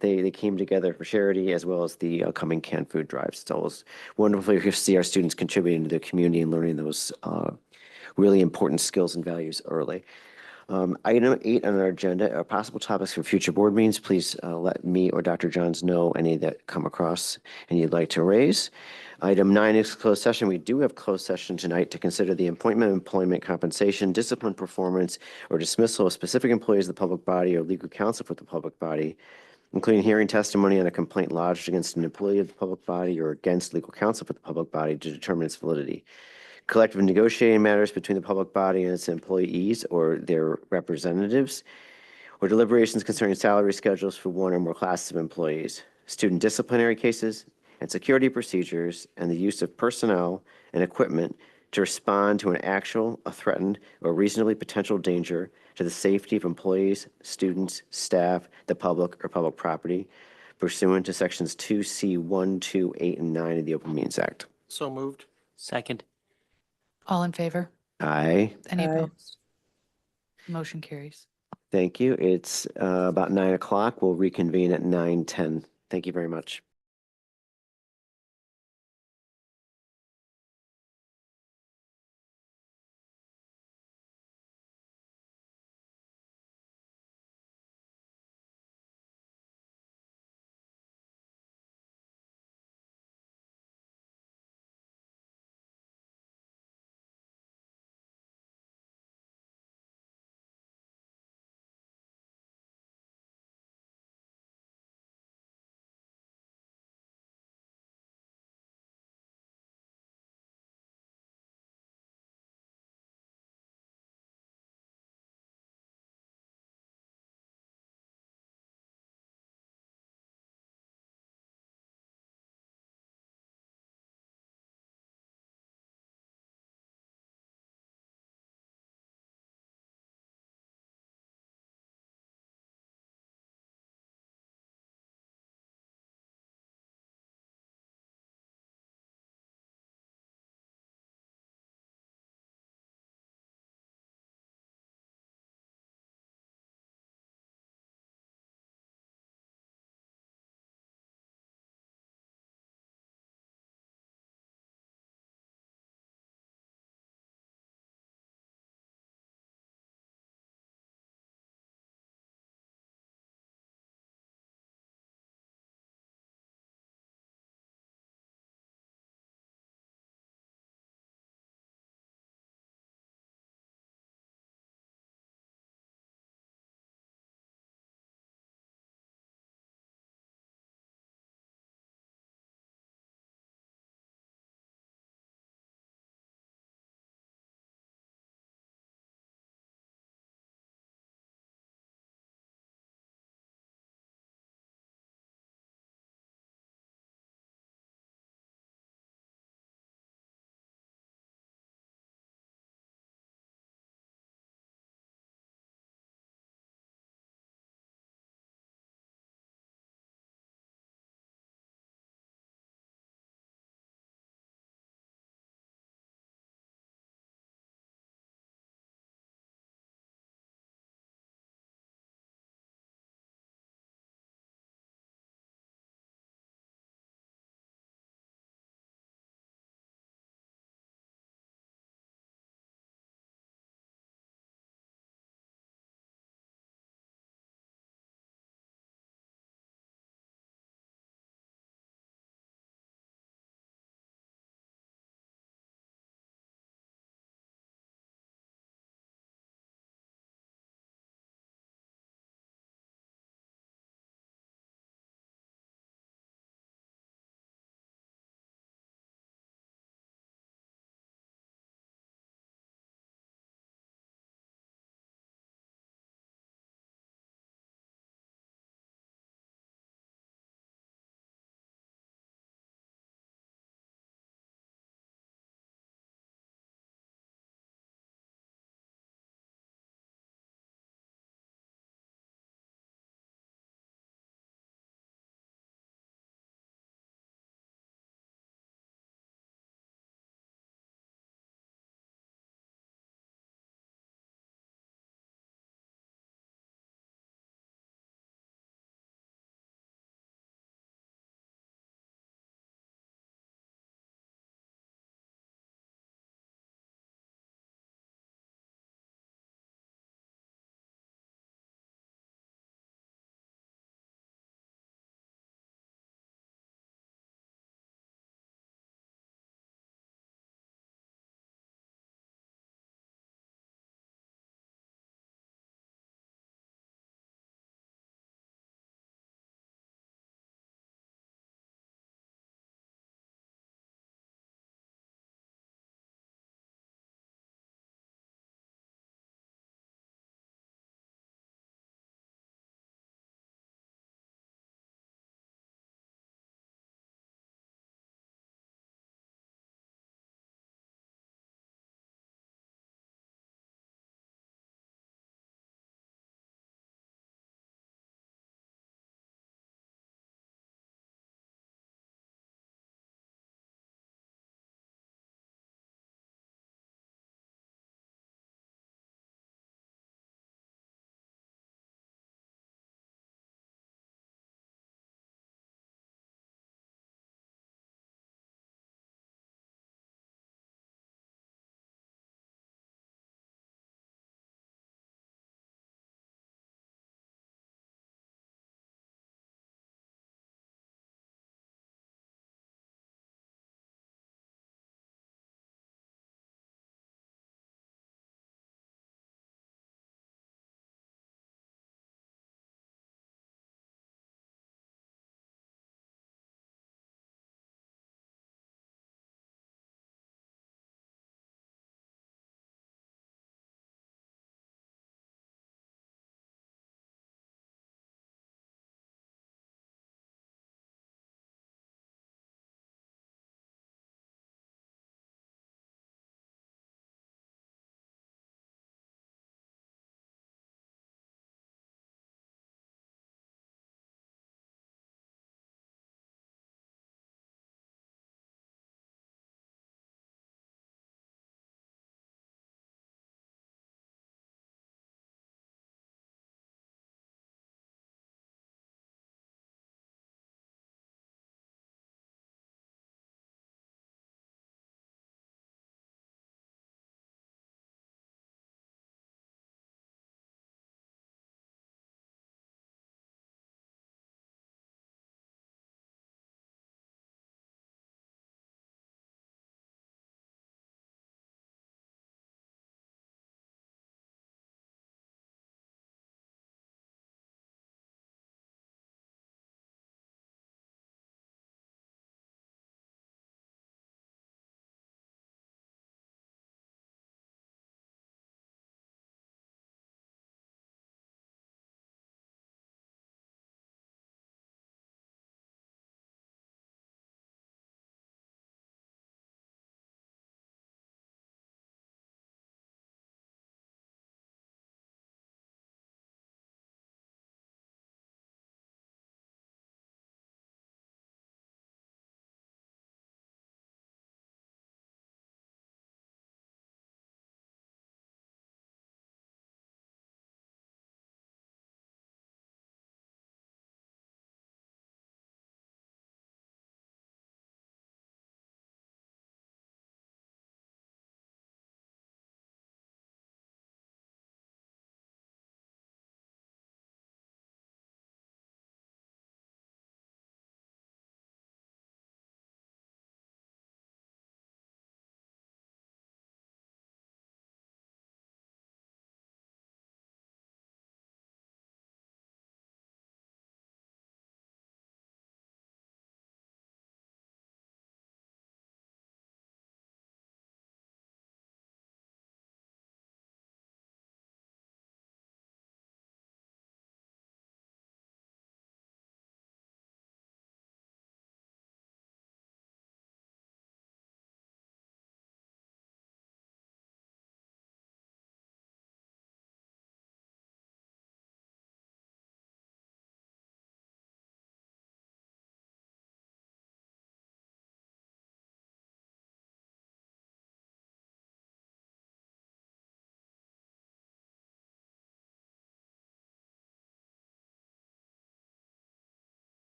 Speaker 3: They came together for charity, as well as the upcoming canned food drives. It's always wonderful to see our students contributing to the community and learning those really important skills and values early. Item 8 on our agenda are possible topics for future board meetings. Please let me or Dr. Johns know any that come across and you'd like to raise. Item 9 is closed session. We do have closed session tonight to consider the appointment, employment, compensation, discipline, performance, or dismissal of specific employees of the public body or legal counsel for the public body, including hearing testimony on a complaint lodged against an employee of the public body or against legal counsel for the public body to determine its validity. Collective negotiating matters between the public body and its employees or their representatives, or deliberations concerning salary schedules for one or more classes of employees, student disciplinary cases, and security procedures, and the use of personnel and equipment to respond to an actual, a threatened, or reasonably potential danger to the safety of employees, students, staff, the public, or public property pursuant to sections 2C 1, 2, 8, and 9 of the Open Meetings Act.
Speaker 1: So moved.
Speaker 9: Second.
Speaker 4: All in favor?
Speaker 3: Aye.
Speaker 4: Any
Speaker 13: Aye.
Speaker 4: opposed? Motion carries.
Speaker 3: Thank you. It's about 9 o'clock. We'll reconvene at 9:10. Thank you very much.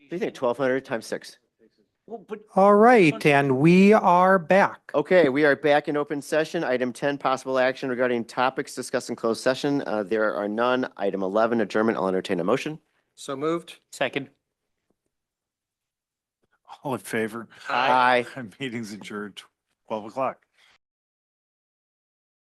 Speaker 3: do you think? 1,200 times 6. Well, but
Speaker 2: All right, and we are back.
Speaker 3: Okay, we are back in open session. Item 10, possible action regarding topics discussed in closed session. There are none. Item 11, adjournment. I'll entertain a motion.
Speaker 1: So moved.
Speaker 9: Second.
Speaker 5: All in favor?
Speaker 3: Aye.
Speaker 5: Meeting's adjourned 12 o'clock.